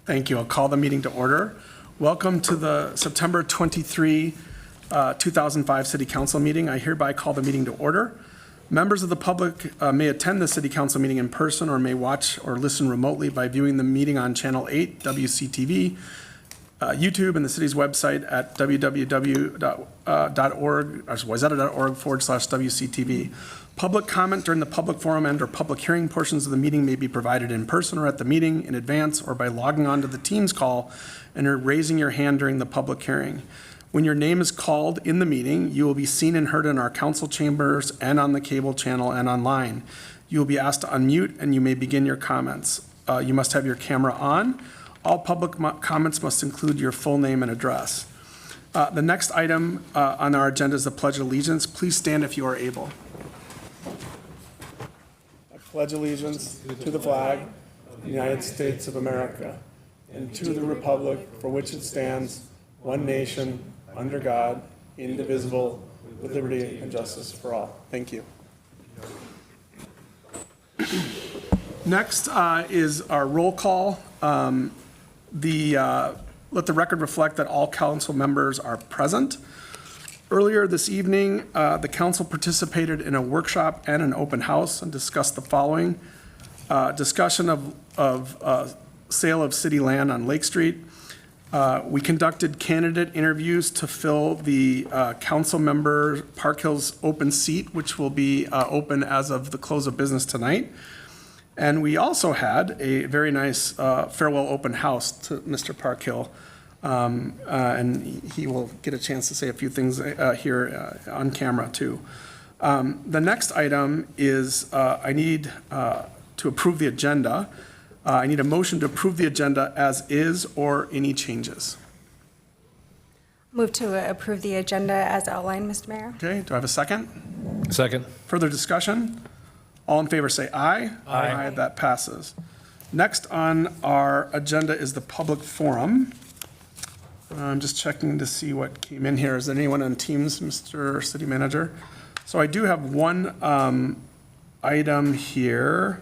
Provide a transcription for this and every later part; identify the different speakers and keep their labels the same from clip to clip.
Speaker 1: Thank you. I'll call the meeting to order. Welcome to the September 23, 2005 City Council meeting. I hereby call the meeting to order. Members of the public may attend the City Council meeting in person or may watch or listen remotely by viewing the meeting on Channel 8, WCTV, YouTube, and the city's website at www.wayzata.org/WCTV. Public comment during the public forum and/or public hearing portions of the meeting may be provided in person or at the meeting in advance or by logging on to the Teams call and raising your hand during the public hearing. When your name is called in the meeting, you will be seen and heard in our council chambers and on the cable channel and online. You will be asked to unmute and you may begin your comments. You must have your camera on. All public comments must include your full name and address. The next item on our agenda is the Pledge of Allegiance. Please stand if you are able. I pledge allegiance to the flag of the United States of America and to the republic for which it stands, one nation, under God, indivisible, with liberty and justice for all. Thank you. Next is our roll call. Let the record reflect that all council members are present. Earlier this evening, the council participated in a workshop and an open house and discussed the following. Discussion of sale of city land on Lake Street. We conducted candidate interviews to fill the council member Park Hill's open seat, which will be open as of the close of business tonight. And we also had a very nice farewell open house to Mr. Park Hill. And he will get a chance to say a few things here on camera too. The next item is I need to approve the agenda. I need a motion to approve the agenda as is or any changes.
Speaker 2: Move to approve the agenda as outlined, Mr. Mayor.
Speaker 1: Okay, do I have a second?
Speaker 3: Second.
Speaker 1: Further discussion? All in favor say aye.
Speaker 3: Aye.
Speaker 1: That passes. Next on our agenda is the public forum. I'm just checking to see what came in here. Is there anyone on Teams, Mr. City Manager? So I do have one item here,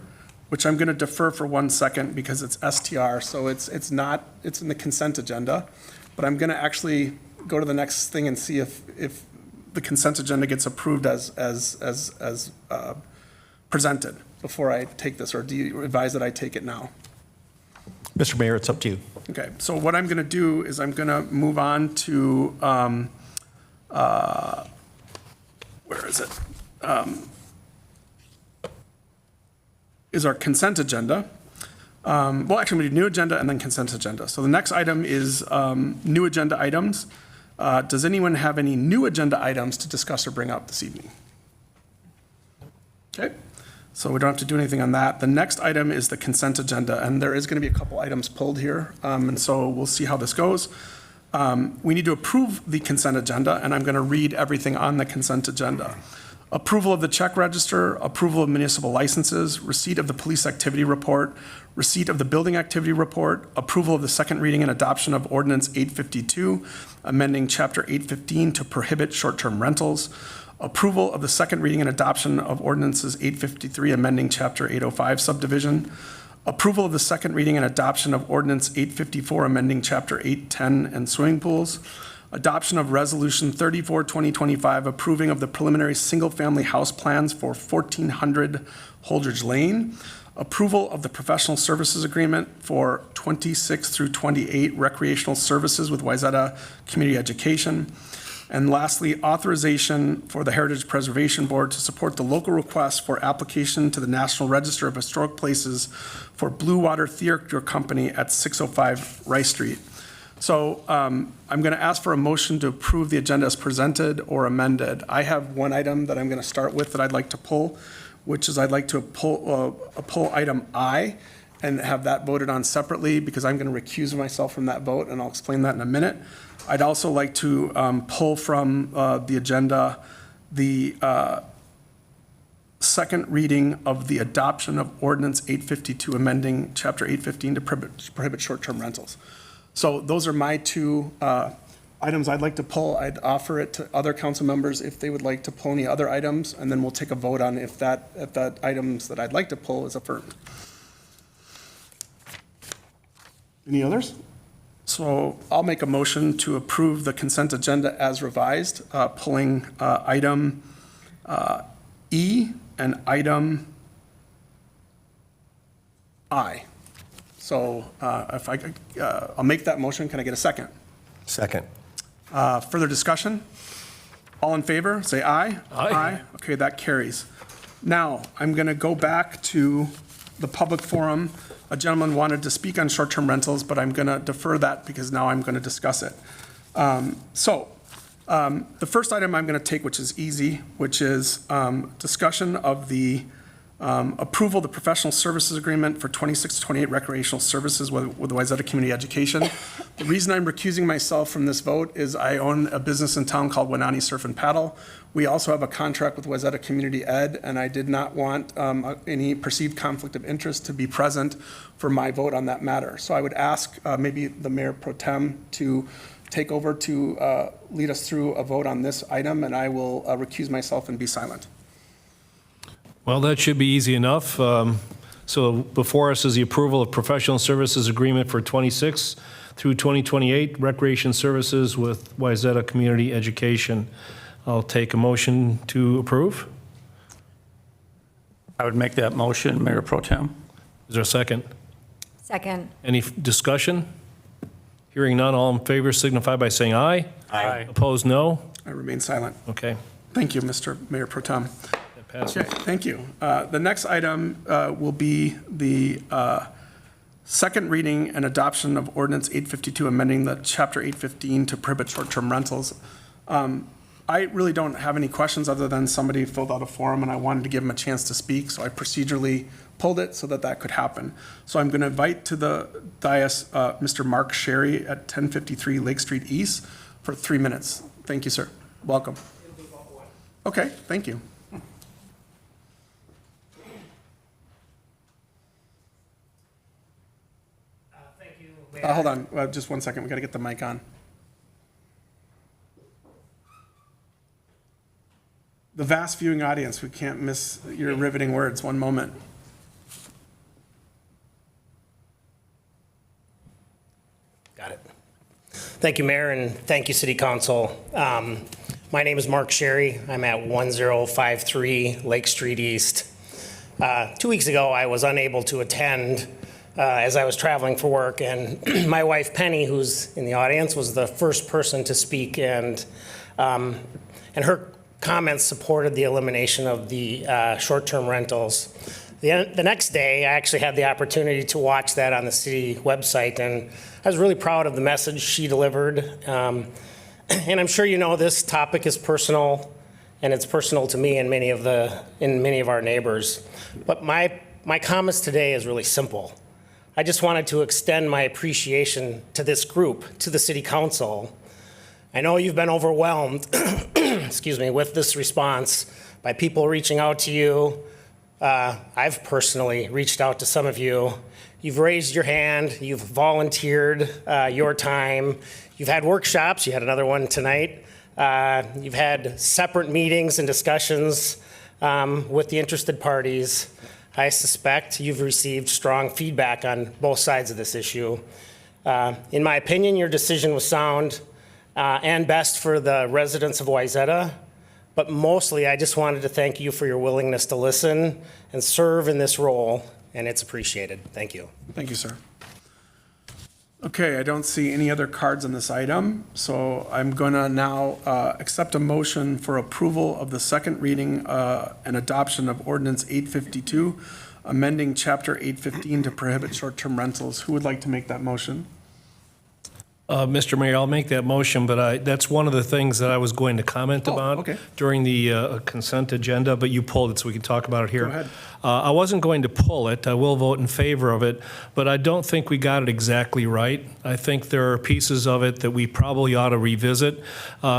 Speaker 1: which I'm going to defer for 1 second because it's STR, so it's in the consent agenda. But I'm going to actually go to the next thing and see if the consent agenda gets approved as presented before I take this, or do you advise that I take it now?
Speaker 3: Mr. Mayor, it's up to you.
Speaker 1: Okay, so what I'm going to do is I'm going to move on to, where is it? Is our consent agenda. Well, actually, we do new agenda and then consent agenda. So the next item is new agenda items. Does anyone have any new agenda items to discuss or bring up this evening? Okay. So we don't have to do anything on that. The next item is the consent agenda, and there is going to be a couple items pulled here, and so we'll see how this goes. We need to approve the consent agenda, and I'm going to read everything on the consent agenda. Approval of the check register, approval of municipal licenses, receipt of the police activity report, receipt of the building activity report, approval of the second reading and adoption of Ordinance 852, amending Chapter 815 to prohibit short-term rentals, approval of the second reading and adoption of Ordinances 853, amending Chapter 805 subdivision, approval of the second reading and adoption of Ordinance 854, amending Chapter 810 and swimming pools, adoption of Resolution 34-2025, approving of the preliminary single-family house plans for 1400 Holdridge Lane, approval of the professional services agreement for 26 through 28 recreational services with Wayzata Community Education, and lastly, authorization for the Heritage Preservation Board to support the local request for application to the National Register of Historic Places for Blue Water Theater Company at 605 Rice Street. So I'm going to ask for a motion to approve the agenda as presented or amended. I have one item that I'm going to start with that I'd like to pull, which is I'd like to pull item I and have that voted on separately because I'm going to recuse myself from that vote, and I'll explain that in a minute. I'd also like to pull from the agenda the second reading of the adoption of Ordinance 852, amending Chapter 815 to prohibit short-term rentals. So those are my two items I'd like to pull. I'd offer it to other council members if they would like to pull any other items, and then we'll take a vote on if that items that I'd like to pull is affirmed. Any others? So I'll make a motion to approve the consent agenda as revised, pulling item E and item I. So if I'll make that motion. Can I get a second?
Speaker 3: Second.
Speaker 1: Further discussion? All in favor, say aye.
Speaker 3: Aye.
Speaker 1: Okay, that carries. Now, I'm going to go back to the public forum. A gentleman wanted to speak on short-term rentals, but I'm going to defer that because now I'm going to discuss it. The first item I'm going to take, which is easy, which is discussion of the approval of the professional services agreement for 26-28 recreational services with Wayzata Community Education. The reason I'm recusing myself from this vote is I own a business in town called Wenani Surf and Paddle. We also have a contract with Wayzata Community Ed, and I did not want any perceived conflict of interest to be present for my vote on that matter. So I would ask maybe the Mayor Pro Tem to take over to lead us through a vote on this item, and I will recuse myself and be silent.
Speaker 4: Well, that should be easy enough. So before us is the approval of professional services agreement for 26 through 2028 recreation services with Wayzata Community Education. I'll take a motion to approve.
Speaker 5: I would make that motion, Mayor Pro Tem.
Speaker 4: Is there a second?
Speaker 2: Second.
Speaker 4: Any discussion? Hearing none, all in favor signify by saying aye.
Speaker 5: Aye.
Speaker 4: Opposed, no?
Speaker 1: I remain silent.
Speaker 4: Okay,
Speaker 1: Thank you, Mr. Mayor Pro Tem.
Speaker 4: that passes.
Speaker 1: Okay, thank you. The next item will be the second reading and adoption of ordinance 852, amending the chapter 815 to prohibit short-term rentals. I really don't have any questions other than somebody filled out a form and I wanted to give them a chance to speak, so I procedurally pulled it so that that could happen. So I'm going to invite to the dais Mr. Mark Sherry at 1053 Lake Street East for 3 minutes. Thank you, sir. Welcome. Okay, thank you.
Speaker 6: Thank you.
Speaker 1: Hold on, just 1 second. We got to get the mic on. The vast viewing audience, we can't miss your riveting words. 1 moment.
Speaker 6: Got it. Thank you, Mayor, and thank you, City Council. My name is Mark Sherry. I'm at 1053 Lake Street East. 2 weeks ago, I was unable to attend as I was traveling for work, and my wife Penny, who's in the audience, was the first person to speak, and her comments supported the elimination of the short-term rentals. The next day, I actually had the opportunity to watch that on the city website, and I was really proud of the message she delivered. And I'm sure you know this topic is personal, and it's personal to me and many of our neighbors. But my comments today is really simple. I just wanted to extend my appreciation to this group, to the City Council. I know you've been overwhelmed, excuse me, with this response by people reaching out to you. I've personally reached out to some of you. You've raised your hand, you've volunteered your time, you've had workshops, you had another one tonight. You've had separate meetings and discussions with the interested parties. I suspect you've received strong feedback on both sides of this issue. In my opinion, your decision was sound and best for the residents of Wayzata. But mostly, I just wanted to thank you for your willingness to listen and serve in this role, and it's appreciated. Thank you.
Speaker 1: Thank you, sir. Okay, I don't see any other cards on this item, so I'm going to now accept a motion for approval of the second reading and adoption of ordinance 852, amending chapter 815 to prohibit short-term rentals. Who would like to make that motion?
Speaker 4: Mr. Mayor, I'll make that motion, but that's one of the things that I was going to comment about
Speaker 1: okay.
Speaker 4: during the consent agenda, but you pulled it, so we can talk about it here.
Speaker 1: Go ahead.
Speaker 4: I wasn't going to pull it. I will vote in favor of it, but I don't think we got it exactly right. I think there are pieces of it that we probably ought to revisit,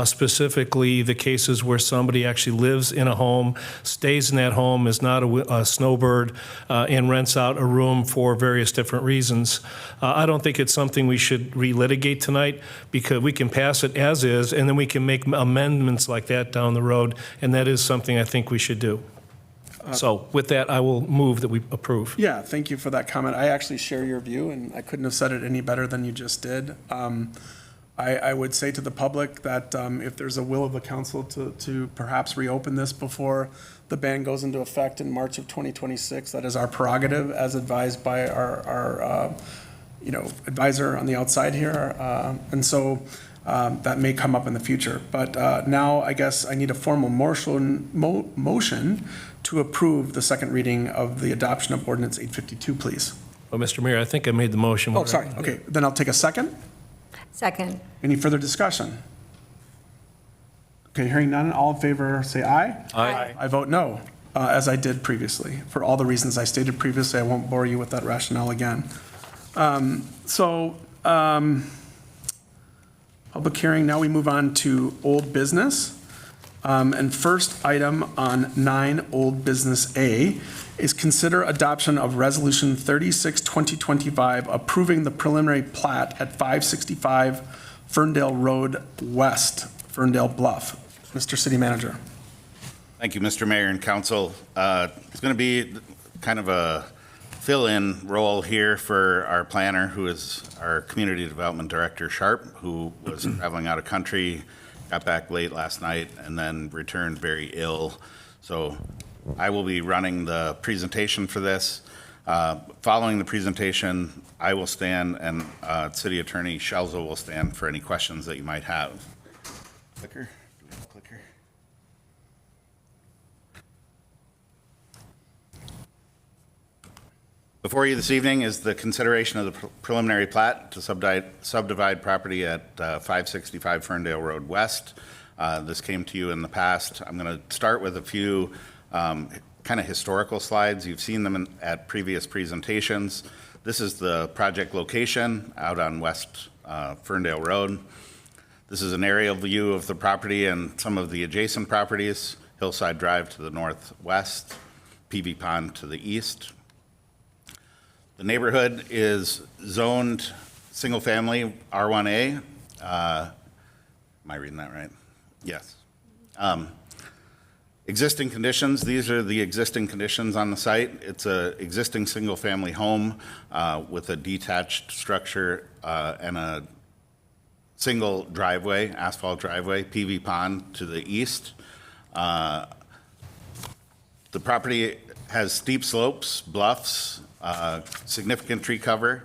Speaker 4: specifically the cases where somebody actually lives in a home, stays in that home, is not a snowbird, and rents out a room for various different reasons. I don't think it's something we should relitigate tonight, because we can pass it as is, and then we can make amendments like that down the road, and that is something I think we should do. So with that, I will move that we approve.
Speaker 1: Yeah, thank you for that comment. I actually share your view, and I couldn't have said it any better than you just did. I would say to the public that if there's a will of the council to perhaps reopen this before the ban goes into effect in March of 2026, that is our prerogative as advised by our advisor on the outside here. And so that may come up in the future. But now I guess I need a formal motion to approve the second reading of the adoption of ordinance 852, please.
Speaker 4: Well, Mr. Mayor, I think I made the motion.
Speaker 1: Oh, sorry. Okay, then I'll take a second.
Speaker 2: Second.
Speaker 1: Any further discussion? Okay, hearing none, all in favor, say aye.
Speaker 2: Aye.
Speaker 1: I vote no, as I did previously. For all the reasons I stated previously, I won't bore you with that rationale again. Public hearing, now we move on to old business. And first item on 9 old business A is consider adoption of resolution 36, 2025, approving the preliminary plat at 565 Ferndale Road West, Ferndale Bluff. Mr. City Manager.
Speaker 7: Thank you, Mr. Mayor and Council. It's going to be kind of a fill-in role here for our planner, who is our Community Development Director, Sharp, who was traveling out of country, got back late last night, and then returned very ill. So I will be running the presentation for this. Following the presentation, I will stand, and City Attorney Schelzel will stand for any questions that you might have. Clicker? Do we have a clicker? Before you this evening is the consideration of the preliminary plat to subdivide property at 565 Ferndale Road West. This came to you in the past. I'm going to start with a few kind of historical slides. You've seen them at previous presentations. This is the project location out on West Ferndale Road. This is an aerial view of the property and some of the adjacent properties. Hillside Drive to the northwest, PV Pond to the east. The neighborhood is zoned single-family R1A. Am I reading that right? Yes. Existing conditions, these are the existing conditions on the site. It's an existing single-family home with a detached structure and a single driveway, asphalt driveway, PV Pond to the east. The property has steep slopes, bluffs, significant tree cover,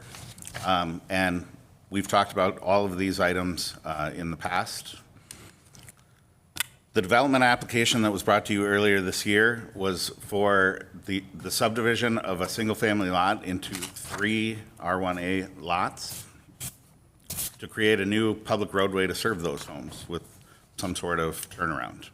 Speaker 7: and we've talked about all of these items in the past. The development application that was brought to you earlier this year was for the subdivision of a single-family lot into 3 R1A lots to create a new public roadway to serve those homes with some sort of turnaround.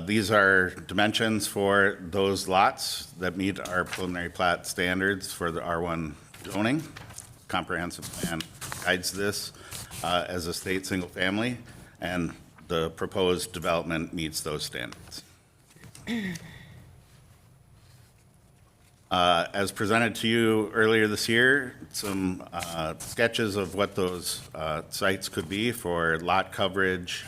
Speaker 7: These are dimensions for those lots that meet our preliminary plat standards for the R1 zoning. Comprehensive plan guides this as a state single family, and the proposed development meets those standards. As presented to you earlier this year, some sketches of what those sites could be for lot coverage,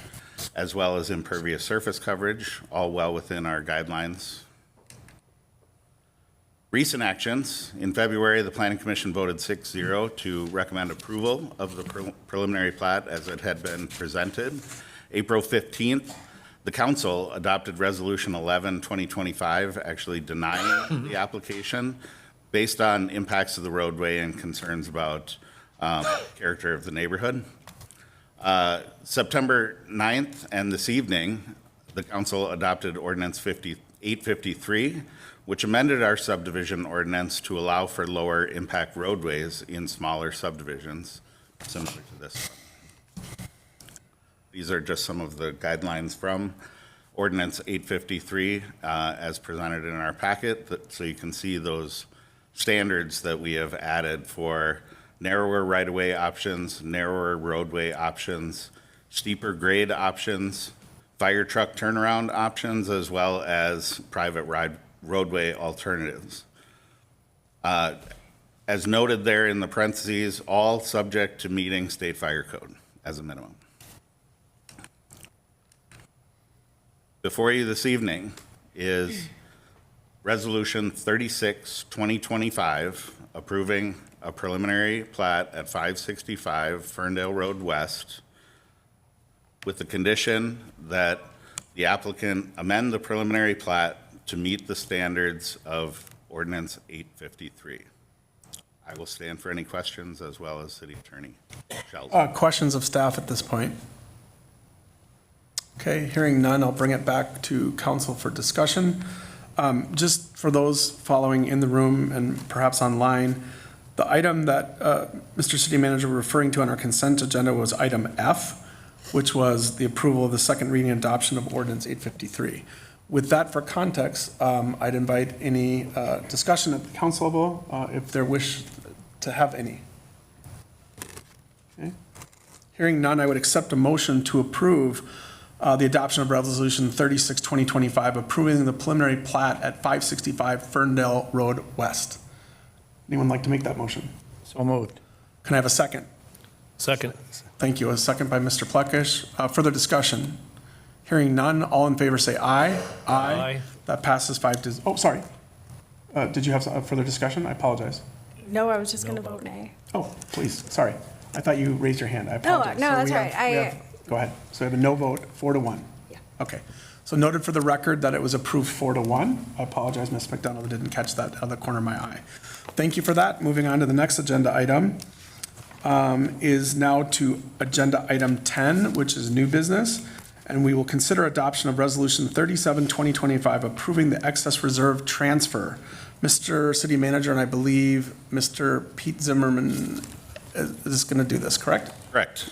Speaker 7: as well as impervious surface coverage, all well within our guidelines. Recent actions: in February, the Planning Commission voted 6-0 to recommend approval of the preliminary plat as it had been presented. April 15th, the Council adopted Resolution 11, 2025, actually denying the application based on impacts of the roadway and concerns about character of the neighborhood. September 9th and this evening, the Council adopted Ordinance 853, which amended our subdivision ordinance to allow for lower impact roadways in smaller subdivisions, similar to this one. These are just some of the guidelines from Ordinance 853 as presented in our packet, so you can see those standards that we have added for narrower right-of-way options, narrower roadway options, steeper grade options, fire truck turnaround options, as well as private roadway alternatives. As noted there in the parentheses, all subject to meeting state fire code as a minimum. Before you this evening is Resolution 36, 2025, approving a preliminary plat at 565 Ferndale Road West with the condition that the applicant amend the preliminary plat to meet the standards of Ordinance 853. I will stand for any questions as well as City Attorney Sheldon.
Speaker 1: Questions of staff at this point? Okay, hearing none, I'll bring it back to council for discussion. Just for those following in the room and perhaps online, the item that Mr. City Manager was referring to on our consent agenda was item F, which was the approval of the second reading and adoption of Ordinance 853. With that for context, I'd invite any discussion at the council level if there wish to have any. Okay. Hearing none, I would accept a motion to approve the adoption of Resolution 36, 2025, approving the preliminary plat at 565 Ferndale Road West. Anyone like to make that motion?
Speaker 5: So moved.
Speaker 1: Can I have a second?
Speaker 4: Second.
Speaker 1: Thank you. A second by Mr. Plekish. Further discussion? Hearing none, all in favor say aye.
Speaker 4: Aye.
Speaker 1: That passes 5-0. Oh, sorry. Did you have further discussion? I apologize.
Speaker 2: No, I was just going to vote nay.
Speaker 1: Oh, please, sorry. I thought you raised your hand. I apologize.
Speaker 2: no,
Speaker 1: So
Speaker 2: that's
Speaker 1: we
Speaker 2: right.
Speaker 1: have- Go ahead. So we have a no vote, 4-1.
Speaker 2: Yeah.
Speaker 1: Okay. So noted for the record that it was approved 4-1. I apologize, Ms. McDonald, I didn't catch that out of the corner of my eye. Thank you for that. Moving on to the next agenda item is now to agenda item 10, which is new business. And we will consider adoption of Resolution 37, 2025, approving the excess reserve transfer. Mr. City Manager, and I believe Mr. Pete Zimmerman is going to do this, correct?
Speaker 7: Correct.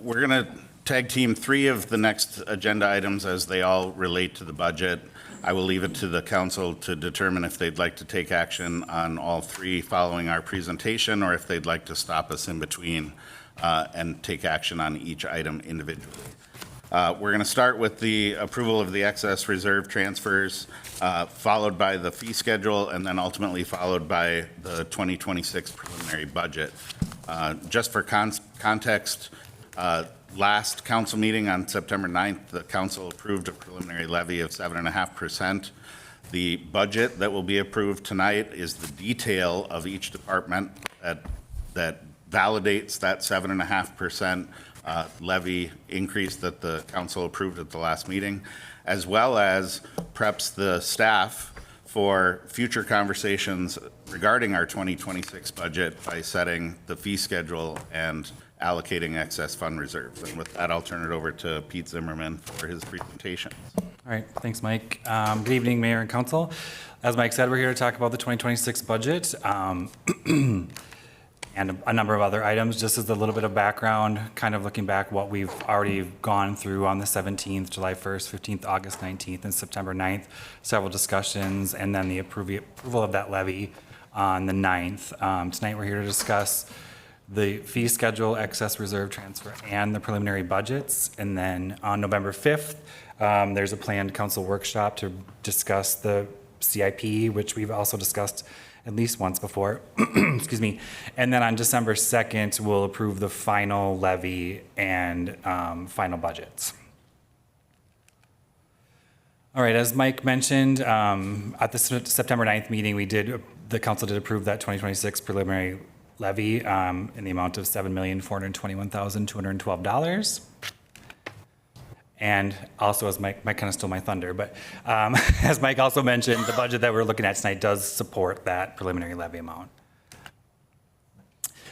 Speaker 7: We're going to tag team 3 of the next agenda items as they all relate to the budget. I will leave it to the council to determine if they'd like to take action on all 3 following our presentation, or if they'd like to stop us in between and take action on each item individually. We're going to start with the approval of the excess reserve transfers, followed by the fee schedule, and then ultimately followed by the 2026 preliminary budget. Just for context, last council meeting on September 9th, the council approved a preliminary levy of 7.5%. The budget that will be approved tonight is the detail of each department that validates that 7.5% levy increase that the council approved at the last meeting, as well as preps the staff for future conversations regarding our 2026 budget by setting the fee schedule and allocating excess fund reserves. And with that, I'll turn it over to Pete Zimmerman for his presentation.
Speaker 8: All right, thanks, Mike. Good evening, Mayor and Council. As Mike said, we're here to talk about the 2026 budget and a number of other items. Just as a little bit of background, kind of looking back what we've already gone through on the 17th, July 1st, 15th, August 19th, and September 9th, several discussions, and then the approval of that levy on the 9th. Tonight, we're here to discuss the fee schedule, excess reserve transfer, and the preliminary budgets. And then on November 5th, there's a planned council workshop to discuss the CIP, which we've also discussed at least once before. Excuse me. And then on December 2nd, we'll approve the final levy and final budgets. All right, as Mike mentioned, at the September 9th meeting, the council did approve that 2026 preliminary levy in the amount of $7,421,212. And also, as Mike kind of stole my thunder, but as Mike also mentioned, the budget that we're looking at tonight does support that preliminary levy amount.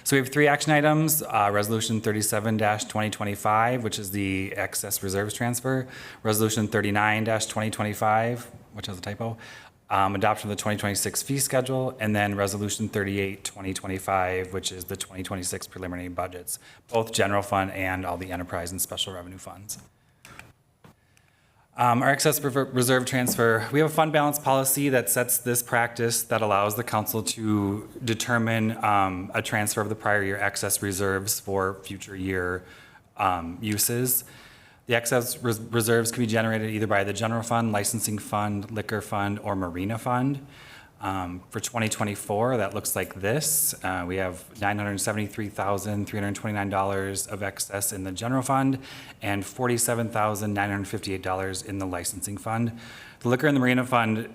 Speaker 8: So we have 3 action items: Resolution 37-2025, which is the excess reserves transfer; Resolution 39-2025, which has a typo; adoption of the 2026 fee schedule; and then Resolution 38-2025, which is the 2026 preliminary budgets, both general fund and all the enterprise and special revenue funds. Our excess reserve transfer, we have a fund balance policy that sets this practice that allows the council to determine a transfer of the prior year excess reserves for future year uses. The excess reserves can be generated either by the general fund, licensing fund, liquor fund, or marina fund. For 2024, that looks like this. We have $973,329 of excess in the general fund and $47,958 in the licensing fund. The liquor and the marina fund,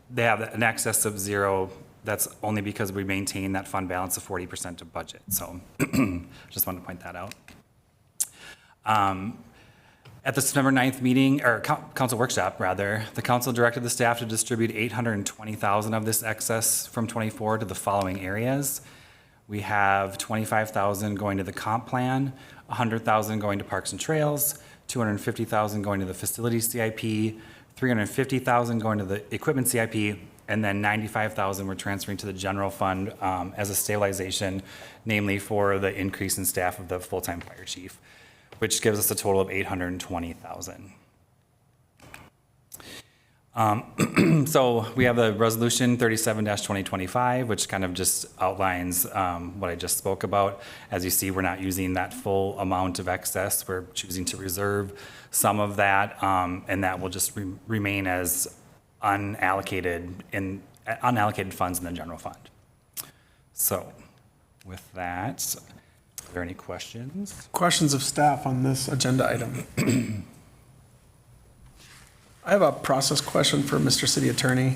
Speaker 8: they have an excess of zero. That's only because we maintain that fund balance of 40% of budget. So just wanted to point that out. At the September 9th meeting, or council workshop rather, the council directed the staff to distribute $820,000 of this excess from 24 to the following areas. We have $25,000 going to the comp plan, $100,000 going to parks and trails, $250,000 going to the facilities CIP, $350,000 going to the equipment CIP, and then $95,000 we're transferring to the general fund as a stabilization, namely for the increase in staff of the full-time fire chief, which gives us a total of $820,000. So we have the resolution 37-2025, which kind of just outlines what I just spoke about. As you see, we're not using that full amount of excess. We're choosing to reserve some of that, and that will just remain as unallocated funds in the general fund. So with that, are there any questions?
Speaker 1: Questions of staff on this agenda item? I have a process question for Mr. City Attorney.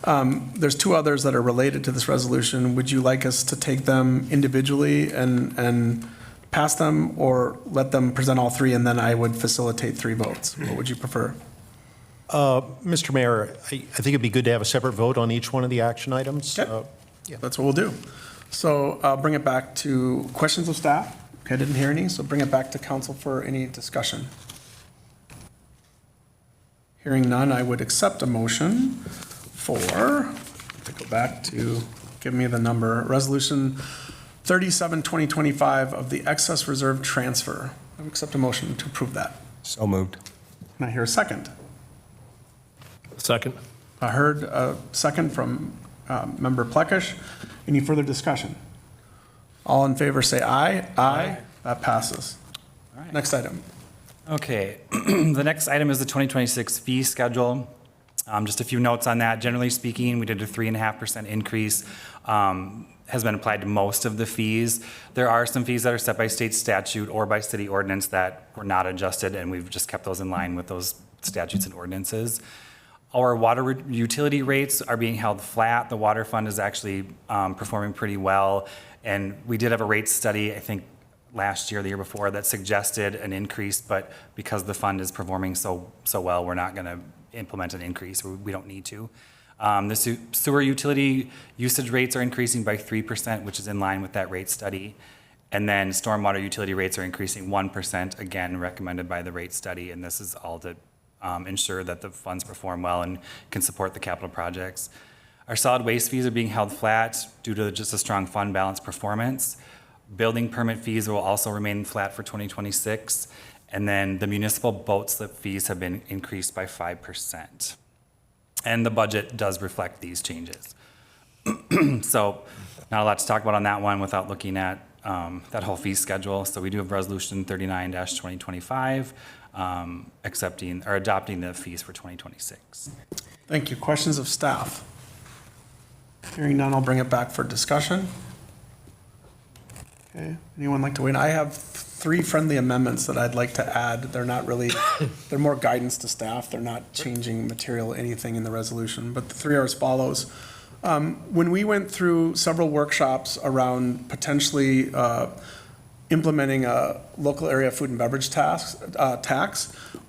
Speaker 1: There's two others that are related to this resolution. Would you like us to take them individually and pass them, or let them present all three and then I would facilitate three votes? What would you prefer?
Speaker 3: Mr. Mayor, I think it'd be good to have a separate vote on each one of the action items.
Speaker 1: Okay. That's what we'll do. So I'll bring it back to questions of staff. Okay, I didn't hear any, so bring it back to council for any discussion. Hearing none, I would accept a motion for, to go back to, give me the number, Resolution 37-2025 of the excess reserve transfer. I would accept a motion to approve that.
Speaker 3: So moved.
Speaker 1: Can I hear a second?
Speaker 4: Second.
Speaker 1: I heard a second from Member Plekish. Any further discussion? All in favor say aye. Aye. That passes.
Speaker 8: All right.
Speaker 1: Next item.
Speaker 8: Okay, the next item is the 2026 fee schedule. Just a few notes on that. Generally speaking, we did a 3.5% increase. Has been applied to most of the fees. There are some fees that are set by state statute or by city ordinance that were not adjusted, and we've just kept those in line with those statutes and ordinances. Our water utility rates are being held flat. The water fund is actually performing pretty well. And we did have a rate study, I think, last year, the year before, that suggested an increase, but because the fund is performing so well, we're not going to implement an increase. We don't need to. The sewer utility usage rates are increasing by 3%, which is in line with that rate study. And then stormwater utility rates are increasing 1%, again, recommended by the rate study. And this is all to ensure that the funds perform well and can support the capital projects. Our solid waste fees are being held flat due to just a strong fund balance performance. Building permit fees will also remain flat for 2026. And then the municipal boat slip fees have been increased by 5%. And the budget does reflect these changes. So not a lot to talk about on that one without looking at that whole fee schedule. So we do have resolution 39-2025 accepting or adopting the fees for 2026.
Speaker 1: Thank you. Questions of staff? Hearing none, I'll bring it back for discussion. Okay, anyone like to weigh in? I have three friendly amendments that I'd like to add. They're not really, they're more guidance to staff. They're not changing material, anything in the resolution, but the three are as follows. When we went through several workshops around potentially implementing a local area food and beverage tax,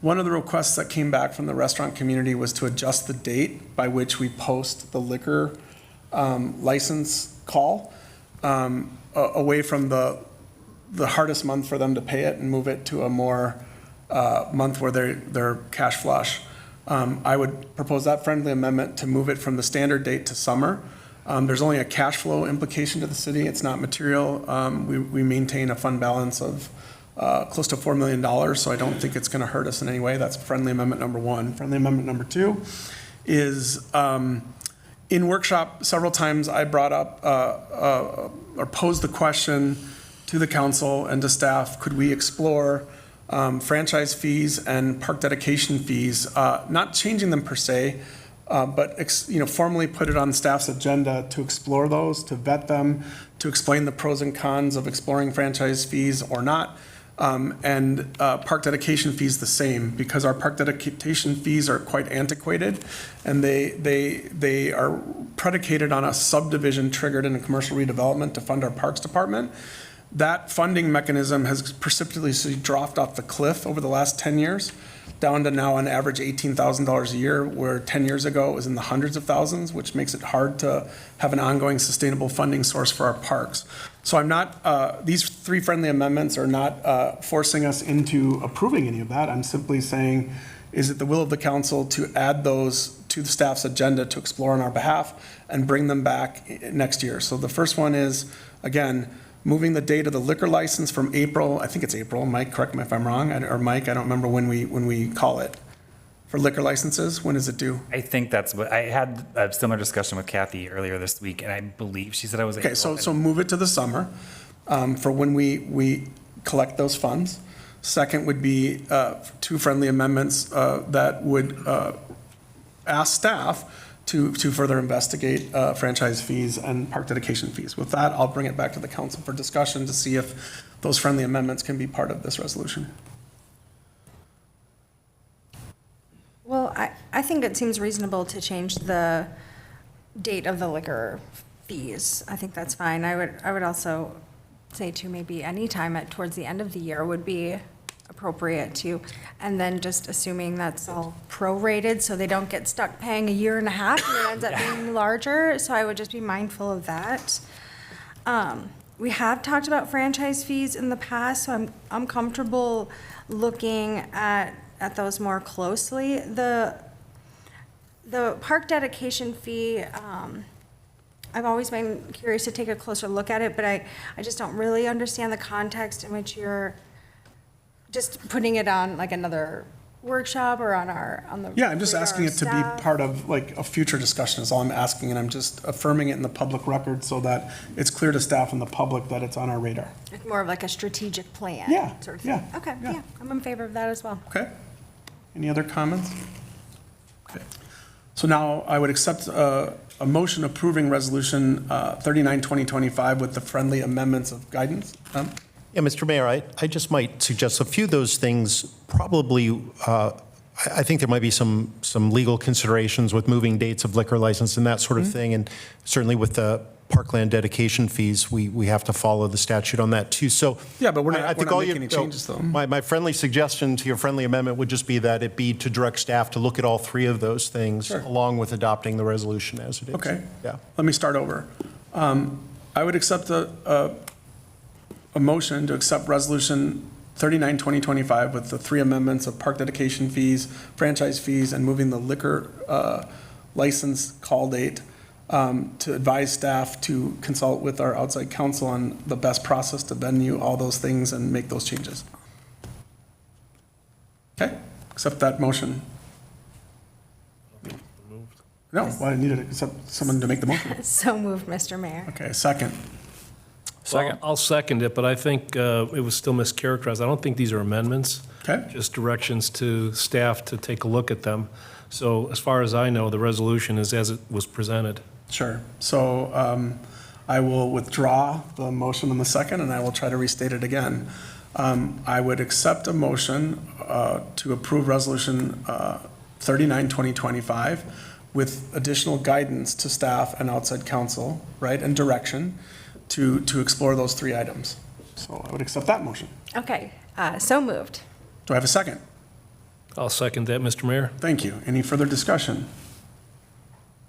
Speaker 1: one of the requests that came back from the restaurant community was to adjust the date by which we post the liquor license call away from the hardest month for them to pay it and move it to a more month where they're cash flush. I would propose that friendly amendment to move it from the standard date to summer. There's only a cash flow implication to the city. It's not material. We maintain a fund balance of close to $4 million, so I don't think it's going to hurt us in any way. That's friendly amendment number one. Friendly amendment number two is in workshop several times I brought up or posed the question to the council and to staff, could we explore franchise fees and park dedication fees, not changing them per se, but formally put it on staff's agenda to explore those, to vet them, to explain the pros and cons of exploring franchise fees or not. And park dedication fees the same, because our park dedication fees are quite antiquated, and they are predicated on a subdivision triggered in a commercial redevelopment to fund our parks department. That funding mechanism has precipitously dropped off the cliff over the last 10 years, down to now an average $18,000 a year, where 10 years ago it was in the hundreds of thousands, which makes it hard to have an ongoing sustainable funding source for our parks. So I'm not, these three friendly amendments are not forcing us into approving any of that. I'm simply saying, is it the will of the council to add those to the staff's agenda to explore on our behalf and bring them back next year? So the first one is, again, moving the date of the liquor license from April, I think it's April, Mike, correct me if I'm wrong, or Mike, I don't remember when we call it. For liquor licenses, when is it due?
Speaker 8: I think that's what, I had a similar discussion with Kathy earlier this week, and I believe she said I was.
Speaker 1: Okay, so move it to the summer for when we collect those funds. Second would be two friendly amendments that would ask staff to further investigate franchise fees and park dedication fees. With that, I'll bring it back to the council for discussion to see if those friendly amendments can be part of this resolution.
Speaker 2: Well, I think it seems reasonable to change the date of the liquor fees. I think that's fine. I would also say to maybe any time towards the end of the year would be appropriate too. And then just assuming that's all prorated, so they don't get stuck paying a year and a half and it ends up being larger. So I would just be mindful of that. We have talked about franchise fees in the past, so I'm comfortable looking at those more closely. The park dedication fee, I've always been curious to take a closer look at it, but I just don't really understand the context in which you're just putting it on like another workshop or on the.
Speaker 1: Yeah, I'm just
Speaker 2: radar
Speaker 1: asking it to
Speaker 2: staff.
Speaker 1: be part of like a future discussion is all I'm asking, and I'm just affirming it in the public record so that it's clear to staff and the public that it's on our radar.
Speaker 2: It's more of like a strategic plan.
Speaker 1: Yeah,
Speaker 2: Sort of thing.
Speaker 1: yeah,
Speaker 2: Okay,
Speaker 1: yeah.
Speaker 2: yeah, I'm in favor of that as well.
Speaker 1: Okay. Any other comments? Okay. So now I would accept a motion approving Resolution 39, 2025 with the friendly amendments of guidance.
Speaker 3: Yeah, Mr. Mayor, I just might suggest a few of those things probably, I think there might be some legal considerations with moving dates of liquor license and that sort of thing. And certainly with the parkland dedication fees, we have to follow the statute on that too. So
Speaker 1: Yeah, but we're not-
Speaker 3: I think
Speaker 1: we're not
Speaker 3: all
Speaker 1: making
Speaker 3: you-
Speaker 1: any changes, though.
Speaker 3: My friendly suggestion to your friendly amendment would just be that it be to direct staff to look at all three of those things
Speaker 1: Sure.
Speaker 3: along with adopting the resolution as it is.
Speaker 1: Okay.
Speaker 3: Yeah.
Speaker 1: Let me start over. I would accept a motion to accept Resolution 39, 2025 with the three amendments of park dedication fees, franchise fees, and moving the liquor license call date to advise staff to consult with our outside counsel on the best process to venue all those things and make those changes. Okay, accept that motion. No, well, I needed to accept someone to make the motion.
Speaker 2: So moved, Mr. Mayor.
Speaker 1: Okay, second.
Speaker 5: Second.
Speaker 4: I'll second it, but I think it was still mischaracterized. I don't think these are amendments.
Speaker 1: Okay.
Speaker 4: Just directions to staff to take a look at them. So as far as I know, the resolution is as it was presented.
Speaker 1: Sure. So I will withdraw the motion in the second, and I will try to restate it again. I would accept a motion to approve Resolution 39, 2025 with additional guidance to staff and outside counsel, right, and direction to explore those three items. So I would accept that motion.
Speaker 2: Okay, so moved.
Speaker 1: Do I have a second?
Speaker 4: I'll second that, Mr. Mayor.
Speaker 1: Thank you. Any further discussion?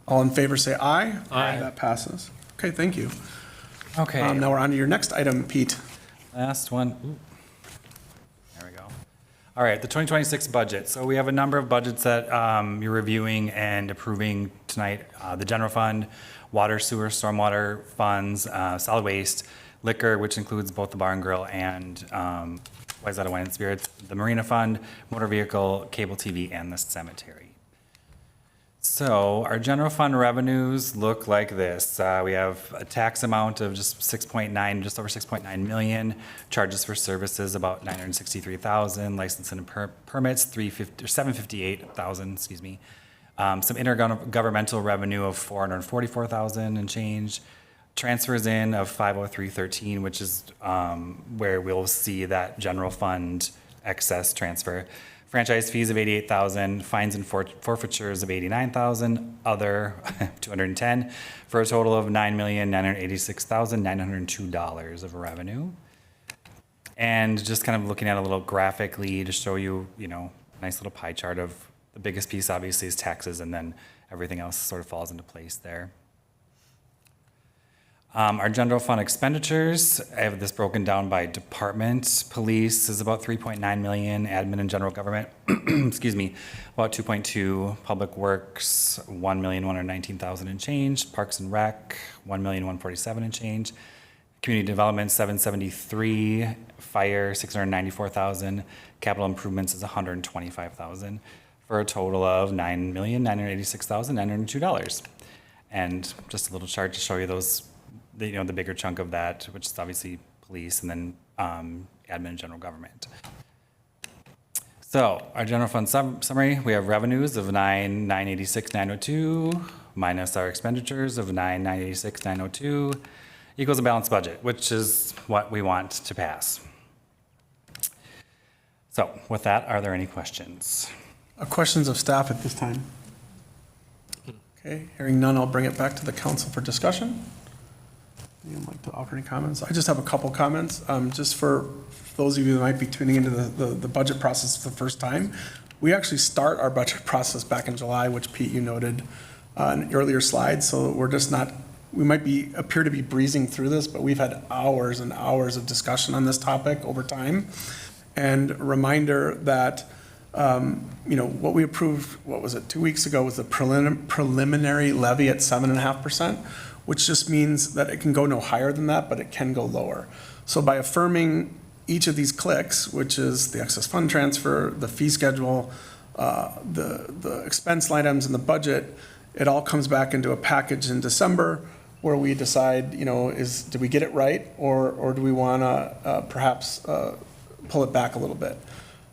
Speaker 1: All in favor, say aye.
Speaker 4: Aye.
Speaker 1: That passes. Okay, thank you.
Speaker 8: Okay,
Speaker 1: Now we're on to your next item, Pete.
Speaker 8: last one. Ooh. There we go. All right, the 2026 budget. So we have a number of budgets that you're reviewing and approving tonight. The general fund, water, sewer, stormwater funds, solid waste, liquor, which includes both the bar and grill and Wayzata Wine and Spirits, the marina fund, motor vehicle, cable TV, and the cemetery. So our general fund revenues look like this. We have a tax amount of just just over 6.9 million. Charges for services about 963,000. License and permits 758,000. Excuse me. Some intergovernmental revenue of 444,000 and change. Transfers in of 50313, which is where we'll see that general fund excess transfer. Franchise fees of 88,000, fines and forfeitures of 89,000, other 210, for a total of $9,986,902 of revenue. And just kind of looking at a little graphically to show you, nice little pie chart of the biggest piece obviously is taxes, and then everything else sort of falls into place there. Our general fund expenditures, I have this broken down by department. Police is about 3.9 million, admin and general government, excuse me, about 2.2, public works, 1,119,000 and change, parks and rec, 1,147,000 and change, community development, 773, fire, 694,000, capital improvements is 125,000, for a total of $9,986,902. And just a little chart to show you those, the bigger chunk of that, which is obviously police, and then admin and general government. So our general fund summary, we have revenues of 9,986,902 minus our expenditures of 9,986,902 equals a balanced budget, which is what we want to pass. So with that, are there any questions?
Speaker 1: Questions of staff at this time? Okay, hearing none, I'll bring it back to the council for discussion. Anyone like to offer any comments? I just have a couple comments. Just for those of you that might be tuning into the budget process for the first time, we actually start our budget process back in July, which Pete, you noted on earlier slides. So we're just not, we might appear to be breezing through this, but we've had hours and hours of discussion on this topic over time. And a reminder that what we approved, 2 weeks ago, was the preliminary levy at 7.5%, which just means that it can go no higher than that, but it can go lower. So by affirming each of these clicks, which is the excess fund transfer, the fee schedule, the expense line items in the budget, it all comes back into a package in December where we decide, did we get it right, or do we want to perhaps pull it back a little bit?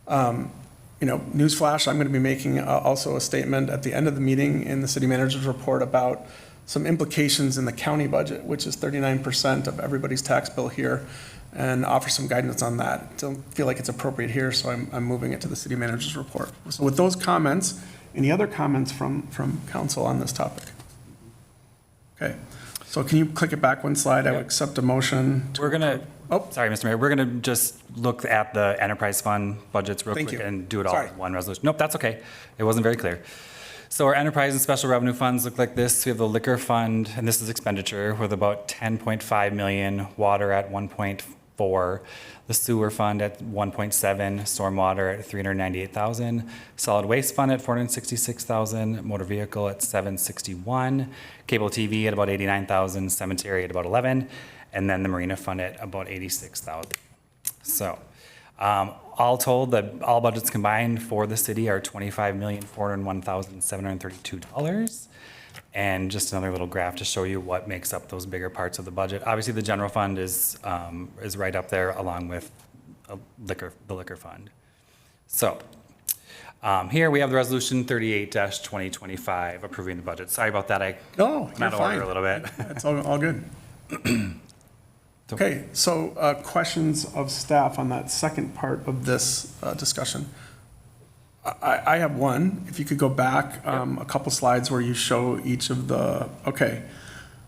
Speaker 1: Newsflash, I'm going to be making also a statement at the end of the meeting in the city manager's report about some implications in the county budget, which is 39% of everybody's tax bill here, and offer some guidance on that. Don't feel like it's appropriate here, so I'm moving it to the city manager's report. So with those comments, any other comments from council on this topic? Okay, so can you click it back one slide? I would accept a motion.
Speaker 8: We're gonna, sorry, Mr. Mayor, we're gonna just look at the enterprise fund budgets real quick and do it all in one resolution. Nope, that's okay. It wasn't very clear. So our enterprise and special revenue funds look like this. We have the liquor fund, and this is expenditure, with about 10.5 million, water at 1.4, the sewer fund at 1.7, stormwater at 398,000, solid waste fund at 466,000, motor vehicle at 761, cable TV at about 89,000, cemetery at about 11, and then the marina fund at about 86,000. So all told, all budgets combined for the city are $25,401,732. And just another little graph to show you what makes up those bigger parts of the budget. Obviously, the general fund is right up there along with the liquor fund. So here we have the resolution 38-2025 approving the budget. Sorry about that. I went out of order a little bit.
Speaker 1: It's all good. Okay, so questions of staff on that second part of this discussion. I have one. If you could go back a couple slides where you show each of the, okay.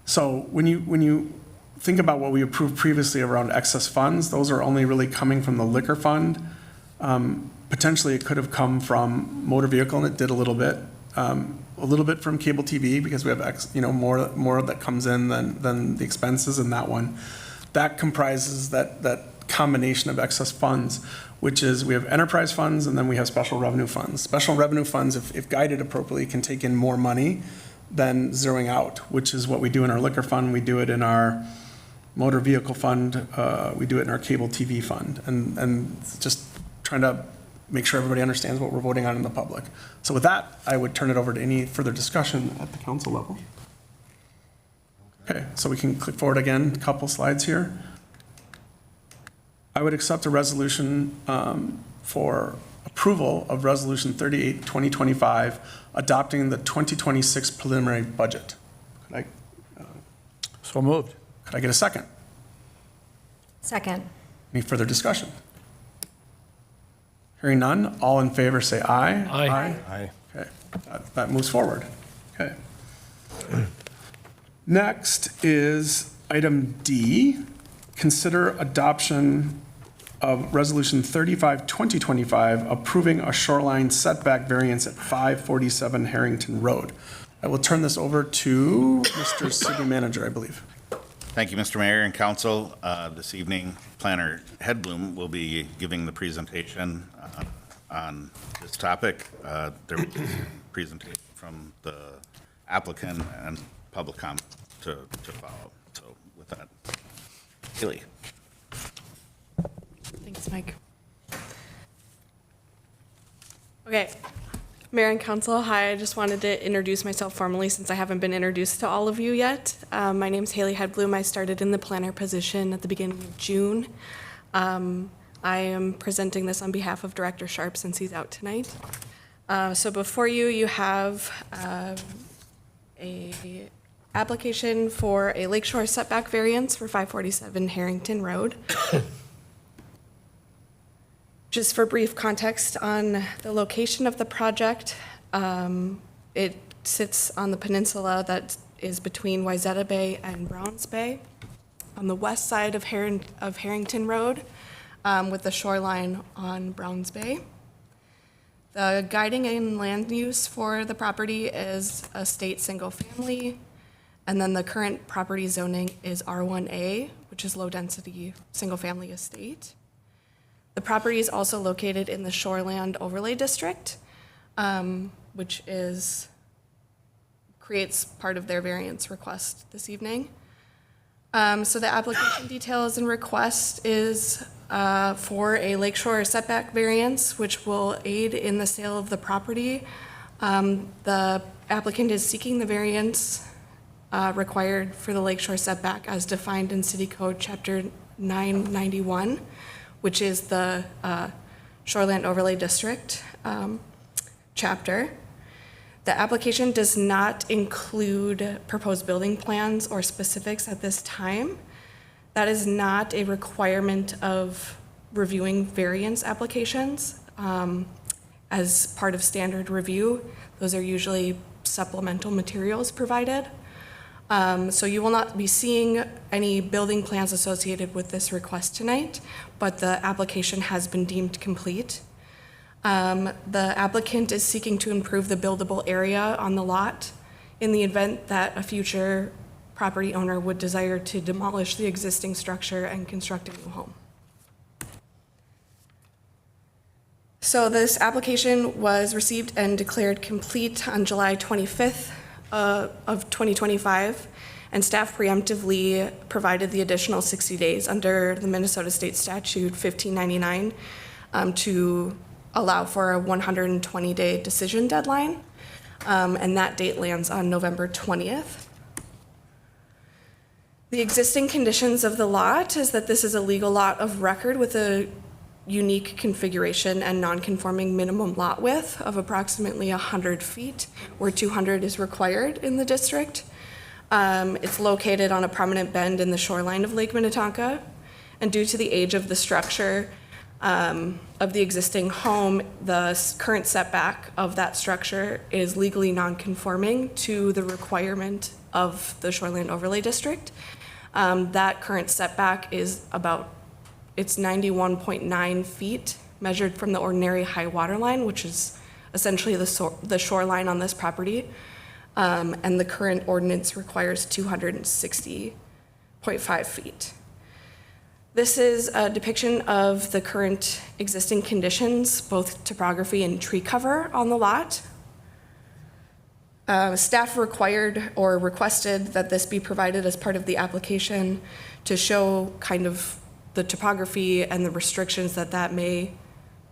Speaker 1: So when you think about what we approved previously around excess funds, those are only really coming from the liquor fund. Potentially it could have come from motor vehicle, and it did a little bit from cable TV, because we have more that comes in than the expenses in that one. That comprises that combination of excess funds, which is we have enterprise funds and then we have special revenue funds. Special revenue funds, if guided appropriately, can take in more money than zeroing out, which is what we do in our liquor fund. We do it in our motor vehicle fund. We do it in our cable TV fund, and just trying to make sure everybody understands what we're voting on in the public. So with that, I would turn it over to any further discussion at the council level. Okay, so we can click forward again, a couple slides here. I would accept a resolution for approval of Resolution 38-2025 adopting the 2026 preliminary budget.
Speaker 5: So moved.
Speaker 1: Could I get a second?
Speaker 2: Second.
Speaker 1: Any further discussion? Hearing none, all in favor say aye.
Speaker 4: Aye.
Speaker 5: Aye.
Speaker 1: Okay, that moves forward. Okay. Next is item D, consider adoption of Resolution 35, 2025, approving a shoreline setback variance at 547 Harrington Road. I will turn this over to Mr. City Manager, I believe.
Speaker 7: Thank you, Mr. Mayor and Council. This evening, Planner Hedblum will be giving the presentation on this topic. There was a presentation from the applicant and public comment to follow. So with that, Haley.
Speaker 9: Thanks, Mike. Okay, Mayor and Council, hi. I just wanted to introduce myself formally since I haven't been introduced to all of you yet. My name's Haley Hedblum. I started in the planner position at the beginning of June. I am presenting this on behalf of Director Sharp since he's out tonight. So before you, you have a application for a lakeshore setback variance for 547 Harrington Road. Just for brief context on the location of the project, it sits on the peninsula that is between Wayzata Bay and Browns Bay on the west side of Harrington Road, with the shoreline on Browns Bay. The guiding and land use for the property is a state single family, and then the current property zoning is R1A, which is low density single family estate. The property is also located in the Shoreland Overlay District, which creates part of their variance request this evening. So the application details and request is for a lakeshore setback variance, which will aid in the sale of the property. The applicant is seeking the variance required for the lakeshore setback as defined in City Code Chapter 991, which is the Shoreland Overlay District chapter. The application does not include proposed building plans or specifics at this time. That is not a requirement of reviewing variance applications as part of standard review. Those are usually supplemental materials provided. So you will not be seeing any building plans associated with this request tonight, but the application has been deemed complete. The applicant is seeking to improve the buildable area on the lot in the event that a future property owner would desire to demolish the existing structure and construct a new home. So this application was received and declared complete on July 25th of 2025, and staff preemptively provided the additional 60 days under the Minnesota State Statute 1599 to allow for a 120-day decision deadline, and that date lands on November 20th. The existing conditions of the lot is that this is a legal lot of record with a unique configuration and non-conforming minimum lot width of approximately 100 feet, where 200 is required in the district. It's located on a prominent bend in the shoreline of Lake Minnetonka, and due to the age of the structure of the existing home, the current setback of that structure is legally non-conforming to the requirement of the Shoreland Overlay District. That current setback is it's 91.9 feet measured from the ordinary high water line, which is essentially the shoreline on this property. And the current ordinance requires 260.5 feet. This is a depiction of the current existing conditions, both topography and tree cover on the lot. Staff required or requested that this be provided as part of the application to show kind of the topography and the restrictions that may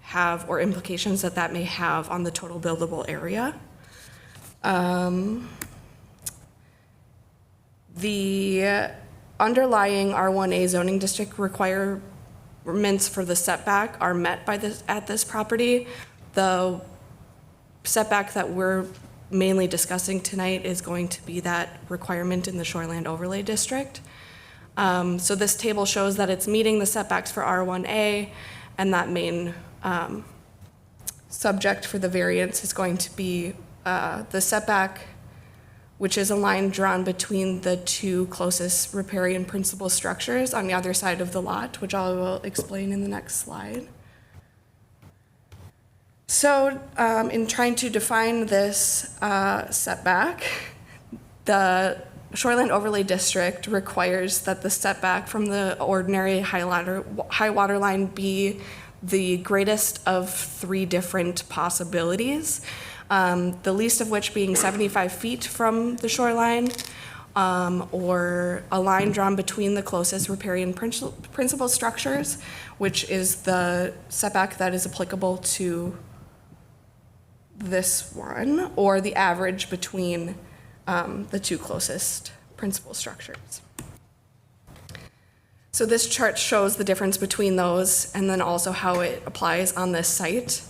Speaker 9: have, or implications that may have on the total buildable area. The underlying R1A zoning district requirements for the setback are met at this property. The setback that we're mainly discussing tonight is going to be that requirement in the Shoreland Overlay District. So this table shows that it's meeting the setbacks for R1A, and that main subject for the variance is going to be the setback, which is a line drawn between the two closest riparian principal structures on the other side of the lot, which I will explain in the next slide. So in trying to define this setback, the Shoreland Overlay District requires that the setback from the ordinary high water line be the greatest of three different possibilities, the least of which being 75 feet from the shoreline, or a line drawn between the closest riparian principal structures, which is the setback that is applicable to this one, or the average between the two closest principal structures. So this chart shows the difference between those and then also how it applies on this site.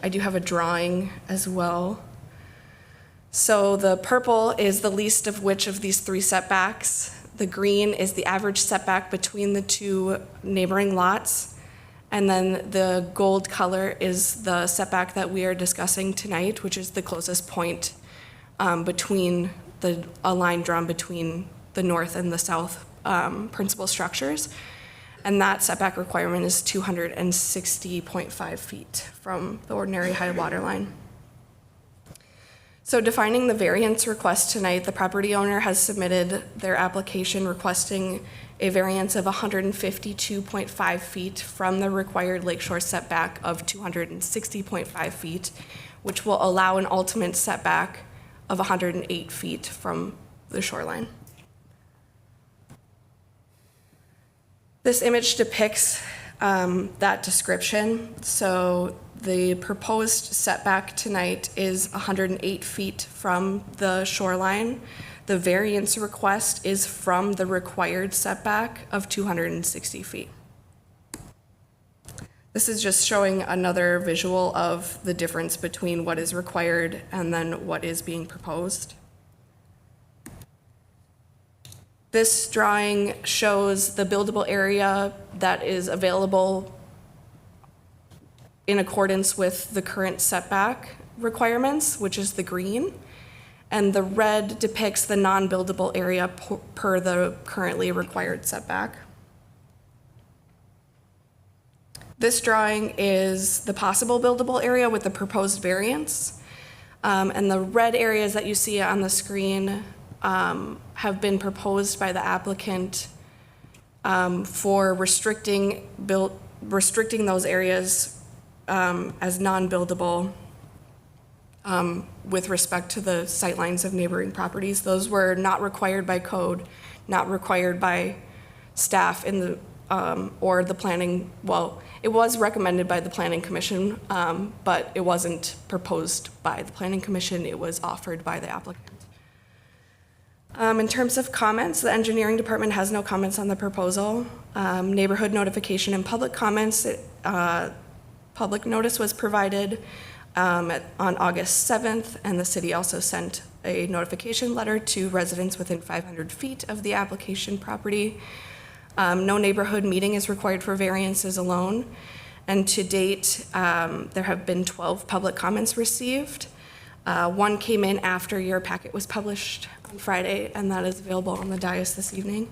Speaker 9: I do have a drawing as well. So the purple is the least of which of these three setbacks. The green is the average setback between the two neighboring lots. And then the gold color is the setback that we are discussing tonight, which is the closest point between a line drawn between the north and the south principal structures. And that setback requirement is 260.5 feet from the ordinary high water line. So defining the variance request tonight, the property owner has submitted their application requesting a variance of 152.5 feet from the required lakeshore setback of 260.5 feet, which will allow an ultimate setback of 108 feet from the shoreline. This image depicts that description. So the proposed setback tonight is 108 feet from the shoreline. The variance request is from the required setback of 260 feet. This is just showing another visual of the difference between what is required and then what is being proposed. This drawing shows the buildable area that is available in accordance with the current setback requirements, which is the green, and the red depicts the non-buildable area per the currently required setback. This drawing is the possible buildable area with the proposed variance, and the red areas that you see on the screen have been proposed by the applicant for restricting those areas as non-buildable with respect to the sightlines of neighboring properties. Those were not required by code, not required by staff in the or the planning. Well, it was recommended by the Planning Commission, but it wasn't proposed by the Planning Commission. It was offered by the applicant. In terms of comments, the engineering department has no comments on the proposal. Neighborhood notification and public comments, public notice was provided on August 7th, and the city also sent a notification letter to residents within 500 feet of the application property. No neighborhood meeting is required for variances alone, and to date, there have been 12 public comments received. One came in after your packet was published on Friday, and that is available on the dais this evening.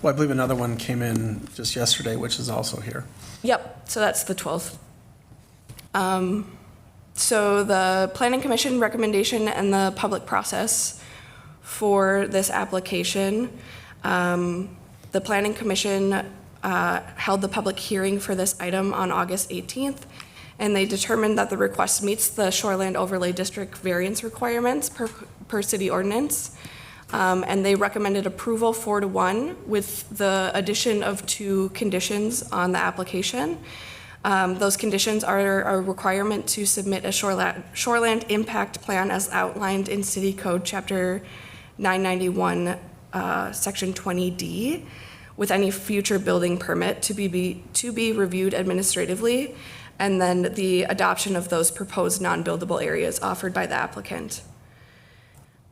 Speaker 1: Well, I believe another one came in just yesterday, which is also here.
Speaker 9: Yep, so that's the 12th. So the Planning Commission recommendation and the public process for this application, the Planning Commission held the public hearing for this item on August 18th, and they determined that the request meets the Shoreland Overlay District variance requirements per city ordinance. And they recommended approval 4-1 with the addition of 2 conditions on the application. Those conditions are a requirement to submit a shoreland impact plan as outlined in City Code Chapter 991, Section 20D, with any future building permit to be reviewed administratively, and then the adoption of those proposed non-buildable areas offered by the applicant.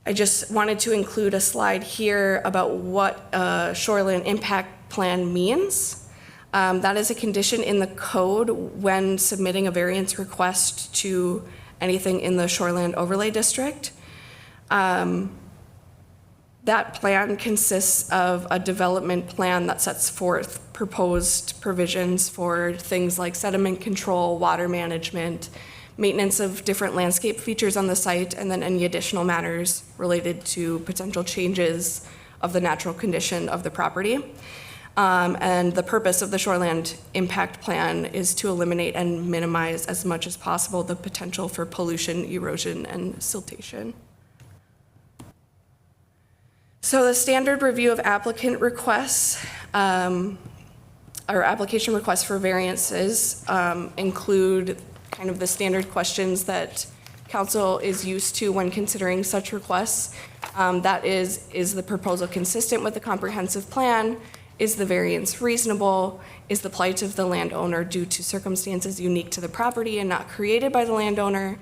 Speaker 9: I just wanted to include a slide here about what a shoreline impact plan means. That is a condition in the code when submitting a variance request to anything in the shoreland overlay district. That plan consists of a development plan that sets forth proposed provisions for things like sediment control, water management, maintenance of different landscape features on the site, and then any additional matters related to potential changes of the natural condition of the property. And the purpose of the shoreland impact plan is to eliminate and minimize as much as possible the potential for pollution, erosion, and siltation. So the standard review of applicant requests, or application requests for variances include kind of the standard questions that council is used to when considering such requests. That is the proposal consistent with the comprehensive plan? Is the variance reasonable? Is the plight of the landowner due to circumstances unique to the property and not created by the landowner?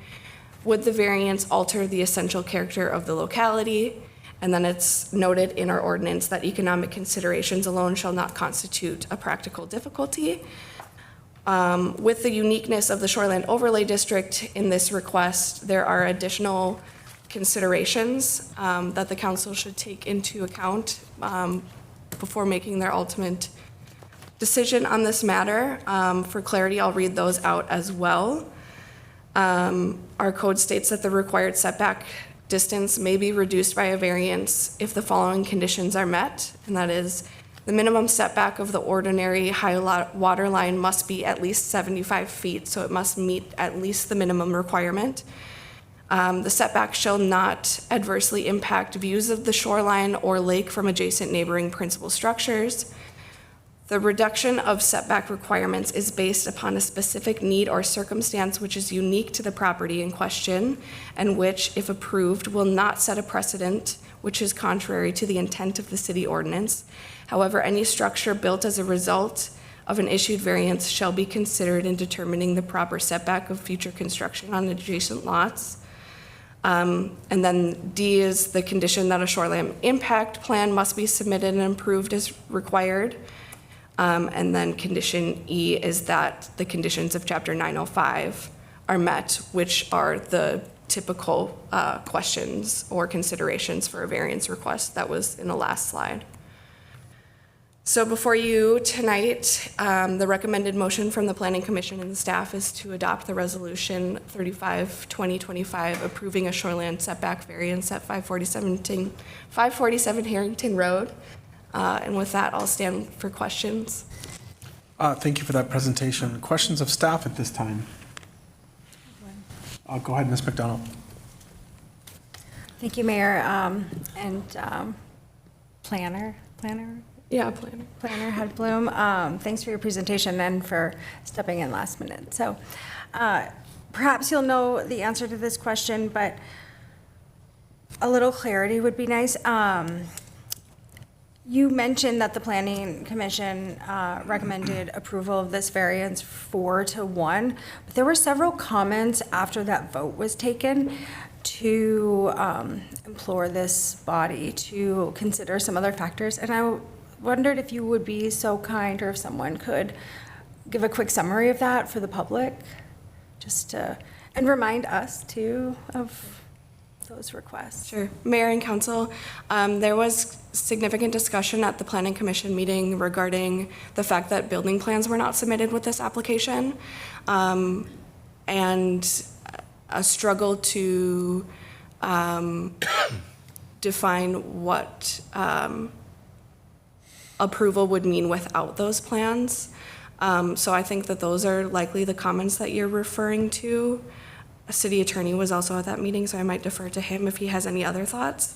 Speaker 9: Would the variance alter the essential character of the locality? And then it's noted in our ordinance that economic considerations alone shall not constitute a practical difficulty. With the uniqueness of the shoreland overlay district in this request, there are additional considerations that the council should take into account before making their ultimate decision on this matter. For clarity, I'll read those out as well. Our code states that the required setback distance may be reduced by a variance if the following conditions are met, and that is the minimum setback of the ordinary high water line must be at least 75 feet, so it must meet at least the minimum requirement. The setback shall not adversely impact views of the shoreline or lake from adjacent neighboring principal structures. The reduction of setback requirements is based upon a specific need or circumstance which is unique to the property in question and which, if approved, will not set a precedent which is contrary to the intent of the city ordinance. However, any structure built as a result of an issued variance shall be considered in determining the proper setback of future construction on adjacent lots. And then D is the condition that a shoreline impact plan must be submitted and approved as required. And then condition E is that the conditions of Chapter 905 are met, which are the typical questions or considerations for a variance request that was in the last slide. So before you tonight, the recommended motion from the Planning Commission and the staff is to adopt the Resolution 35-2025 approving a shoreline setback variance at 547 Harrington Road. And with that, I'll stand for questions.
Speaker 1: Thank you for that presentation. Questions of staff at this time? Go ahead, Ms. McDonald.
Speaker 2: Thank you, Mayor, and Planner.
Speaker 9: Yeah, planning.
Speaker 2: Planner Hedblum, thanks for your presentation and for stepping in last minute. So perhaps you'll know the answer to this question, but a little clarity would be nice. You mentioned that the Planning Commission recommended approval of this variance 4-1, but there were several comments after that vote was taken to implore this body to consider some other factors. And I wondered if you would be so kind, or if someone could give a quick summary of that for the public, just to, and remind us too of those requests.
Speaker 9: Sure. Mayor and Council, there was significant discussion at the Planning Commission meeting regarding the fact that building plans were not submitted with this application, and a struggle to define what approval would mean without those plans. So I think that those are likely the comments that you're referring to. A city attorney was also at that meeting, so I might defer to him if he has any other thoughts.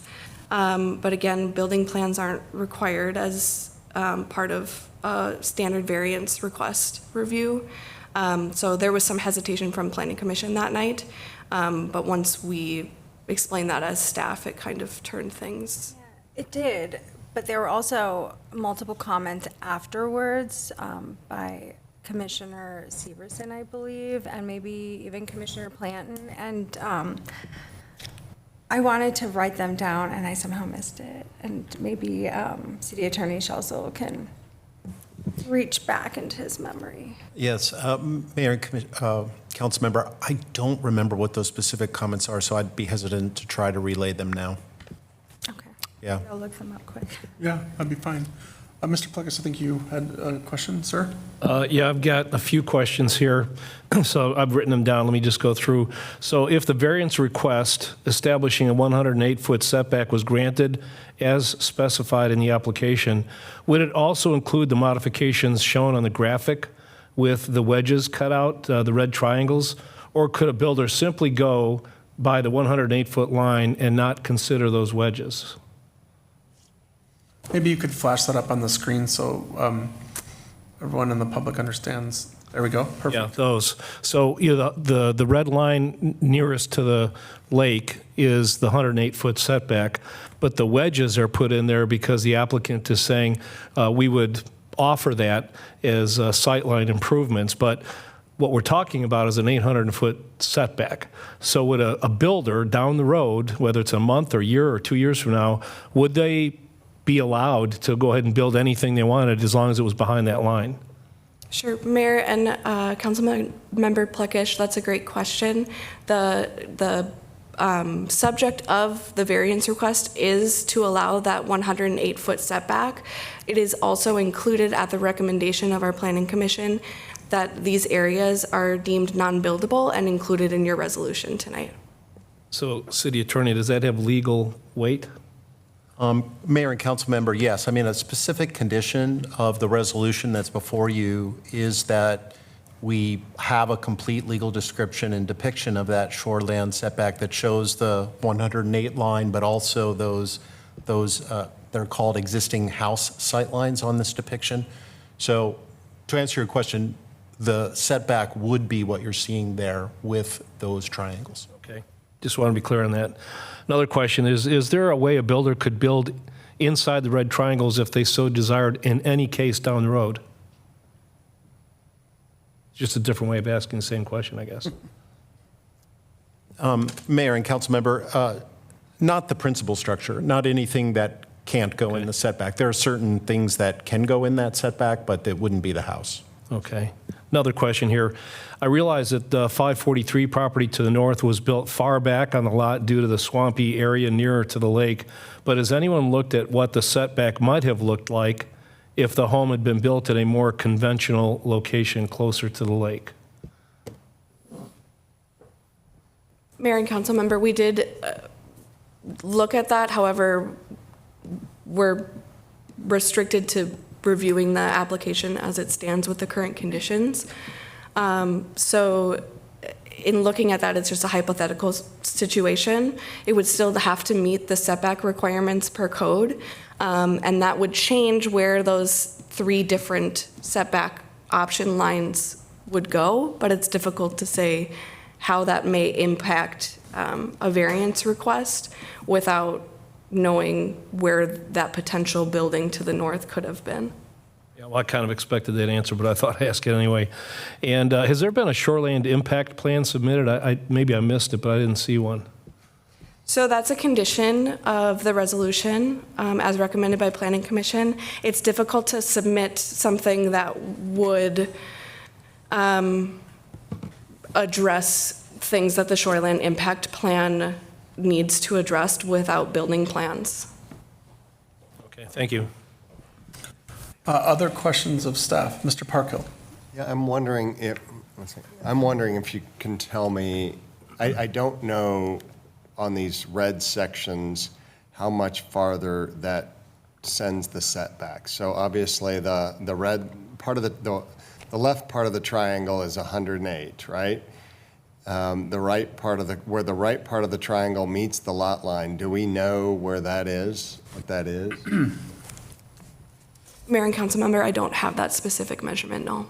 Speaker 9: But again, building plans aren't required as part of a standard variance request review. So there was some hesitation from Planning Commission that night. But once we explained that as staff, it kind of turned things.
Speaker 2: It did, but there were also multiple comments afterwards by Commissioner Severson, I believe, and maybe even Commissioner Planton, and I wanted to write them down, and I somehow missed it. And maybe City Attorney Schelzel can reach back into his memory.
Speaker 3: Yes, Mayor and Council Member, I don't remember what those specific comments are, so I'd be hesitant to try to relay them now.
Speaker 2: Okay.
Speaker 3: Yeah.
Speaker 2: I'll look them up quick.
Speaker 1: Yeah, that'd be fine. Mr. Plunkett, I think you had a question, sir?
Speaker 4: Yeah, I've got a few questions here, so I've written them down. Let me just go through. So if the variance request establishing a 108-foot setback was granted as specified in the application, would it also include the modifications shown on the graphic with the wedges cut out, the red triangles? Or could a builder simply go by the 108-foot line and not consider those wedges?
Speaker 1: Maybe you could flash that up on the screen so everyone in the public understands. There we go. Perfect.
Speaker 4: Yeah, those. So, you know, the red line nearest to the lake is the 108-foot setback, but the wedges are put in there because the applicant is saying we would offer that as sightline improvements, but what we're talking about is an 800-foot setback. So would a builder down the road, whether it's a month or a year or 2 years from now, would they be allowed to go ahead and build anything they wanted as long as it was behind that line?
Speaker 9: Sure, Mayor and Councilmember Plekish, that's a great question. The subject of the variance request is to allow that 108-foot setback. It is also included at the recommendation of our Planning Commission that these areas are deemed non-buildable and included in your resolution tonight.
Speaker 4: So, City Attorney, does that have legal weight?
Speaker 3: Mayor and Council Member, yes. I mean, a specific condition of the resolution that's before you is that we have a complete legal description and depiction of that shoreland setback that shows the 108 line, but also those they're called existing house sightlines on this depiction. So to answer your question, the setback would be what you're seeing there with those triangles.
Speaker 4: Okay, just want to be clear on that. Another question is there a way a builder could build inside the red triangles if they so desired in any case down the road? Just a different way of asking the same question, I guess.
Speaker 3: Mayor and Council Member, not the principal structure, not anything that can't go in the setback. There are certain things that can go in that setback, but it wouldn't be the house.
Speaker 4: Okay. Another question here. I realize that the 543 property to the north was built far back on the lot due to the swampy area nearer to the lake, but has anyone looked at what the setback might have looked like if the home had been built at a more conventional location closer to the lake?
Speaker 9: Mayor and Councilmember, we did look at that. However, we're restricted to reviewing the application as it stands with the current conditions. So in looking at that, it's just a hypothetical situation. It would still have to meet the setback requirements per code, and that would change where those three different setback option lines would go, but it's difficult to say how that may impact a variance request without knowing where that potential building to the north could have been.
Speaker 4: Yeah, well, I kind of expected that answer, but I thought I'd ask it anyway. And has there been a shoreland impact plan submitted? Maybe I missed it, but I didn't see one.
Speaker 9: So that's a condition of the resolution as recommended by Planning Commission. It's difficult to submit something that would address things that the shoreland impact plan needs to address without building plans.
Speaker 4: Okay, thank you.
Speaker 1: Other questions of staff? Mr. Parkhill?
Speaker 10: Yeah, I'm wondering if you can tell me, I don't know on these red sections how much farther that sends the setback. So obviously the red part of the left part of the triangle is 108, right? The right part of where the right part of the triangle meets the lot line, do we know where that is, what that is?
Speaker 9: Mayor and council member, I don't have that specific measurement, no.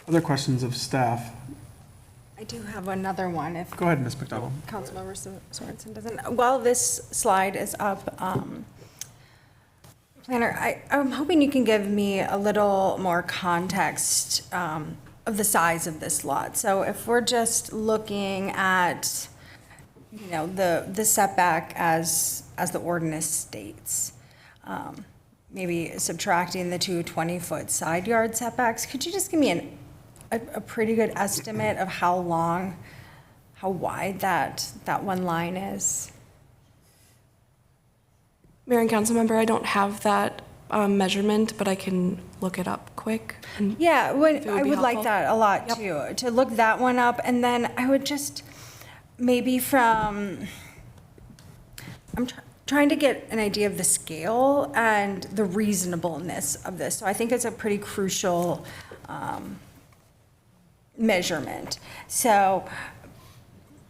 Speaker 1: Other questions of staff?
Speaker 2: I do have another one if
Speaker 1: Go ahead, Ms. McDonald.
Speaker 2: Councilmember Sorensen doesn't. While this slide is up, Planner, I'm hoping you can give me a little more context of the size of this lot. So if we're just looking at, you know, the setback as the ordinance states, maybe subtracting the two 20-foot side yard setbacks, could you just give me a pretty good estimate of how wide that one line is?
Speaker 9: Mayor and council member, I don't have that measurement, but I can look it up quick.
Speaker 2: Yeah,
Speaker 9: If it would
Speaker 2: I
Speaker 9: be
Speaker 2: would like
Speaker 9: helpful.
Speaker 2: that a lot
Speaker 9: Yep.
Speaker 2: too, to look that one up, and then I would just, maybe I'm trying to get an idea of the scale and the reasonableness of this. So I think it's a pretty crucial measurement. So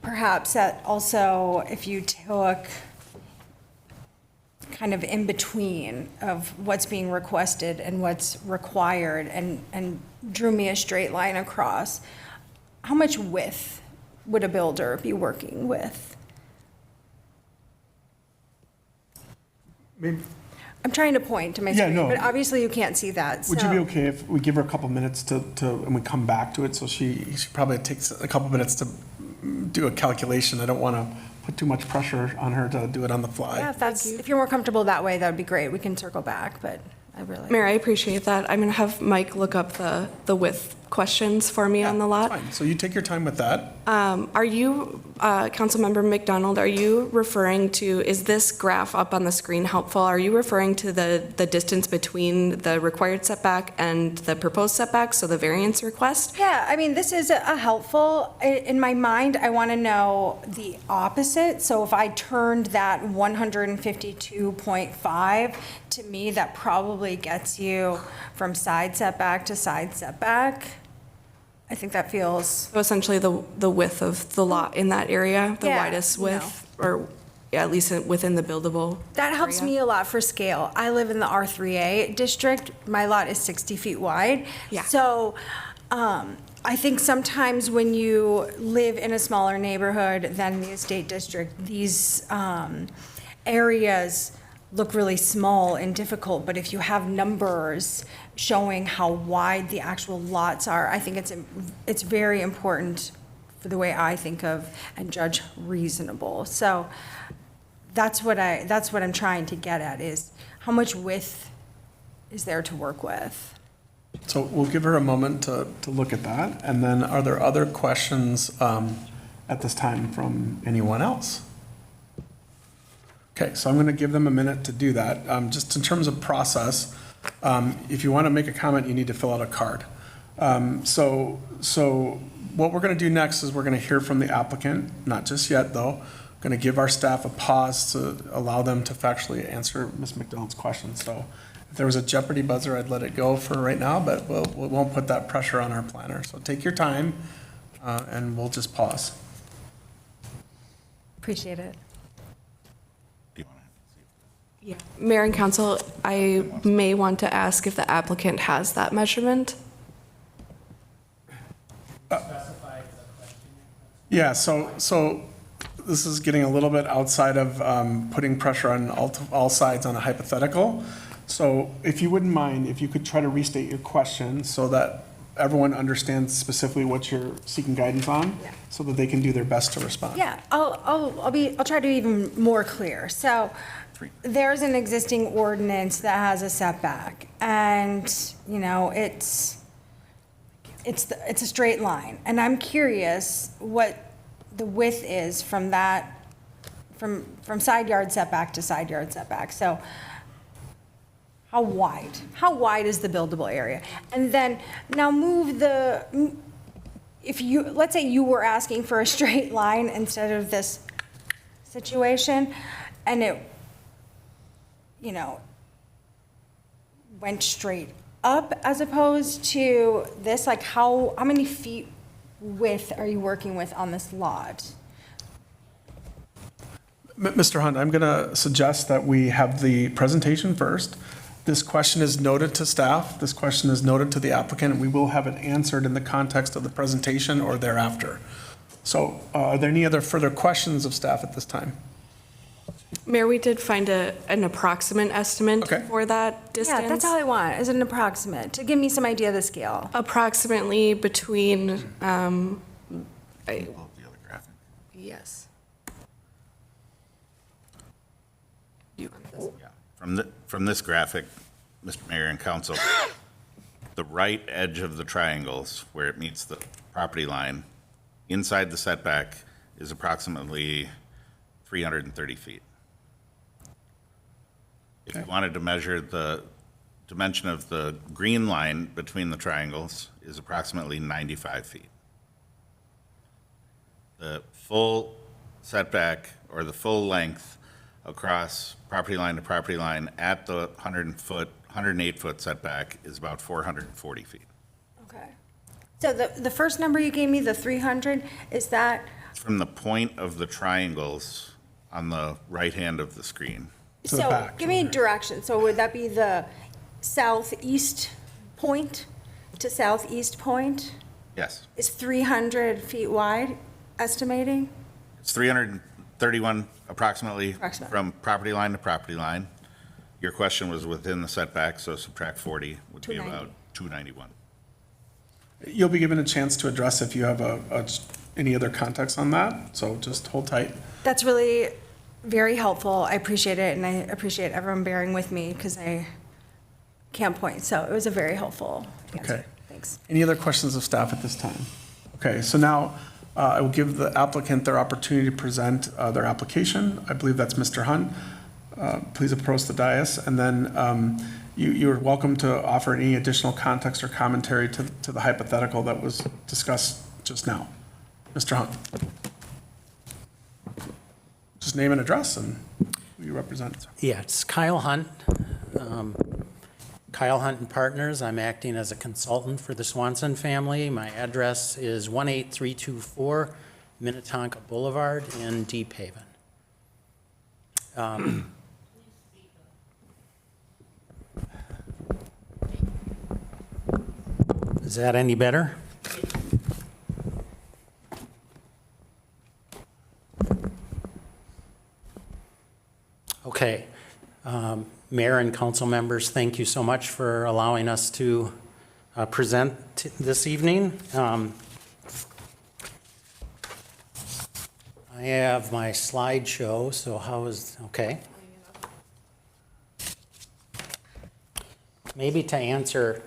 Speaker 2: perhaps that also, if you took kind of in between of what's being requested and what's required and drew me a straight line across, how much width would a builder be working with?
Speaker 1: Maybe-
Speaker 2: I'm trying to point to my
Speaker 1: Yeah,
Speaker 2: screen,
Speaker 1: no.
Speaker 2: but obviously you can't see that.
Speaker 1: Would you
Speaker 2: so-
Speaker 1: be okay if we give her a couple minutes and we come back to it? So she probably takes a couple minutes to do a calculation. I don't want to put too much pressure on her to do it on the fly.
Speaker 2: Yeah, if you're more comfortable that way, that would be great. We can circle back, but I really.
Speaker 9: Mayor, I appreciate that. I'm going to have Mike look up the width questions for me on the lot.
Speaker 1: Fine. So you take your time with that.
Speaker 9: Are you, Councilmember McDonald, are you referring to, is this graph up on the screen helpful? Are you referring to the distance between the required setback and the proposed setback, so the variance request?
Speaker 2: Yeah, I mean, this is a helpful, in my mind, I want to know the opposite. So if I turned that 152.5, to me, that probably gets you from side setback to side setback. I think that feels,
Speaker 9: So essentially the width of the lot in that area, the
Speaker 2: Yeah,
Speaker 9: widest
Speaker 2: no.
Speaker 9: width, or yeah, at least within the buildable.
Speaker 2: that helps
Speaker 9: area.
Speaker 2: me a lot for scale. I live in the R3A district. My lot is 60 feet wide.
Speaker 9: Yeah.
Speaker 2: So I think sometimes when you live in a smaller neighborhood than the estate district, these areas look really small and difficult, but if you have numbers showing how wide the actual lots are, I think it's very important for the way I think of and judge reasonable. So that's what I'm trying to get at, is how much width is there to work with?
Speaker 1: So we'll give her a moment to look at that. And then are there other questions at this time from anyone else? Okay, so I'm going to give them a minute to do that. Just in terms of process, if you want to make a comment, you need to fill out a card. So what we're going to do next is we're going to hear from the applicant, not just yet, though. Going to give our staff a pause to allow them to factually answer Ms. McDonald's questions. So if there was a Jeopardy buzzer, I'd let it go for right now, but we won't put that pressure on our planner. So take your time, and we'll just pause.
Speaker 2: Appreciate it.
Speaker 7: Do you want to?
Speaker 9: Yeah. Mayor and council, I may want to ask if the applicant has that measurement.
Speaker 1: Yeah, so this is getting a little bit outside of putting pressure on all sides on a hypothetical. So if you wouldn't mind, if you could try to restate your question so that everyone understands specifically what you're seeking guidance on, so that they can do their best to respond.
Speaker 2: Yeah, I'll try to be even more clear. So there's an existing ordinance that has a setback, and, you know, it's a straight line. And I'm curious what the width is from that, from side yard setback to side yard setback. So how wide is the buildable area? And then now let's say you were asking for a straight line instead of this situation, and it, you know, went straight up as opposed to this, like how many feet width are you working with on this lot?
Speaker 1: Mr. Hunt, I'm going to suggest that we have the presentation first. This question is noted to staff. This question is noted to the applicant, and we will have it answered in the context of the presentation or thereafter. So are there any other further questions of staff at this time?
Speaker 9: Mayor, we did find an approximate estimate
Speaker 1: Okay.
Speaker 9: for that distance.
Speaker 2: Yeah, that's all I want, is an approximate, to give me some idea of the scale.
Speaker 9: Approximately between,
Speaker 7: The other graphic.
Speaker 9: yes.
Speaker 7: Yeah. From this graphic, Mr. Mayor and Council, the right edge of the triangles where it meets the property line, inside the setback is approximately 330 feet. If you wanted to measure the dimension of the green line between the triangles is approximately 95 feet. The full setback or the full length across property line to property line at the 108-foot setback is about 440 feet.
Speaker 2: Okay. So the first number you gave me, the 300, is that,
Speaker 7: From the point of the triangles on the right hand of the screen.
Speaker 1: To the
Speaker 2: so
Speaker 1: back.
Speaker 2: give me a direction. So would that be the southeast point to southeast point?
Speaker 7: Yes.
Speaker 2: Is 300 feet wide, estimating?
Speaker 7: It's 331 approximately
Speaker 2: Approximate.
Speaker 7: from property line to property line. Your question was within the setback, so subtract 40 would be
Speaker 2: 290.
Speaker 7: about 291.
Speaker 1: You'll be given a chance to address if you have any other context on that, so just hold tight.
Speaker 2: That's really very helpful. I appreciate it, and I appreciate everyone bearing with me because I can't point. So it was a very helpful answer.
Speaker 1: Okay.
Speaker 2: Thanks.
Speaker 1: Any other questions of staff at this time? Okay, so now I will give the applicant their opportunity to present their application. I believe that's Mr. Hunt. Please approach the dais, and then you're welcome to offer any additional context or commentary to the hypothetical that was discussed just now. Mr. Hunt. Just name and address and who you represent.
Speaker 11: Yeah, it's Kyle Hunt. Kyle Hunt and Partners. I'm acting as a consultant for the Swanson family. My address is 18324 Minnetonka Boulevard in Deep Haven. Is that any better? Okay. Mayor and council members, thank you so much for allowing us to present this evening. I have my slideshow, so okay. Maybe to answer,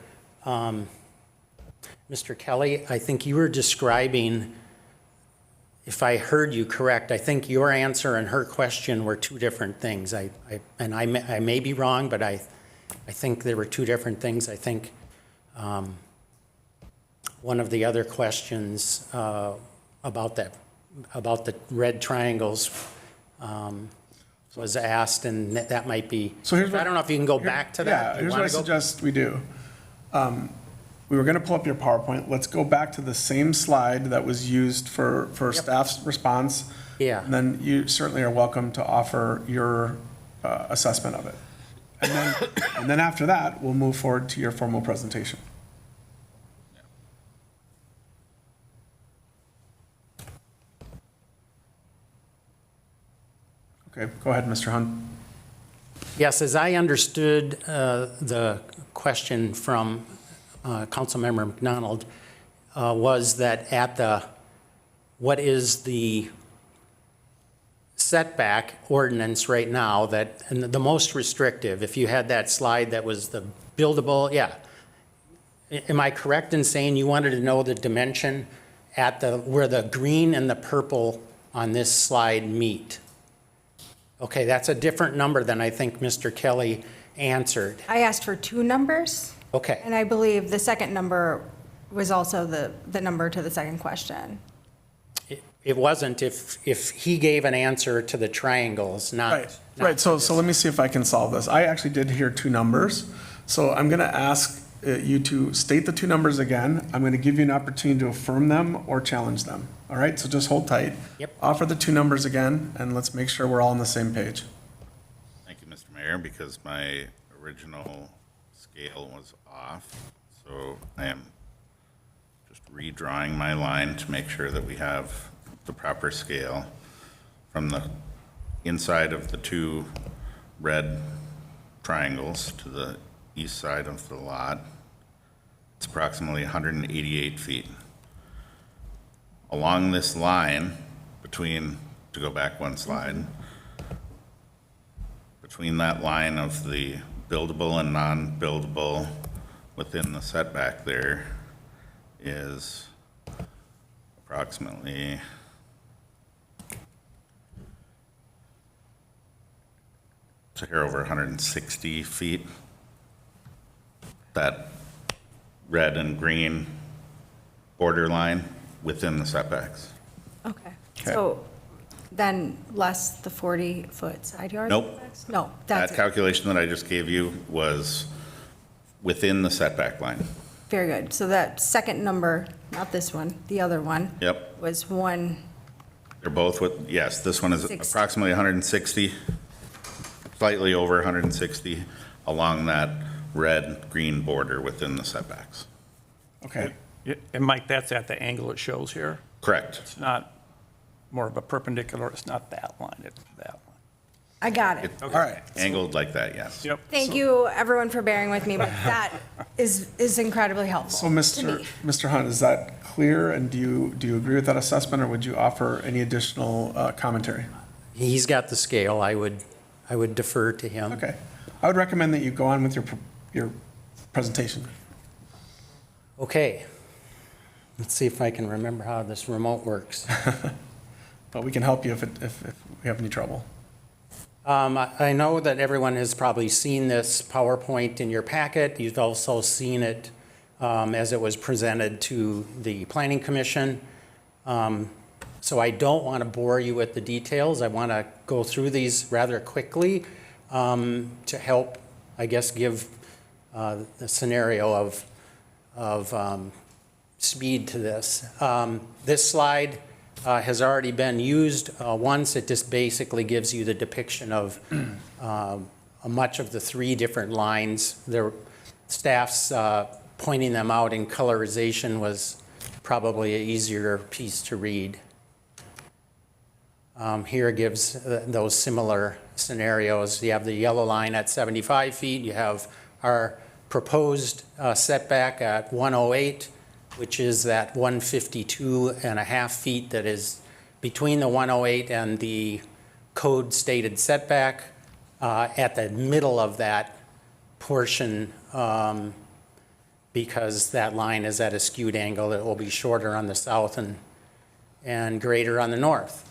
Speaker 11: Mr. Kelly, I think you were describing, if I heard you correct, I think your answer and her question were two different things. I may be wrong, but I think there were two different things. I think one of the other questions about the red triangles was asked, and that might be.
Speaker 1: So here's what-
Speaker 11: I don't know if you can go back to that.
Speaker 1: Yeah,
Speaker 11: Do you
Speaker 1: here's what
Speaker 11: wanna
Speaker 1: I
Speaker 11: go-
Speaker 1: suggest we do. We were going to pull up your PowerPoint. Let's go back to the same slide that was used for staff's response.
Speaker 11: Yeah.
Speaker 1: And then you certainly are welcome to offer your assessment of it. And then after that, we'll move forward to your formal presentation. Okay, go ahead, Mr. Hunt.
Speaker 11: Yes, as I understood the question from Councilmember McDonald, was that what is the setback ordinance right now and the most restrictive, if you had that slide that was the buildable, yeah. Am I correct in saying you wanted to know the dimension at where the green and the purple on this slide meet? Okay, that's a different number than I think Mr. Kelly answered.
Speaker 2: I asked for two numbers.
Speaker 11: Okay.
Speaker 2: And I believe the second number was also the number to the second question.
Speaker 11: It wasn't if he gave an answer to the triangles, not.
Speaker 1: Right, so let me see if I can solve this. I actually did hear two numbers, so I'm going to ask you to state the two numbers again. I'm going to give you an opportunity to affirm them or challenge them. All right, so just hold tight.
Speaker 11: Yep.
Speaker 1: Offer the two numbers again, and let's make sure we're all on the same page.
Speaker 7: Thank you, Mr. Mayor, because my original scale was off. So I am just redrawing my line to make sure that we have the proper scale from the inside of the two red triangles to the east side of the lot. It's approximately 188 feet. Along this line between, to go back one slide, between that line of the buildable and non-buildable within the setback there is approximately it's a hair over 160 feet. That red and green borderline within the setbacks.
Speaker 2: Okay. So then less the 40-foot side yard?
Speaker 7: Nope.
Speaker 2: setbacks? No,
Speaker 7: That
Speaker 2: that's it.
Speaker 7: calculation that I just gave you was within the setback line.
Speaker 2: Very good. So that second number, not this one, the other one,
Speaker 7: Yep,
Speaker 2: was one,
Speaker 7: they're both with, yes, this one is
Speaker 2: 60.
Speaker 7: approximately 160, slightly over 160 along that red-green border within the setbacks.
Speaker 1: Okay.
Speaker 5: And Mike, that's at the angle it shows here.
Speaker 7: Correct.
Speaker 5: It's not more of a perpendicular, it's not that line, it's that one.
Speaker 2: I got it.
Speaker 1: All right.
Speaker 7: Angled like that, yes.
Speaker 5: Yep.
Speaker 2: Thank you, everyone, for bearing with me, but that is incredibly
Speaker 1: So
Speaker 2: helpful to me.
Speaker 1: Mr. Hunt, is that clear? And do you agree with that assessment, or would you offer any additional commentary?
Speaker 11: He's got the scale. I would defer to him.
Speaker 1: Okay. I would recommend that you go on with your presentation.
Speaker 11: Okay. Let's see if I can remember how this remote works.
Speaker 1: But we can help you if we have any trouble.
Speaker 11: I know that everyone has probably seen this PowerPoint in your packet. You've also seen it as it was presented to the Planning Commission. So I don't want to bore you with the details. I want to go through these rather quickly to help, I guess, give the scenario of speed to this. This slide has already been used once. It just basically gives you the depiction of much of the three different lines. Staff's pointing them out in colorization was probably an easier piece to read. Here gives those similar scenarios. You have the yellow line at 75 feet. You have our proposed setback at 108, which is that 152 and a half feet that is between the 108 and the code stated setback. At the middle of that portion, because that line is at a skewed angle, it will be shorter on the south and greater on the north.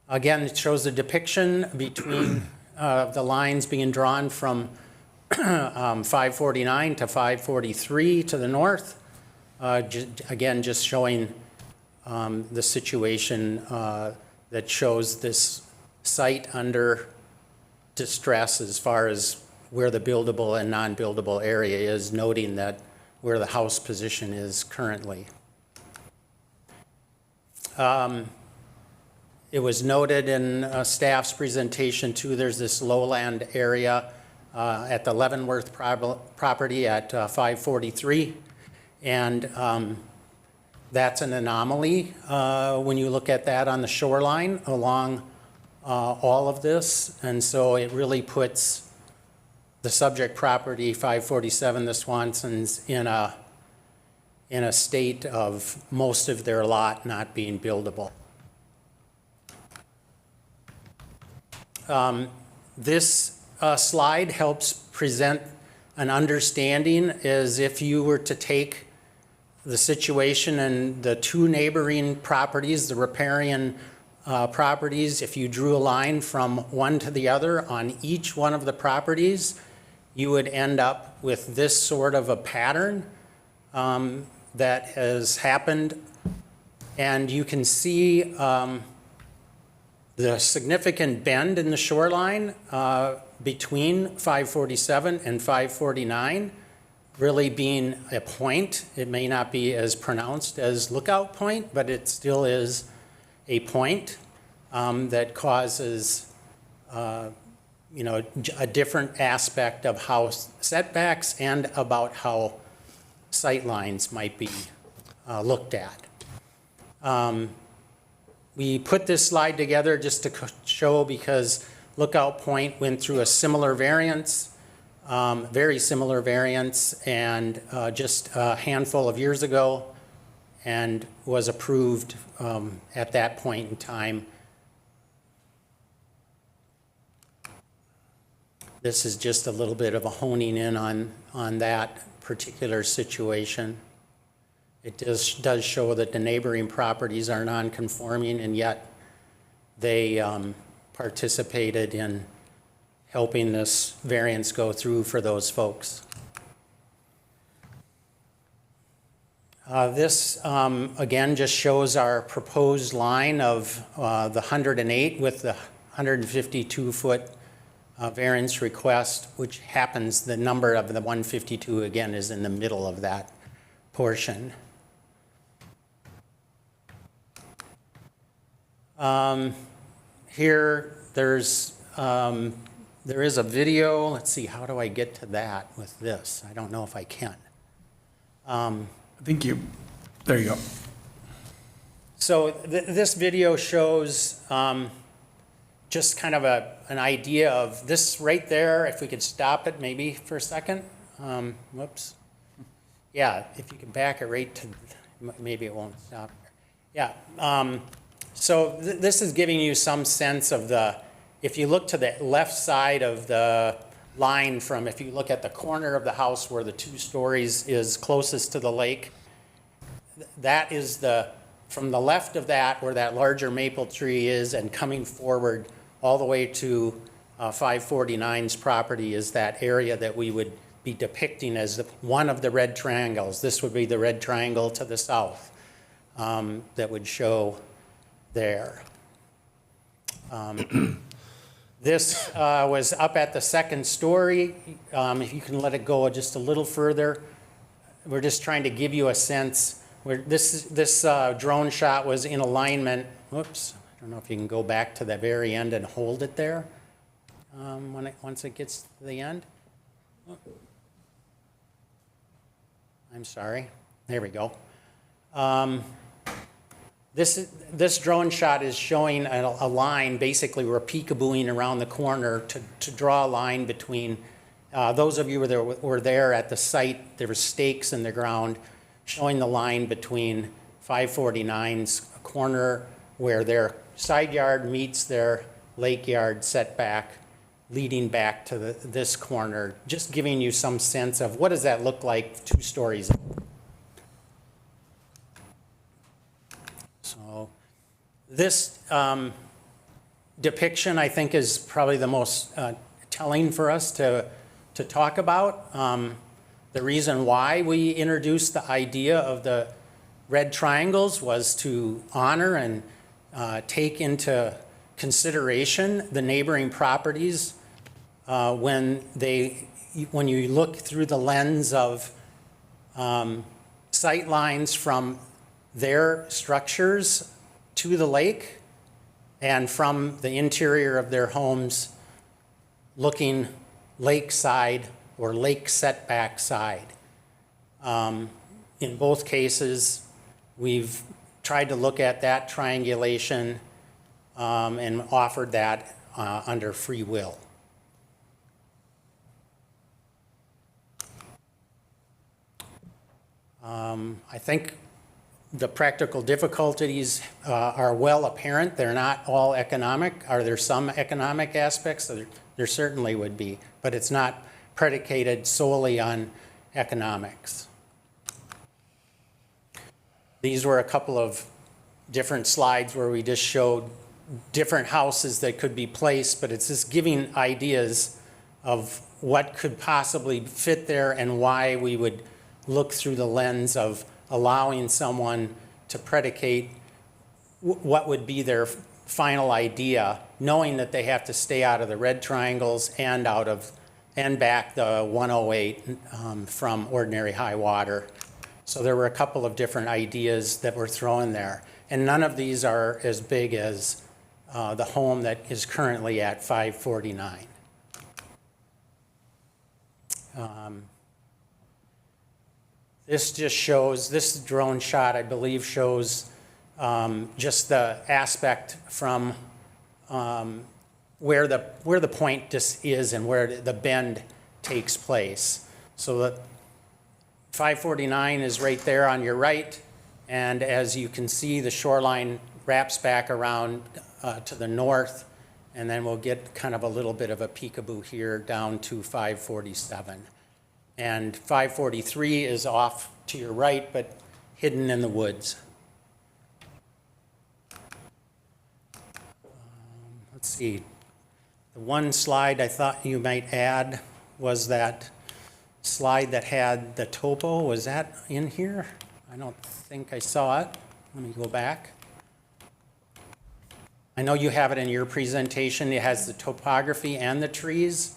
Speaker 11: Again, it shows the depiction between the lines being drawn from 549 to 543 to the north. Again, just showing the situation that shows this site under distress as far as where the buildable and non-buildable area is, noting that where the house position is currently. It was noted in staff's presentation too, there's this lowland area at the Leavenworth property at 543. And that's an anomaly when you look at that on the shoreline along all of this. And so it really puts the subject property, 547, the Swansons, in a state of most of their lot not being buildable. This slide helps present an understanding as if you were to take the situation and the two neighboring properties, the riparian properties, if you drew a line from one to the other on each one of the properties, you would end up with this sort of a pattern that has happened. And you can see the significant bend in the shoreline between 547 and 549 really being a point. It may not be as pronounced as Lookout Point, but it still is a point that causes a different aspect of how setbacks and about how sight lines might be looked at. We put this slide together just to show because Lookout Point went through a similar variance, very similar variance, and just a handful of years ago, and was approved at that point in time. This is just a little bit of a honing in on that particular situation. It does show that the neighboring properties are non-conforming, and yet they participated in helping this variance go through for those folks. This, again, just shows our proposed line of the 108 with the 152-foot variance request, which happens, the number of the 152, again, is in the middle of that portion. Here, there is a video. Let's see, how do I get to that with this? I don't know if I can.
Speaker 1: I think there you go.
Speaker 11: So this video shows just kind of an idea of this right there. If we could stop it maybe for a second. Whoops. Yeah, if you can back it right to, maybe it won't stop. Yeah. So this is giving you some sense of if you look to the left side of the line from, if you look at the corner of the house where the 2 stories is closest to the lake, that is from the left of that where that larger maple tree is and coming forward all the way to 549's property is that area that we would be depicting as one of the red triangles. This would be the red triangle to the south that would show there. This was up at the 2nd story. If you can let it go just a little further, we're just trying to give you a sense. This drone shot was in alignment. Whoops, I don't know if you can go back to the very end and hold it there once it gets to the end. I'm sorry. There we go. This drone shot is showing a line. Basically, we're peekabooing around the corner to draw a line between those of you that were there at the site. There were stakes in the ground showing the line between 549's corner where their side yard meets their lake yard setback, leading back to this corner, just giving you some sense of what does that look like 2 stories. So this depiction, I think, is probably the most telling for us to talk about. The reason why we introduced the idea of the red triangles was to honor and take into consideration the neighboring properties when you look through the lens of sight lines from their structures to the lake and from the interior of their homes looking lakeside or lake setback side. In both cases, we've tried to look at that triangulation and offered that under free will. I think the practical difficulties are well apparent. They're not all economic. Are there some economic aspects? There certainly would be, but it's not predicated solely on economics. These were a couple of different slides where we just showed different houses that could be placed, but it's just giving ideas of what could possibly fit there and why we would look through the lens of allowing someone to predicate what would be their final idea, knowing that they have to stay out of the red triangles and back the 108 from ordinary high water. So there were a couple of different ideas that were thrown there. And none of these are as big as the home that is currently at 549. This just shows, this drone shot, I believe, shows just the aspect from where the point just is and where the bend takes place. So that 549 is right there on your right, and as you can see, the shoreline wraps back around to the north, and then we'll get kind of a little bit of a peekaboo here down to 547. And 543 is off to your right, but hidden in the woods. Let's see. The one slide I thought you might add was that slide that had the topo. Was that in here? I don't think I saw it. Let me go back. I know you have it in your presentation. It has the topography and the trees.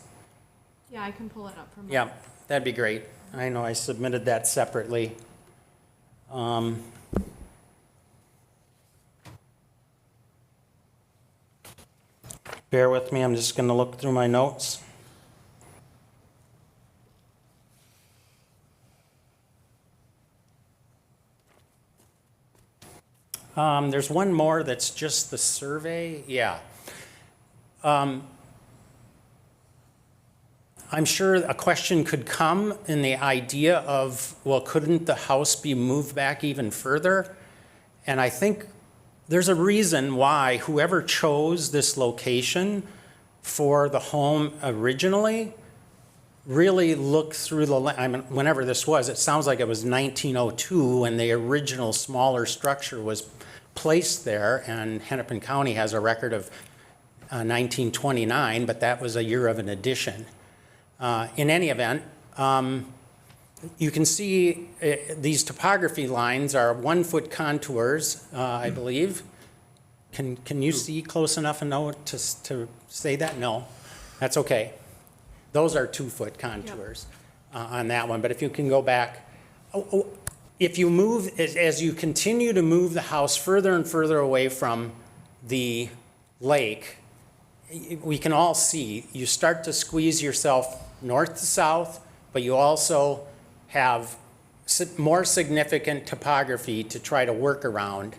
Speaker 9: Yeah, I can pull it up from.
Speaker 11: Yeah, that'd be great. I know I submitted that separately. Bear with me, I'm just going to look through my notes. There's one more that's just the survey. Yeah. I'm sure a question could come in the idea of, well, couldn't the house be moved back even further? And I think there's a reason why whoever chose this location for the home originally really looked through I mean, whenever this was, it sounds like it was 1902 when the original smaller structure was placed there, and Hennepin County has a record of 1929, but that was a year of an addition. In any event, you can see these topography lines are 1 foot contours, I believe. Can you see close enough and know to say that? No, that's okay. Those are 2 foot contours on that one. But if you can go back, if you move, as you continue to move the house further and further away from the lake, we can all see you start to squeeze yourself north to south, but you also have more significant topography to try to work around.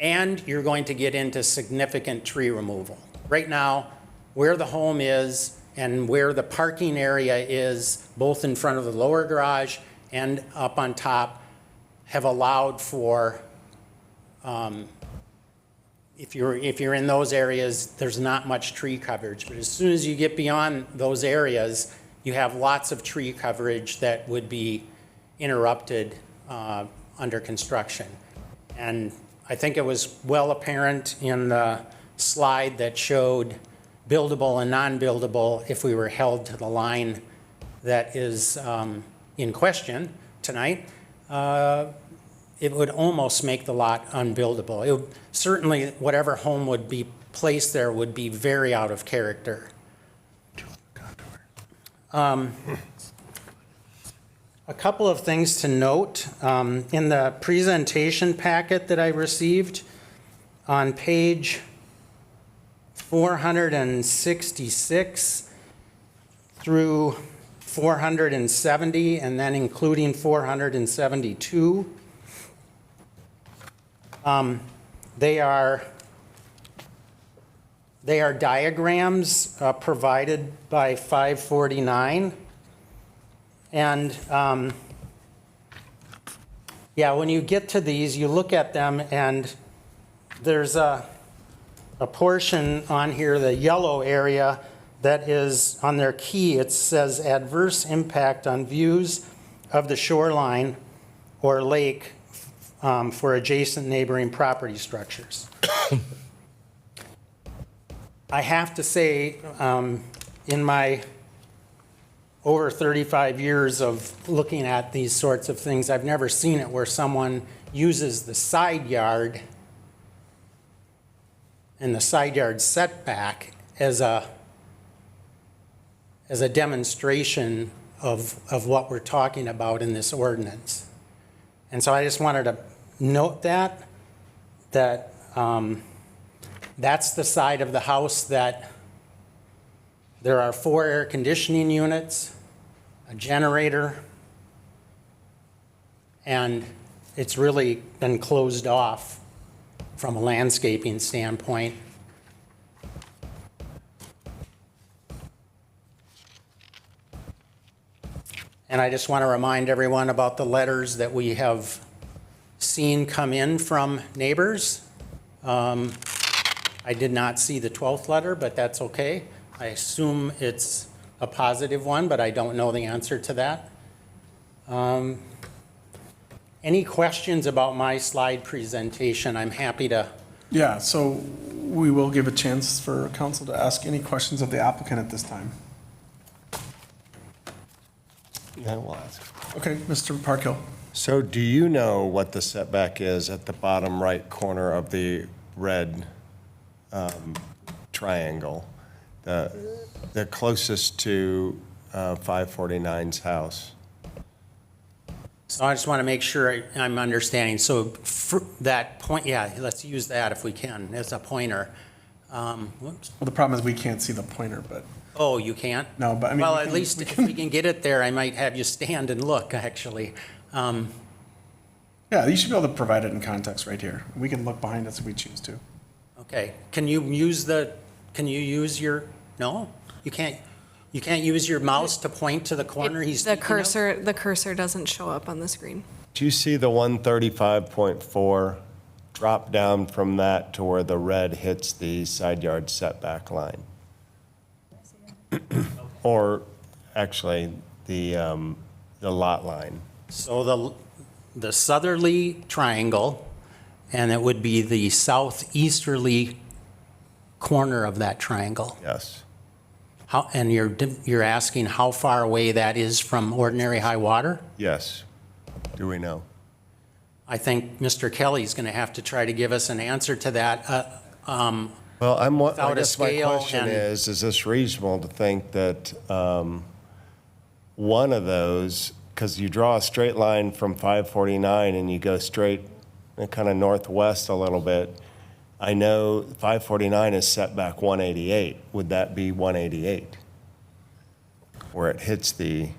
Speaker 11: And you're going to get into significant tree removal. Right now, where the home is and where the parking area is, both in front of the lower garage and up on top, have allowed for, if you're in those areas, there's not much tree coverage. But as soon as you get beyond those areas, you have lots of tree coverage that would be interrupted under construction. And I think it was well apparent in the slide that showed buildable and non-buildable if we were held to the line that is in question tonight. It would almost make the lot unbuildable. It would, certainly, whatever home would be placed there would be very out of character. A couple of things to note. In the presentation packet that I received, on page 466 through 470, and then including 472, they are diagrams provided by 549. And yeah, when you get to these, you look at them, and there's a portion on here, the yellow area, that is on their key. It says adverse impact on views of the shoreline or lake for adjacent neighboring property structures. I have to say, in my over 35 years of looking at these sorts of things, I've never seen it where someone uses the side yard and the side yard setback as a demonstration of what we're talking about in this ordinance. And so I just wanted to note that that's the side of the house that there are 4 air conditioning units, a generator, and it's really been closed off from a landscaping standpoint. And I just want to remind everyone about the letters that we have seen come in from neighbors. I did not see the 12th letter, but that's okay. I assume it's a positive one, but I don't know the answer to that. Any questions about my slide presentation? I'm happy to.
Speaker 1: Yeah, so we will give a chance for council to ask any questions of the applicant at this time.
Speaker 10: I will ask.
Speaker 1: Okay, Mr. Parkhill.
Speaker 10: So do you know what the setback is at the bottom right corner of the red triangle? The closest to 549's house?
Speaker 11: So I just want to make sure I'm understanding. So for that point, yeah, let's use that if we can as a pointer. Whoops.
Speaker 1: Well, the problem is we can't see the pointer, but
Speaker 11: Oh, you can't?
Speaker 1: no, but I mean.
Speaker 11: Well,
Speaker 1: we
Speaker 11: at
Speaker 1: can-
Speaker 11: least
Speaker 1: we
Speaker 11: if
Speaker 1: can-
Speaker 11: we can get it there, I might have you stand and look, actually.
Speaker 1: Yeah, you should be able to provide it in context right here. We can look behind us if we choose to.
Speaker 11: Okay, can you use your, no? You can't use your mouse to point to the corner he's
Speaker 9: The
Speaker 11: speaking of?
Speaker 9: the cursor doesn't show up on the screen.
Speaker 10: Do you see the 135.4 drop down from that to where the red hits the side yard setback line? Or actually, the lot line?
Speaker 11: So the southerly triangle, and it would be the southeasterly corner of that triangle.
Speaker 10: Yes.
Speaker 11: How, and you're asking how far away that is from ordinary high water?
Speaker 10: Yes. Do we know?
Speaker 11: I think Mr. Kelly's going to have to try to give us an answer to that.
Speaker 10: Well, I
Speaker 11: Without a
Speaker 10: guess my
Speaker 11: scale
Speaker 10: question
Speaker 11: and-
Speaker 10: is this reasonable to think that one of those, because you draw a straight line from 549 and you go straight kind of northwest a little bit, I know 549 is set back 188. Would that be 188? Where it hits the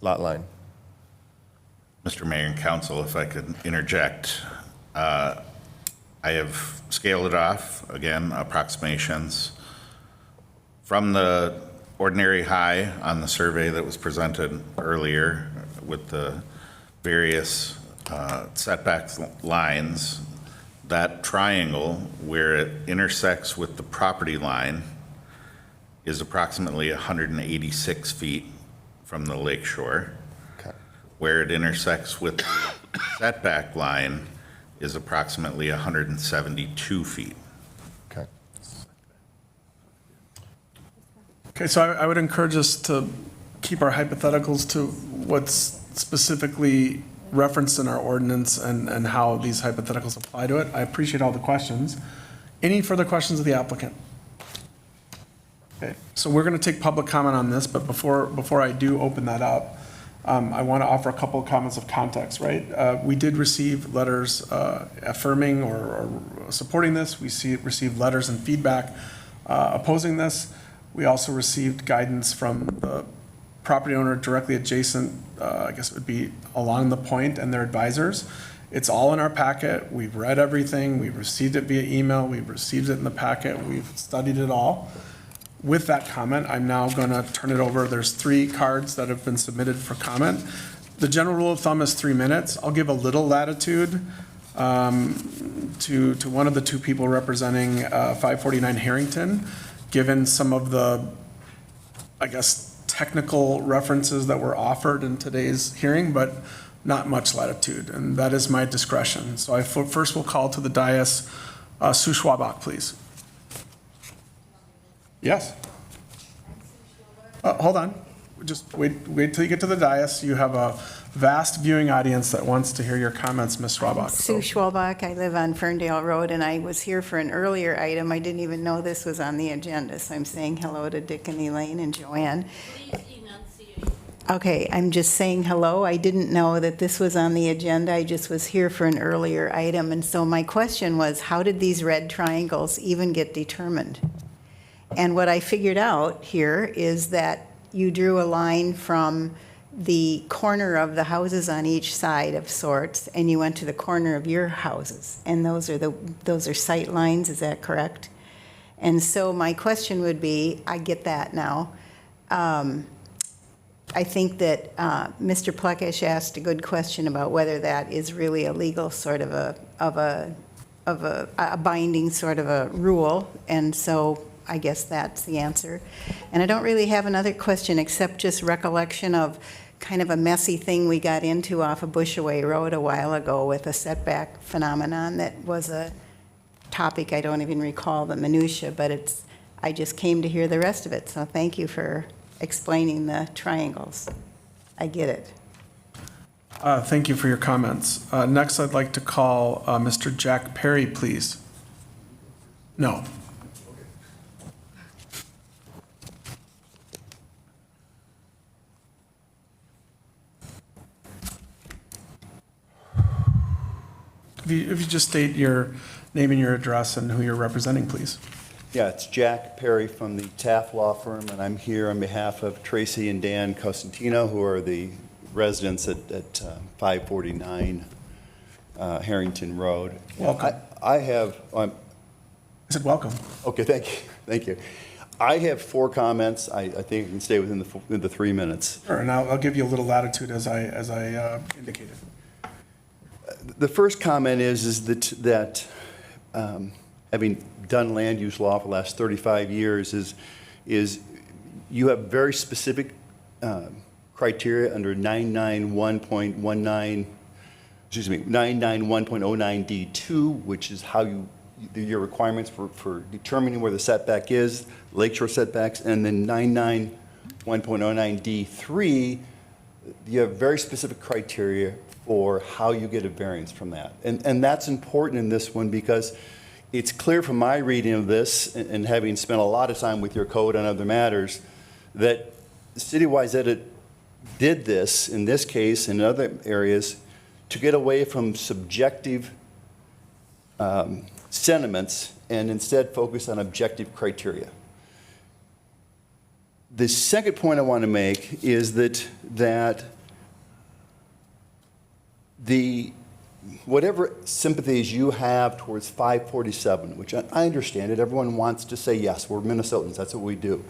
Speaker 10: lot line?
Speaker 7: Mr. Mayor and Council, if I could interject, I have scaled it off, again, approximations. From the ordinary high on the survey that was presented earlier with the various setback lines, that triangle where it intersects with the property line is approximately 186 feet from the lake shore.
Speaker 10: Okay.
Speaker 7: Where it intersects with the setback line is approximately 172 feet.
Speaker 10: Okay.
Speaker 1: Okay, so I would encourage us to keep our hypotheticals to what's specifically referenced in our ordinance and how these hypotheticals apply to it. I appreciate all the questions. Any further questions of the applicant? Okay, so we're going to take public comment on this, but before I do open that up, I want to offer a couple of comments of context, right? We did receive letters affirming or supporting this. We received letters and feedback opposing this. We also received guidance from the property owner directly adjacent, I guess it would be along the point, and their advisors. It's all in our packet. We've read everything. We've received it via email. We've received it in the packet. We've studied it all. With that comment, I'm now going to turn it over. There's 3 cards that have been submitted for comment. The general rule of thumb is 3 minutes. I'll give a little latitude to one of the 2 people representing 549 Harrington, given some of the, I guess, technical references that were offered in today's hearing, but not much latitude, and that is my discretion. So I first will call to the dais, Sue Schwabach, please. Yes. Hold on. Just wait till you get to the dais. You have a vast viewing audience that wants to hear your comments, Ms. Schwabach.
Speaker 12: Sue Schwalbach, I live on Ferndale Road, and I was here for an earlier item. I didn't even know this was on the agenda, so I'm saying hello to Dick and Elaine and Joanne.
Speaker 13: Please enunciate.
Speaker 12: Okay, I'm just saying hello. I didn't know that this was on the agenda. I just was here for an earlier item, and so my question was, how did these red triangles even get determined? And what I figured out here is that you drew a line from the corner of the houses on each side of sorts, and you went to the corner of your houses, and those are sight lines, is that correct? And so my question would be, I get that now. I think that Mr. Plekish asked a good question about whether that is really a legal sort of a binding sort of a rule, and so I guess that's the answer. And I don't really have another question except just recollection of kind of a messy thing we got into off of Bushaway Road a while ago with a setback phenomenon that was a topic I don't even recall the minutia, but I just came to hear the rest of it, so thank you for explaining the triangles. I get it.
Speaker 1: Thank you for your comments. Next, I'd like to call Mr. Jack Perry, please. No. If you just state your name and your address and who you're representing, please.
Speaker 13: Yeah, it's Jack Perry from the Taft Law Firm, and I'm here on behalf of Tracy and Dan Costantino, who are the residents at 549 Harrington Road.
Speaker 1: Welcome.
Speaker 13: I have...
Speaker 1: I said welcome.
Speaker 13: Okay, thank you. Thank you. I have 4 comments. I think I can stay within the 3 minutes.
Speaker 1: Sure, and I'll give you a little latitude as I indicated.
Speaker 13: The first comment is that having done land use law for the last 35 years is you have very specific criteria under 991.09D2, which is how your requirements for determining where the setback is, lakeshore setbacks, and then 991.09D3, you have very specific criteria for how you get a variance from that. And that's important in this one because it's clear from my reading of this and having spent a lot of time with your code on other matters that the city of Wayzata did this, in this case, and in other areas, to get away from subjective sentiments and instead focus on objective criteria. The second point I want to make is that whatever sympathies you have towards 547, which I understand it, everyone wants to say yes, we're Minnesotans, that's what we do.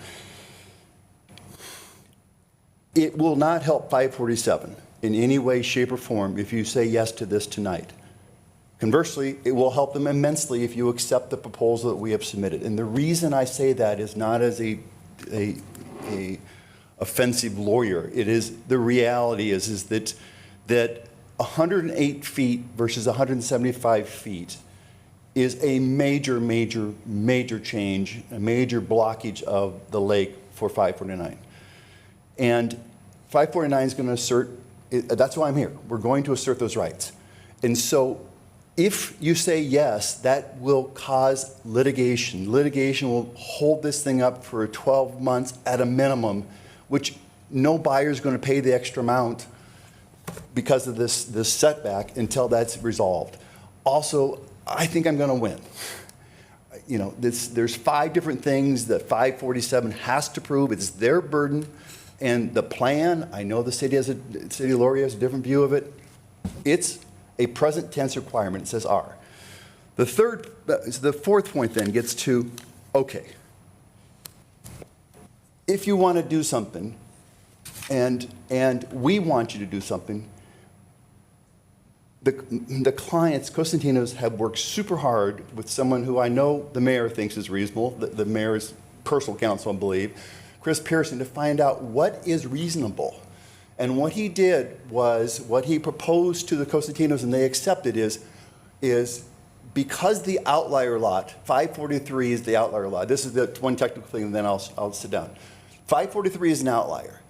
Speaker 13: It will not help 547 in any way, shape, or form if you say yes to this tonight. Conversely, it will help them immensely if you accept the proposal that we have submitted. And the reason I say that is not as a offensive lawyer. It is, the reality is that 108 feet versus 175 feet is a major, major, major change, a major blockage of the lake for 549. And 549 is going to assert, that's why I'm here. We're going to assert those rights. And so if you say yes, that will cause litigation. Litigation will hold this thing up for 12 months at a minimum, which no buyer is going to pay the extra amount because of this setback until that's resolved. Also, I think I'm going to win. You know, there's 5 different things that 547 has to prove. It's their burden. And the plan, I know the city lawyer has a different view of it. It's a present tense requirement. It says are. The fourth point then gets to, okay, if you want to do something, and we want you to do something, the clients, Costantino's, have worked super hard with someone who I know the mayor thinks is reasonable, the mayor's personal counsel, I believe, Chris Pearson, to find out what is reasonable. And what he did was, what he proposed to the Costantino's, and they accepted, is because the outlier lot, 543 is the outlier lot. This is the one technical thing, and then I'll sit down. 543 is an outlier.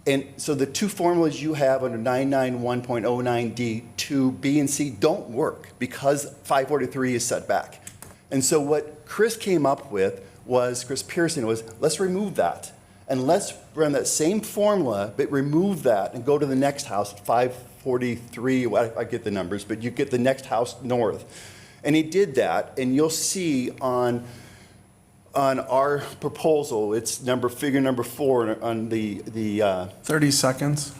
Speaker 13: And so the 2 formulas you have under 991.09D, 2B and C don't work because 543 is set back. And so what Chris came up with was, Chris Pearson, was let's remove that. And let's run that same formula, but remove that and go to the next house, 543, well, I get the numbers, but you get the next house north. And he did that, and you'll see on our proposal, it's figure number 4 on the
Speaker 1: 30 seconds.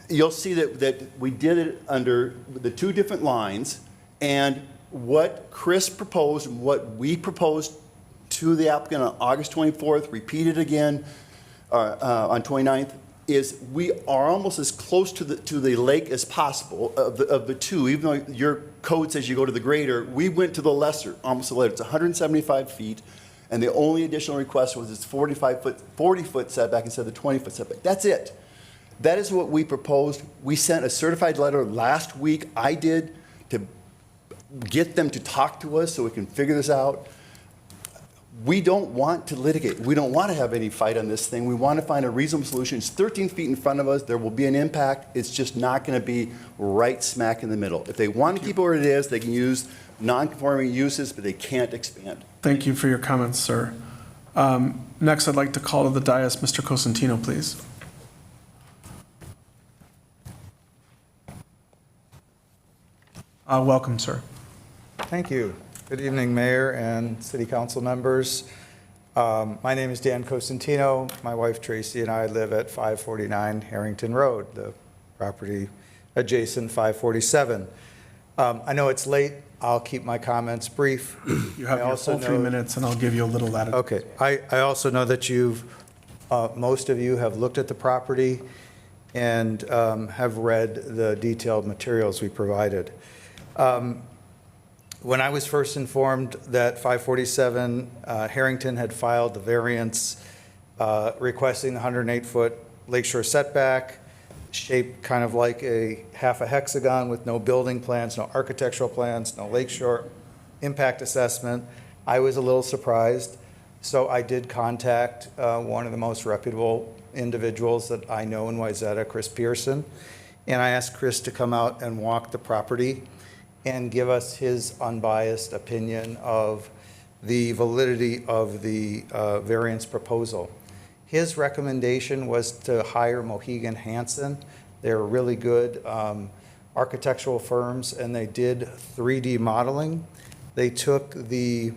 Speaker 13: you'll see that we did it under the two different lines, and what Chris proposed and what we proposed to the applicant on August 24th, repeated again on 29th, is we are almost as close to the lake as possible of the two. Even though your code says you go to the greater, we went to the lesser, almost the later. It's 175 feet, and the only additional request was this 40-foot setback instead of the 20-foot setback. That's it. That is what we proposed. We sent a certified letter last week. I did, to get them to talk to us so we can figure this out. We don't want to litigate. We don't want to have any fight on this thing. We want to find a reasonable solution. It's 13 feet in front of us. There will be an impact. It's just not going to be right smack in the middle. If they want to keep it where it is, they can use non-conforming uses, but they can't expand.
Speaker 1: Thank you for your comments, sir. Next, I'd like to call to the dais Mr. Cosentino, please. Welcome, sir.
Speaker 14: Thank you. Good evening, Mayor and City Council members. My name is Dan Cosentino. My wife Tracy and I live at 549 Harrington Road, the property adjacent 547. I know it's late. I'll keep my comments brief.
Speaker 1: You have your full 3 minutes, and I'll give you a little latitude.
Speaker 14: Okay. I also know that most of you have looked at the property and have read the detailed materials we provided. When I was first informed that 547 Harrington had filed the variance requesting the 108-foot lakeshore setback, shaped kind of like a half a hexagon with no building plans, no architectural plans, no lakeshore impact assessment, I was a little surprised. So I did contact one of the most reputable individuals that I know in Wayzata, Chris Pearson, and I asked Chris to come out and walk the property and give us his unbiased opinion of the validity of the variance proposal. His recommendation was to hire Mohegan Hansen. They're really good architectural firms, and they did 3D modeling. They took the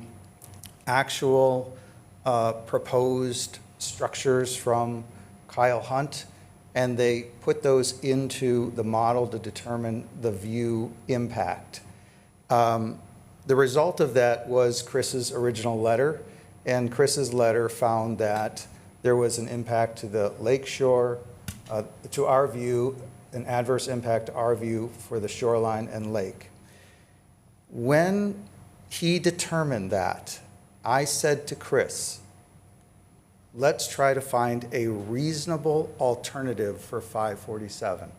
Speaker 14: actual proposed structures from Kyle Hunt, and they put those into the model to determine the view impact. The result of that was Chris's original letter, and Chris's letter found that there was an impact to the lakeshore, to our view, an adverse impact to our view for the shoreline and lake. When he determined that, I said to Chris, let's try to find a reasonable alternative for 547.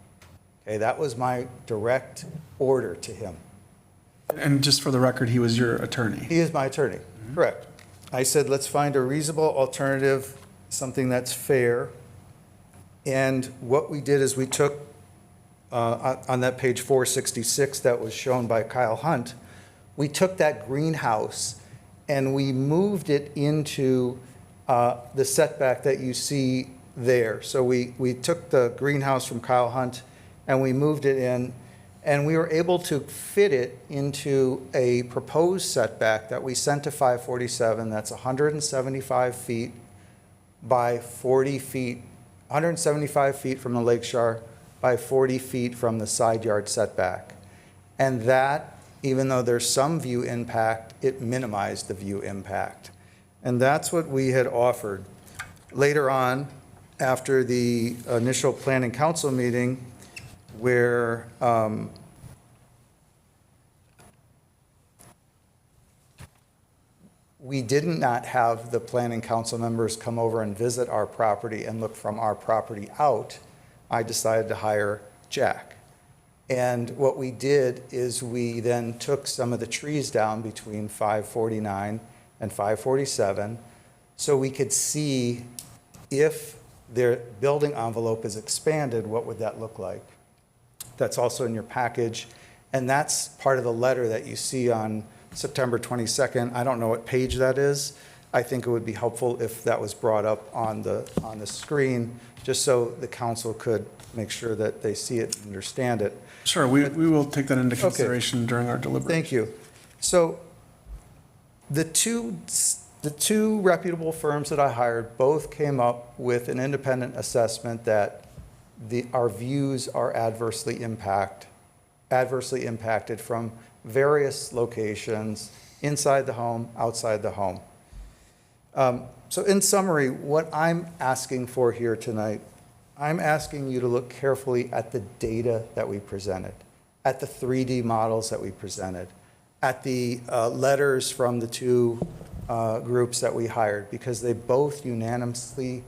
Speaker 14: Okay, that was my direct order to him.
Speaker 1: And just for the record, he was your attorney.
Speaker 14: He is my attorney, correct. I said, let's find a reasonable alternative, something that's fair. And what we did is we took, on that page 466 that was shown by Kyle Hunt, we took that greenhouse and we moved it into the setback that you see there. So we took the greenhouse from Kyle Hunt and we moved it in, and we were able to fit it into a proposed setback that we sent to 547. That's 175 feet by 40 feet, 175 feet from the lakeshore by 40 feet from the side yard setback. And that, even though there's some view impact, it minimized the view impact. And that's what we had offered. Later on, after the initial planning council meeting, where we did not have the planning council members come over and visit our property and look from our property out, I decided to hire Jack. And what we did is we then took some of the trees down between 549 and 547 so we could see if their building envelope is expanded, what would that look like? That's also in your package, and that's part of the letter that you see on September 22nd. I don't know what page that is. I think it would be helpful if that was brought up on the screen, just so the council could make sure that they see it and understand it.
Speaker 1: Sure, we will take that into consideration during our deliberation.
Speaker 14: Thank you. So the two reputable firms that I hired both came up with an independent assessment that our views are adversely impacted from various locations, inside the home, outside the home. So in summary, what I'm asking for here tonight, I'm asking you to look carefully at the data that we presented, at the 3D models that we presented, at the letters from the two groups that we hired, because they both unanimously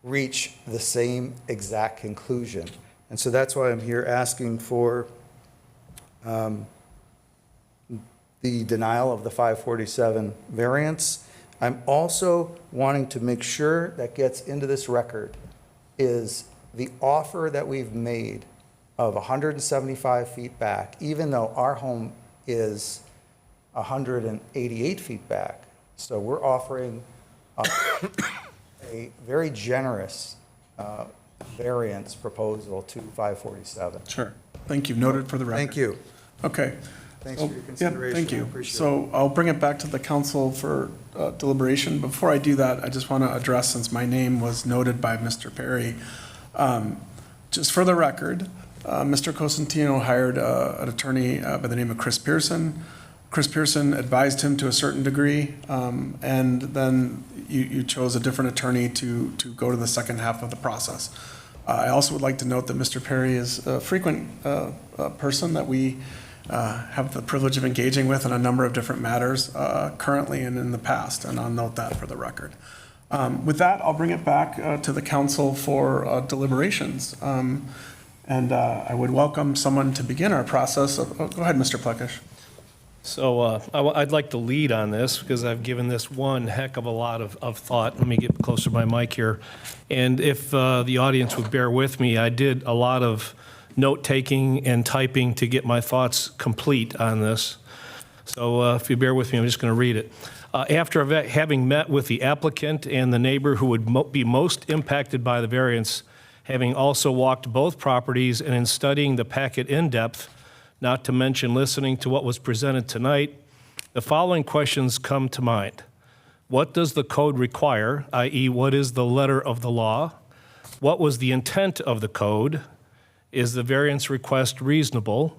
Speaker 14: reach the same exact conclusion. And so that's why I'm here asking for the denial of the 547 variance. I'm also wanting to make sure that gets into this record is the offer that we've made of 175 feet back, even though our home is 188 feet back. So we're offering a very generous variance proposal to 547.
Speaker 1: Sure. Thank you. Noted for the record.
Speaker 14: Thank you.
Speaker 1: Okay.
Speaker 14: Thanks for your consideration.
Speaker 1: Thank
Speaker 14: I
Speaker 1: you.
Speaker 14: appreciate it.
Speaker 1: So I'll bring it back to the council for deliberation. Before I do that, I just want to address, since my name was noted by Mr. Perry, just for the record, Mr. Cosentino hired an attorney by the name of Chris Pearson. Chris Pearson advised him to a certain degree, and then you chose a different attorney to go to the second half of the process. I also would like to note that Mr. Perry is a frequent person that we have the privilege of engaging with on a number of different matters currently and in the past, and I'll note that for the record. With that, I'll bring it back to the council for deliberations. And I would welcome someone to begin our process. Go ahead, Mr. Plekish.
Speaker 4: So I'd like to lead on this because I've given this one heck of a lot of thought. Let me get closer to my mic here. And if the audience would bear with me, I did a lot of note-taking and typing to get my thoughts complete on this. So if you bear with me, I'm just going to read it. After having met with the applicant and the neighbor who would be most impacted by the variance, having also walked both properties and in studying the packet in depth, not to mention listening to what was presented tonight, the following questions come to mind. What does the code require, i.e. what is the letter of the law? What was the intent of the code? Is the variance request reasonable?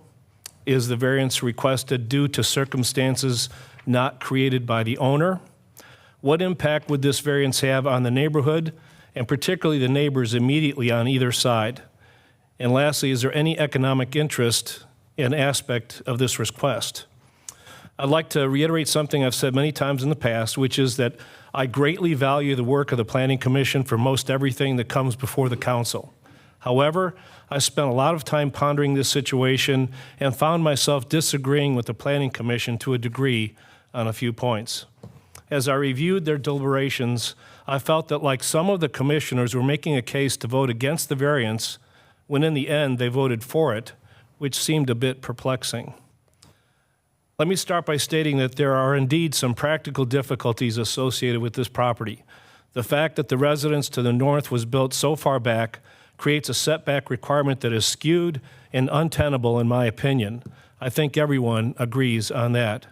Speaker 4: Is the variance requested due to circumstances not created by the owner? What impact would this variance have on the neighborhood, and particularly the neighbors immediately on either side? And lastly, is there any economic interest an aspect of this request? I'd like to reiterate something I've said many times in the past, which is that I greatly value the work of the Planning Commission for most everything that comes before the council. However, I spent a lot of time pondering this situation and found myself disagreeing with the Planning Commission to a degree on a few points. As I reviewed their deliberations, I felt that like some of the commissioners were making a case to vote against the variance when in the end they voted for it, which seemed a bit perplexing. Let me start by stating that there are indeed some practical difficulties associated with this property. The fact that the residence to the north was built so far back creates a setback requirement that is skewed and untenable in my opinion. I think everyone agrees on that.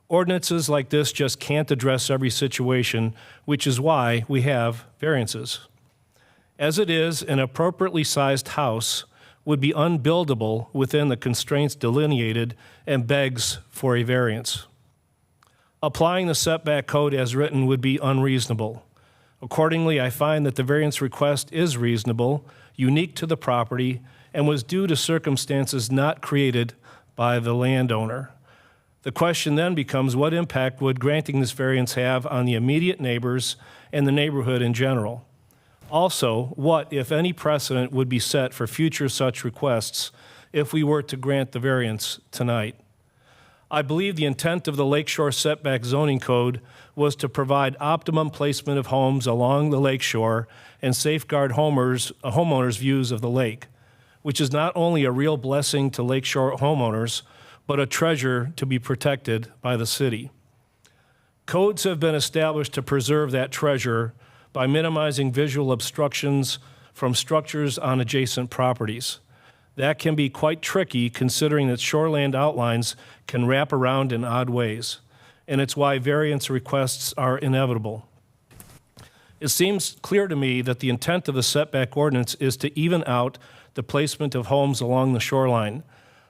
Speaker 4: Ordinances like this just can't address every situation, which is why we have variances. As it is, an appropriately sized house would be unbuildable within the constraints delineated and begs for a variance. Applying the setback code as written would be unreasonable. Accordingly, I find that the variance request is reasonable, unique to the property, and was due to circumstances not created by the landowner. The question then becomes, what impact would granting this variance have on the immediate neighbors and the neighborhood in general? Also, what, if any, precedent would be set for future such requests if we were to grant the variance tonight? I believe the intent of the Lakeshore Setback Zoning Code was to provide optimum placement of homes along the lakeshore and safeguard homeowners' views of the lake, which is not only a real blessing to lakeshore homeowners, but a treasure to be protected by the city. Codes have been established to preserve that treasure by minimizing visual obstructions from structures on adjacent properties. That can be quite tricky considering that shoreland outlines can wrap around in odd ways, and it's why variance requests are inevitable. It seems clear to me that the intent of the setback ordinance is to even out the placement of homes along the shoreline.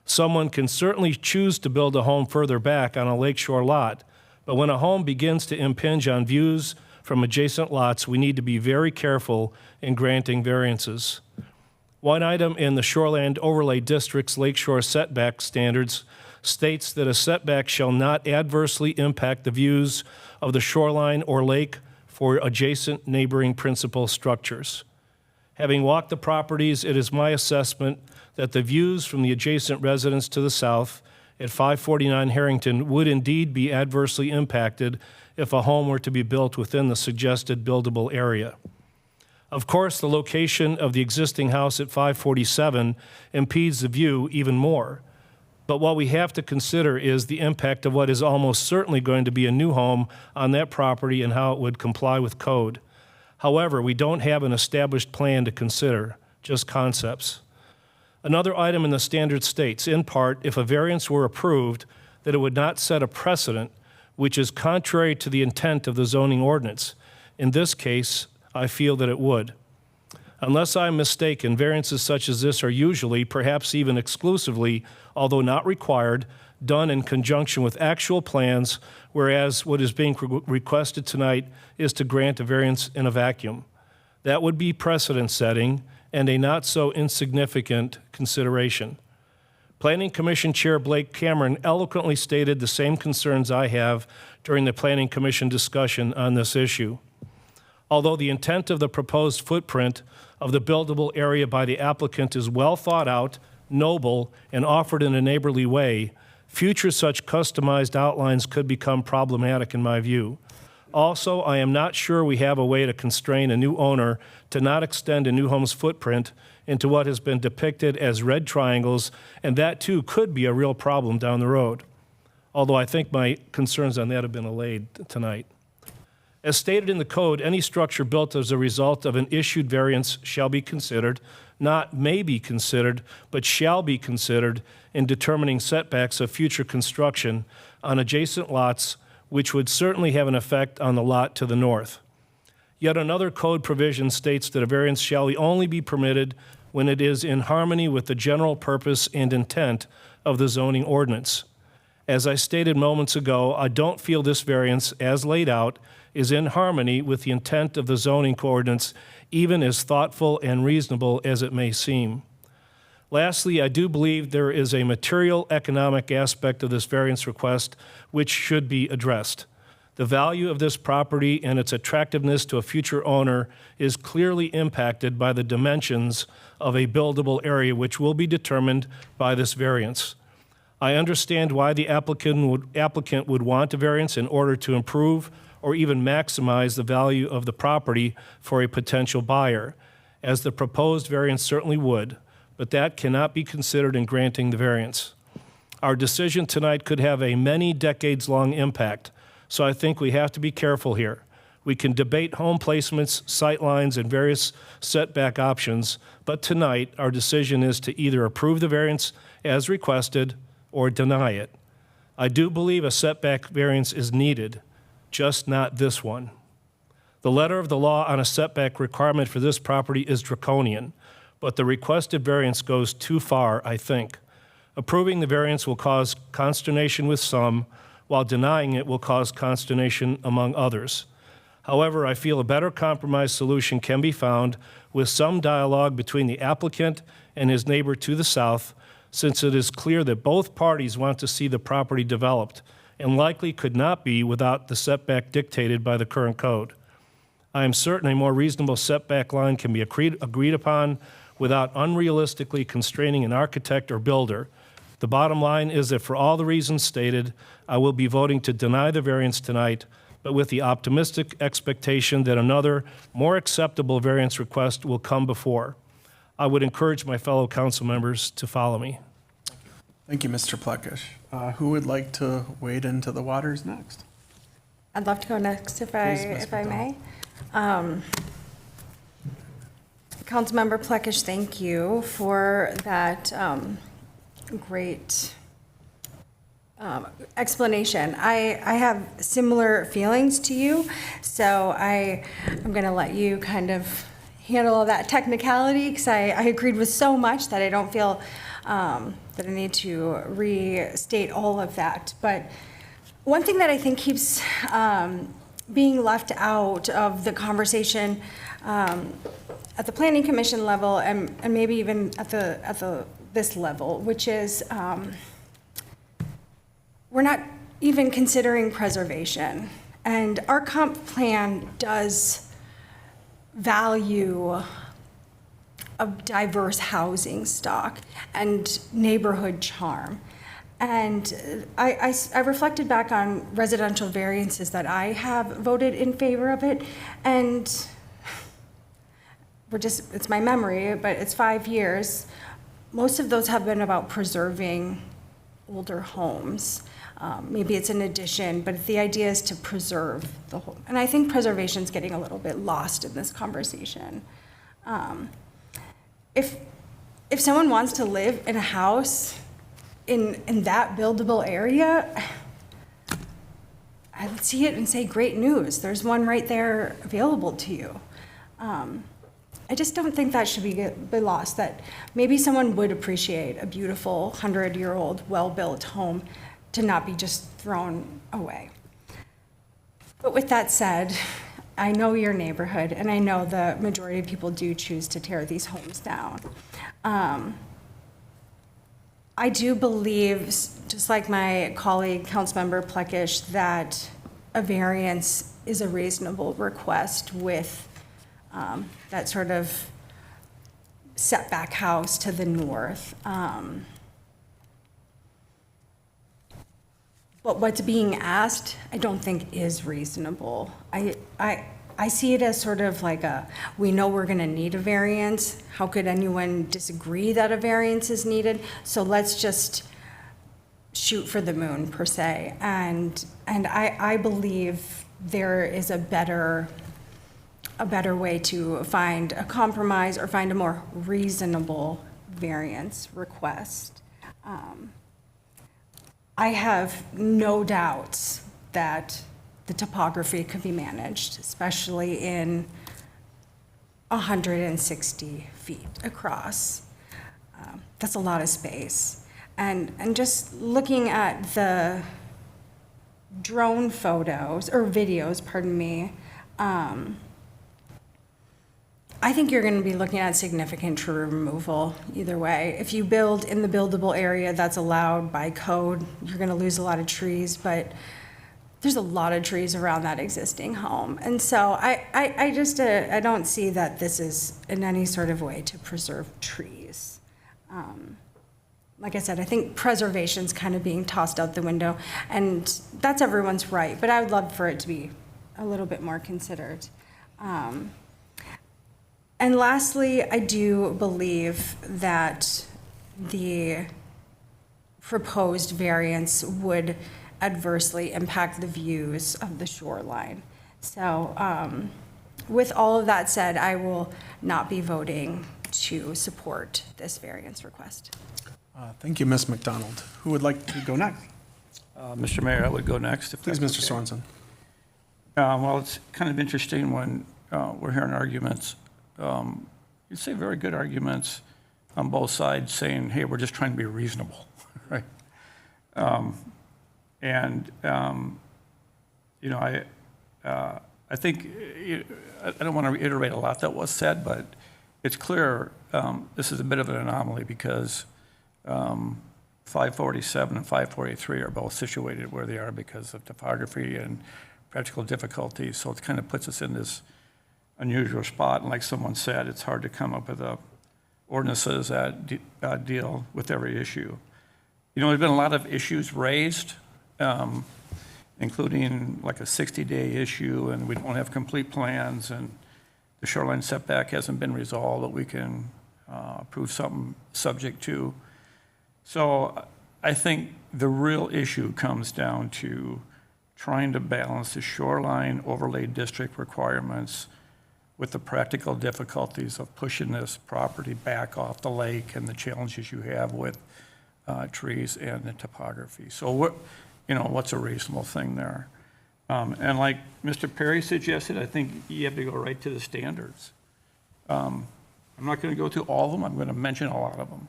Speaker 4: Someone can certainly choose to build a home further back on a lakeshore lot, but when a home begins to impinge on views from adjacent lots, we need to be very careful in granting variances. One item in the Shoreland Overlay District's lakeshore setback standards states that a setback shall not adversely impact the views of the shoreline or lake for adjacent neighboring principal structures. Having walked the properties, it is my assessment that the views from the adjacent residence to the south at 549 Harrington would indeed be adversely impacted if a home were to be built within the suggested buildable area. Of course, the location of the existing house at 547 impedes the view even more. But what we have to consider is the impact of what is almost certainly going to be a new home on that property and how it would comply with code. However, we don't have an established plan to consider, just concepts. Another item in the standard states, in part, if a variance were approved, that it would not set a precedent which is contrary to the intent of the zoning ordinance. In this case, I feel that it would. Unless I'm mistaken, variances such as this are usually, perhaps even exclusively, although not required, done in conjunction with actual plans, whereas what is being requested tonight is to grant a variance in a vacuum. That would be precedent setting and a not so insignificant consideration. Planning Commission Chair Blake Cameron eloquently stated the same concerns I have during the Planning Commission discussion on this issue. Although the intent of the proposed footprint of the buildable area by the applicant is well thought out, noble, and offered in a neighborly way, future such customized outlines could become problematic in my view. Also, I am not sure we have a way to constrain a new owner to not extend a new home's footprint into what has been depicted as red triangles, and that too could be a real problem down the road. Although I think my concerns on that have been allayed tonight. As stated in the code, any structure built as a result of an issued variance shall be considered, not may be considered, but shall be considered in determining setbacks of future construction on adjacent lots, which would certainly have an effect on the lot to the north. Yet another code provision states that a variance shall only be permitted when it is in harmony with the general purpose and intent of the zoning ordinance. As I stated moments ago, I don't feel this variance, as laid out, is in harmony with the intent of the zoning ordinance, even as thoughtful and reasonable as it may seem. Lastly, I do believe there is a material economic aspect of this variance request which should be addressed. The value of this property and its attractiveness to a future owner is clearly impacted by the dimensions of a buildable area which will be determined by this variance. I understand why the applicant would want a variance in order to improve or even maximize the value of the property for a potential buyer, as the proposed variance certainly would, but that cannot be considered in granting the variance. Our decision tonight could have a many decades-long impact, so I think we have to be careful here. We can debate home placements, sightlines, and various setback options, but tonight our decision is to either approve the variance as requested or deny it. I do believe a setback variance is needed, just not this one. The letter of the law on a setback requirement for this property is draconian, but the requested variance goes too far, I think. Approving the variance will cause consternation with some, while denying it will cause consternation among others. However, I feel a better compromise solution can be found with some dialogue between the applicant and his neighbor to the south, since it is clear that both parties want to see the property developed, and likely could not be without the setback dictated by the current code. I am certain a more reasonable setback line can be agreed upon without unrealistically constraining an architect or builder. The bottom line is that for all the reasons stated, I will be voting to deny the variance tonight, but with the optimistic expectation that another, more acceptable variance request will come before. I would encourage my fellow council members to follow me.
Speaker 1: Thank you, Mr. Plekish. Who would like to wade into the waters next?
Speaker 2: I'd love to go next if I may. Councilmember Plekish, thank you for that great explanation. I have similar feelings to you, so I'm going to let you kind of handle all that technicality, because I agreed with so much that I don't feel that I need to restate all of that. But one thing that I think keeps being left out of the conversation at the Planning Commission level, and maybe even at this level, which is we're not even considering preservation. And our comp plan does value a diverse housing stock and neighborhood charm. And I reflected back on residential variances that I have voted in favor of it, and it's my memory, but it's 5 years. Most of those have been about preserving older homes. Maybe it's an addition, but the idea is to preserve the whole. And I think preservation is getting a little bit lost in this conversation. If someone wants to live in a house in that buildable area, I would see it and say, great news. There's one right there available to you. I just don't think that should be lost, that maybe someone would appreciate a beautiful 100-year-old, well-built home to not be just thrown away. But with that said, I know your neighborhood, and I know the majority of people do choose to tear these homes down. I do believe, just like my colleague, Councilmember Plekish, that a variance is a reasonable request with that sort of setback house to the north. But what's being asked, I don't think is reasonable. I see it as sort of like we know we're gonna need a variance. How could anyone disagree that a variance is needed? So let's just shoot for the moon, per se. And I believe there is a better way to find a compromise or find a more reasonable variance request. I have no doubts that the topography could be managed, especially in 160 feet across. That's a lot of space. And just looking at the drone photos, or videos, pardon me, I think you're going to be looking at significant tree removal either way. If you build in the buildable area that's allowed by code, you're going to lose a lot of trees, but there's a lot of trees around that existing home. And so I don't see that this is in any sort of way to preserve trees. Like I said, I think preservation's kind of being tossed out the window, and that's everyone's right, but I would love for it to be a little bit more considered. And lastly, I do believe that the proposed variance would adversely impact the views of the shoreline. So with all of that said, I will not be voting to support this variance request.
Speaker 1: Thank you, Ms. McDonald. Who would like to go next?
Speaker 5: Mr. Mayor, I would go next. If
Speaker 1: Please,
Speaker 5: that's
Speaker 1: Mr.
Speaker 5: okay.
Speaker 1: Sorensen.
Speaker 5: Well, it's kind of interesting when we're hearing arguments. You say very good arguments on both sides saying, hey, we're just trying to be reasonable, right? I think, I don't want to reiterate a lot that was said, but it's clear this is a bit of an anomaly because 547 and 543 are both situated where they are because of topography and practical difficulties. So it kind of puts us in this unusual spot. And like someone said, it's hard to come up with ordinances that deal with every issue. You know, there's been a lot of issues raised, including like a 60-day issue, and we don't have complete plans, and the shoreline setback hasn't been resolved that we can approve something subject to. So I think the real issue comes down to trying to balance the shoreline overlay district requirements with the practical difficulties of pushing this property back off the lake and the challenges you have with trees and the topography. So what, what's a reasonable thing there? And like Mr. Perry suggested, I think you have to go right to the standards. I'm not going to go through all of them. I'm going to mention a lot of them.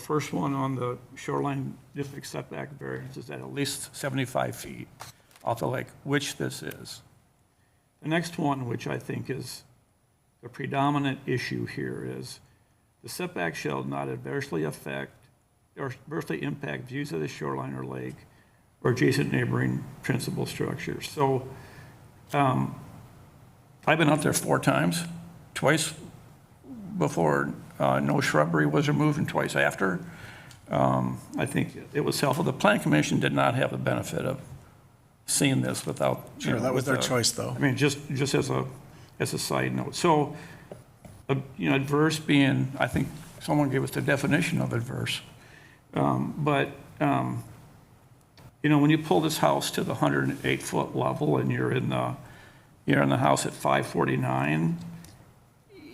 Speaker 5: First one on the shoreline district setback variance is at least 75 feet off the lake, which this is. The next one, which I think is the predominant issue here, is the setback shall not adversely affect or adversely impact views of the shoreline or lake or adjacent neighboring principal structures. So I've been up there 4 times, twice before no shrubbery was removed and twice after. I think it was helpful. The Plan Commission did not have the benefit of seeing this without.
Speaker 1: Sure, that was their choice, though.
Speaker 5: I mean, just as a side note. So, adverse being, I think someone gave us the definition of adverse. But when you pull this house to the 108-foot level and you're in the house at 549,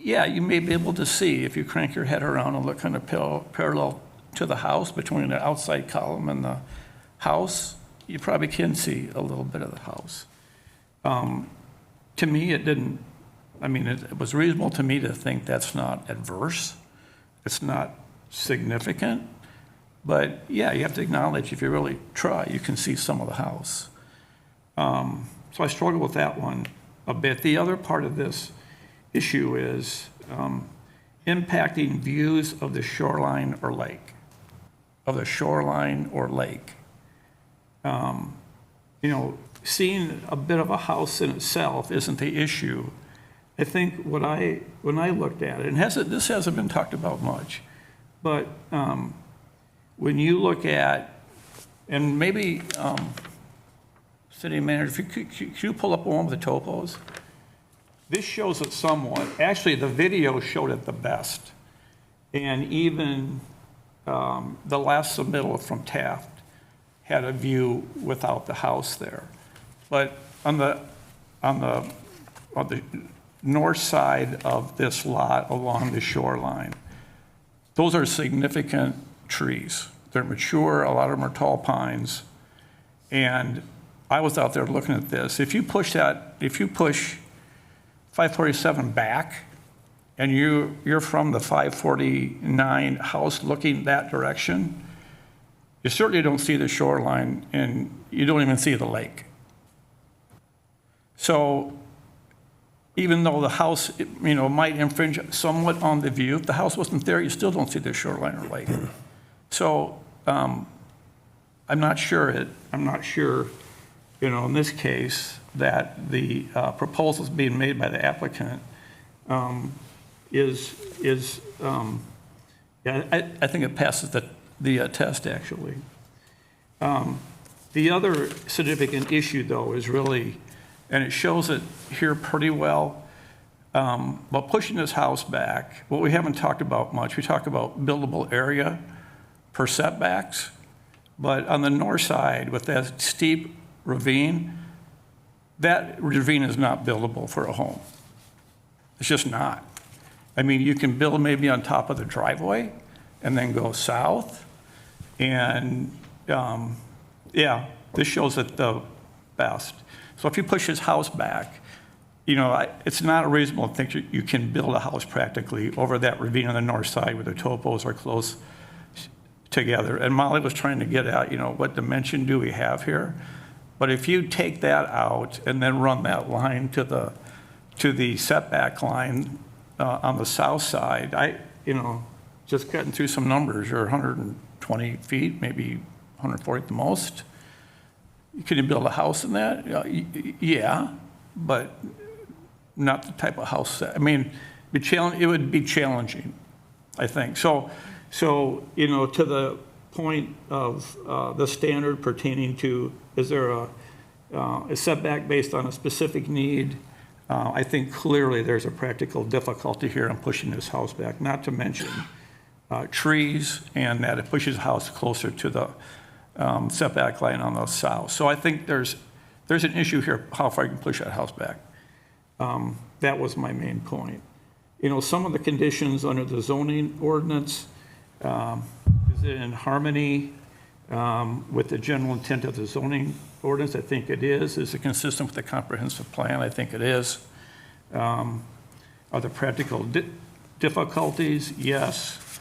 Speaker 5: yeah, you may be able to see if you crank your head around and look kind of parallel to the house between the outside column and the house, you probably can see a little bit of the house. To me, it was reasonable to me to think that's not adverse. It's not significant. But yeah, you have to acknowledge if you really try, you can see some of the house. So I struggle with that one a bit. The other part of this issue is impacting views of the shoreline or lake. Seeing a bit of a house in itself isn't the issue. I think when I looked at it, and this hasn't been talked about much, but when you look at, and maybe city manager, could you pull up one with the topos? This shows it somewhat. Actually, the video showed it the best. And even the last submittal from Taft had a view without the house there. But on the north side of this lot along the shoreline, those are significant trees. They're mature, a lot of them are tall pines. And I was out there looking at this. If you push 547 back, and you're from the 549 house looking that direction, you certainly don't see the shoreline, and you don't even see the lake. So even though the house, might infringe somewhat on the view, if the house wasn't there, you still don't see the shoreline or lake. So I'm not sure, in this case, that the proposals being made by the applicant I think it passes the test, actually. The other significant issue, though, is really, and it shows it here pretty well, but pushing this house back, what we haven't talked about much, we talk about buildable area per setbacks, but on the north side with that steep ravine, that ravine is not buildable for a home. It's just not. I mean, you can build maybe on top of the driveway and then go south. And yeah, this shows it the best. So if you push his house back, it's not reasonable to think you can build a house practically over that ravine on the north side where the topos are close together. And Molly was trying to get at, what dimension do we have here? But if you take that out and then run that line to the setback line on the south side, just cutting through some numbers, you're 120 feet, maybe 140 at the most. Can you build a house in that? Yeah, but not the type of house that, it would be challenging, I think. So to the point of the standard pertaining to, is there a setback based on a specific need? I think clearly there's a practical difficulty here in pushing this house back, not to mention trees, and that it pushes the house closer to the setback line on the south. So I think there's an issue here, how far you can push that house back. That was my main point. Some of the conditions under the zoning ordinance, Is it in harmony with the general intent of the zoning ordinance? I think it is. Is it consistent with the comprehensive plan? I think it is. Are there practical difficulties? Yes.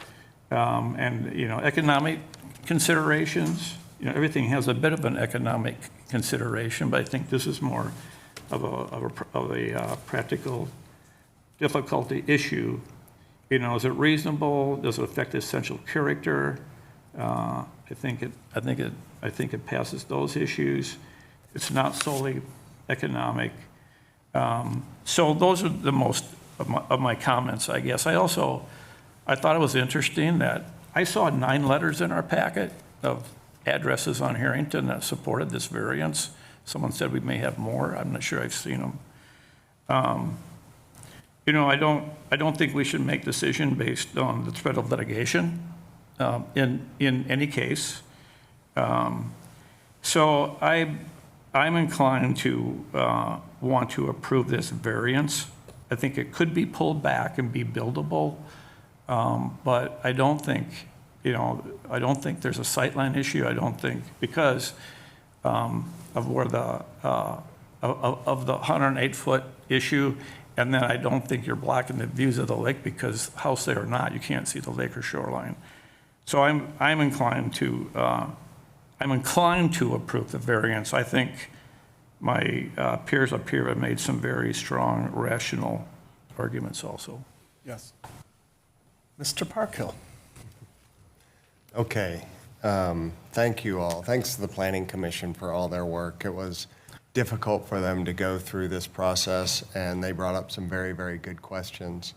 Speaker 5: And, economic considerations, everything has a bit of an economic consideration, but I think this is more of a practical difficulty issue. Is it reasonable? Does it affect essential character? I think it passes those issues. It's not solely economic. So those are the most of my comments, I guess. I thought it was interesting that I saw 9 letters in our packet of addresses on Harrington that supported this variance. Someone said we may have more. I'm not sure I've seen them. I don't think we should make decision based on the threat of litigation in any case. So I'm inclined to want to approve this variance. I think it could be pulled back and be buildable, but I don't think there's a sightline issue. I don't think because of where the 108-foot issue, and then I don't think you're blocking the views of the lake because house there or not, you can't see the lake or shoreline. So I'm inclined to approve the variance. I think my peers up here have made some very strong, rational arguments also.
Speaker 1: Yes. Mr. Parkhill.
Speaker 10: Okay, thank you all. Thanks to the Planning Commission for all their work. It was difficult for them to go through this process, and they brought up some very, very good questions.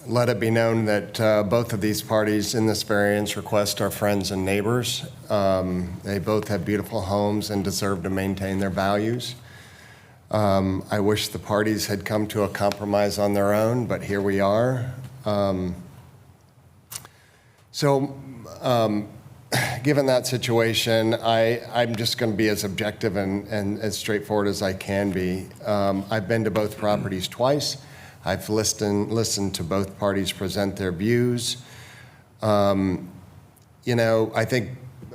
Speaker 10: Let it be known that both of these parties in this variance request are friends and neighbors. They both have beautiful homes and deserve to maintain their values. I wish the parties had come to a compromise on their own, but here we are. Given that situation, I'm just going to be as objective and as straightforward as I can be. I've been to both properties twice. I've listened to both parties present their views. I think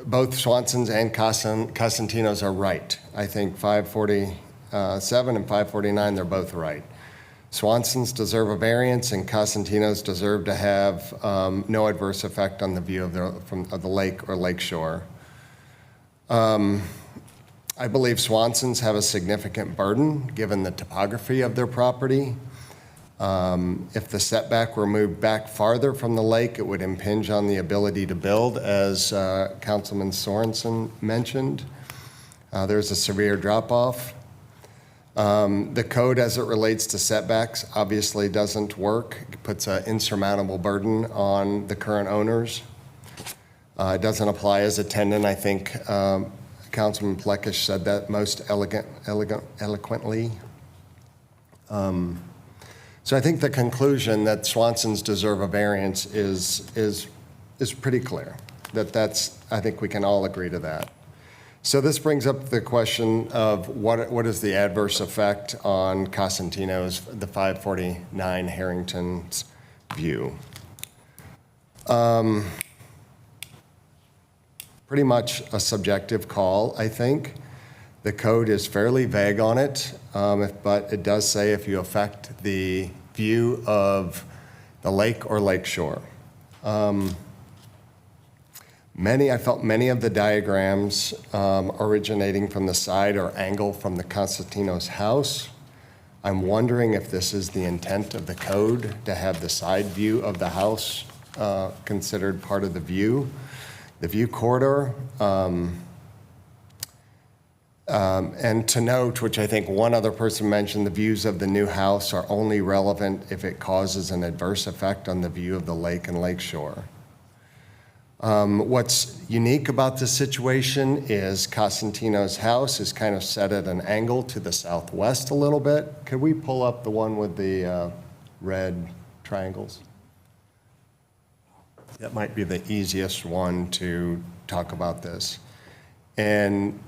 Speaker 10: both Swanson's and Cosentino's are right. I think 547 and 549, they're both right. Swanson's deserve a variance, and Cosentino's deserve to have no adverse effect on the view of the lake or lakeshore. I believe Swanson's have a significant burden given the topography of their property. If the setback were moved back farther from the lake, it would impinge on the ability to build, as Councilman Sorensen mentioned. There's a severe drop-off. The code as it relates to setbacks obviously doesn't work. It puts an insurmountable burden on the current owners. It doesn't apply as a tenant. I think Councilman Plekish said that most eloquently. So I think the conclusion that Swanson's deserve a variance is pretty clear. I think we can all agree to that. So this brings up the question of what is the adverse effect on Cosentino's, the 549 Harrington's view. Pretty much a subjective call, I think. The code is fairly vague on it, but it does say if you affect the view of the lake or lakeshore. I felt many of the diagrams originating from the side or angle from the Cosentino's house. I'm wondering if this is the intent of the code to have the side view of the house considered part of the view. The view corridor, and to note, which I think one other person mentioned, the views of the new house are only relevant if it causes an adverse effect on the view of the lake and lakeshore. What's unique about this situation is Cosentino's house is kind of set at an angle to the southwest a little bit. Could we pull up the one with the red triangles? That might be the easiest one to talk about this. And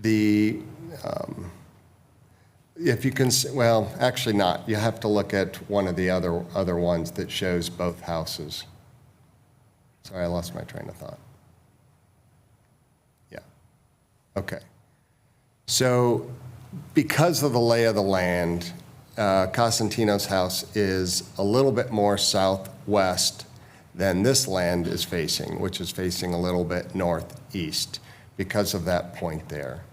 Speaker 10: if you can, well, actually not. You have to look at one of the other ones that shows both houses. Sorry, I lost my train of thought. Yeah. Okay. So because of the lay of the land, Cosentino's house is a little bit more southwest than this land is facing, which is facing a little bit northeast because of that point there.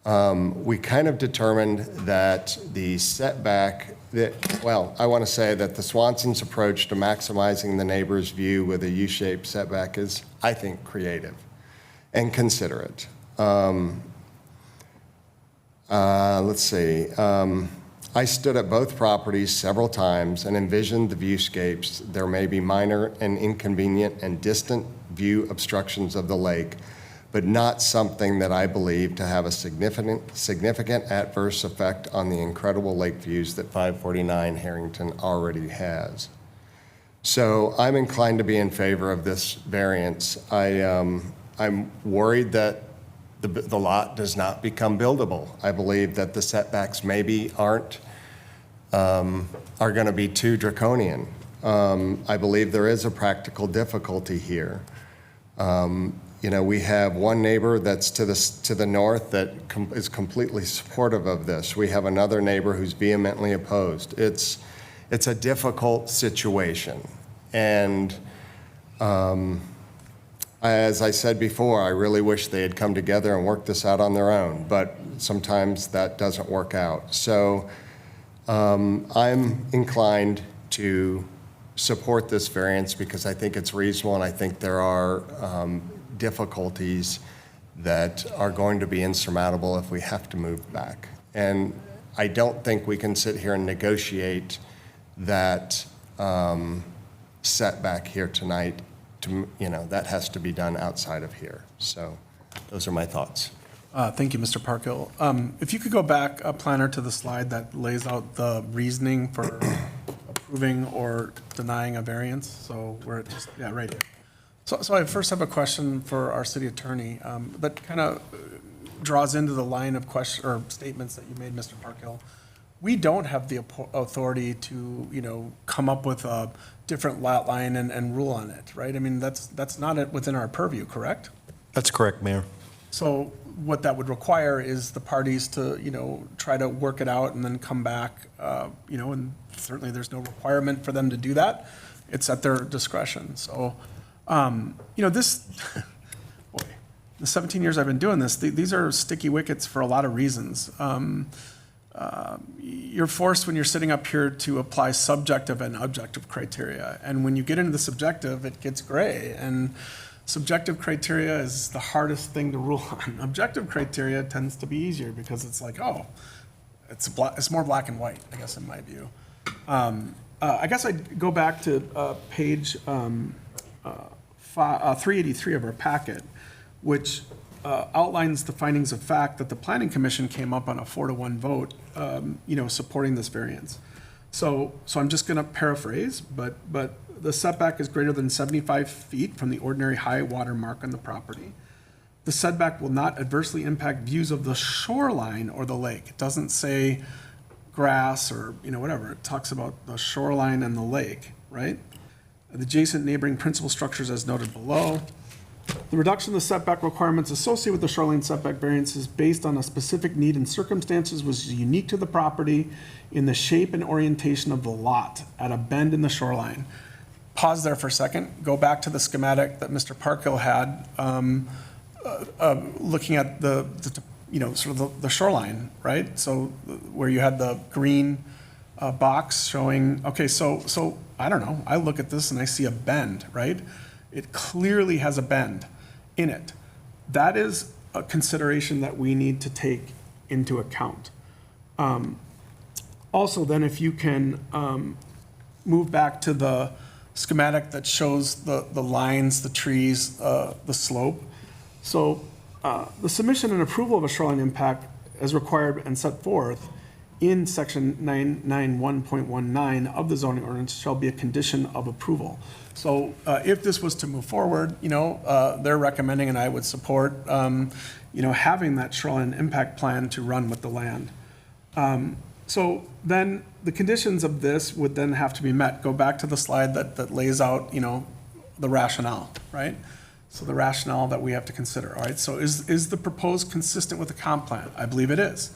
Speaker 10: We kind of determined that the setback, I want to say that the Swanson's approach to maximizing the neighbor's view with a U-shaped setback is, I think, creative and considerate. Let's see. I stood at both properties several times and envisioned the viewscapes. There may be minor and inconvenient and distant view obstructions of the lake, but not something that I believe to have a significant adverse effect on the incredible lake views that 549 Harrington already has. So I'm inclined to be in favor of this variance. I'm worried that the lot does not become buildable. I believe that the setbacks maybe are going to be too draconian. I believe there is a practical difficulty here. We have one neighbor that's to the north that is completely supportive of this. We have another neighbor who's vehemently opposed. It's a difficult situation. And as I said before, I really wish they had come together and worked this out on their own, but sometimes that doesn't work out. So I'm inclined to support this variance because I think it's reasonable and I think there are difficulties that are going to be insurmountable if we have to move back. And I don't think we can sit here and negotiate that setback here tonight. That has to be done outside of here. So those are my thoughts.
Speaker 1: Thank you, Mr. Parkhill. If you could go back, planner, to the slide that lays out the reasoning for approving or denying a variance. So where it just, yeah, right here. So I first have a question for our city attorney that kind of draws into the line of question or statements that you made, Mr. Parkhill. We don't have the authority to, come up with a different lot line and rule on it, right? I mean, that's not within our purview, correct?
Speaker 3: That's correct, Mayor.
Speaker 1: So what that would require is the parties to, try to work it out and then come back, and certainly there's no requirement for them to do that. It's at their discretion. So, this, boy, the 17 years I've been doing this, these are sticky wickets for a lot of reasons. You're forced when you're sitting up here to apply subjective and objective criteria. And when you get into the subjective, it gets gray. And subjective criteria is the hardest thing to rule on. Objective criteria tends to be easier because it's like, it's more black and white, I guess, in my view. I guess I'd go back to page 383 of our packet, which outlines the findings of fact that the Planning Commission came up on a 4-1 vote, supporting this variance. So I'm just going to paraphrase, but the setback is greater than 75 feet from the ordinary high water mark on the property. The setback will not adversely impact views of the shoreline or the lake. It doesn't say grass or, whatever. It talks about the shoreline and the lake, right? The adjacent neighboring principal structures as noted below. The reduction of the setback requirements associated with the shoreline setback variances based on a specific need and circumstances was unique to the property in the shape and orientation of the lot at a bend in the shoreline. Pause there for a second. Go back to the schematic that Mr. Parkhill had, looking at the shoreline, right? So where you had the green box showing, okay, so I don't know. I look at this and I see a bend, right? It clearly has a bend in it. That is a consideration that we need to take into account. Also, then, if you can move back to the schematic that shows the lines, the trees, the slope. So the submission and approval of a shoreline impact as required and set forth in section 991.19 of the zoning ordinance shall be a condition of approval. So if this was to move forward, they're recommending, and I would support, having that shoreline impact plan to run with the land. So then the conditions of this would then have to be met. Go back to the slide that lays out, the rationale, right? So the rationale that we have to consider, all right? So is the proposed consistent with the comp plan? I believe it is.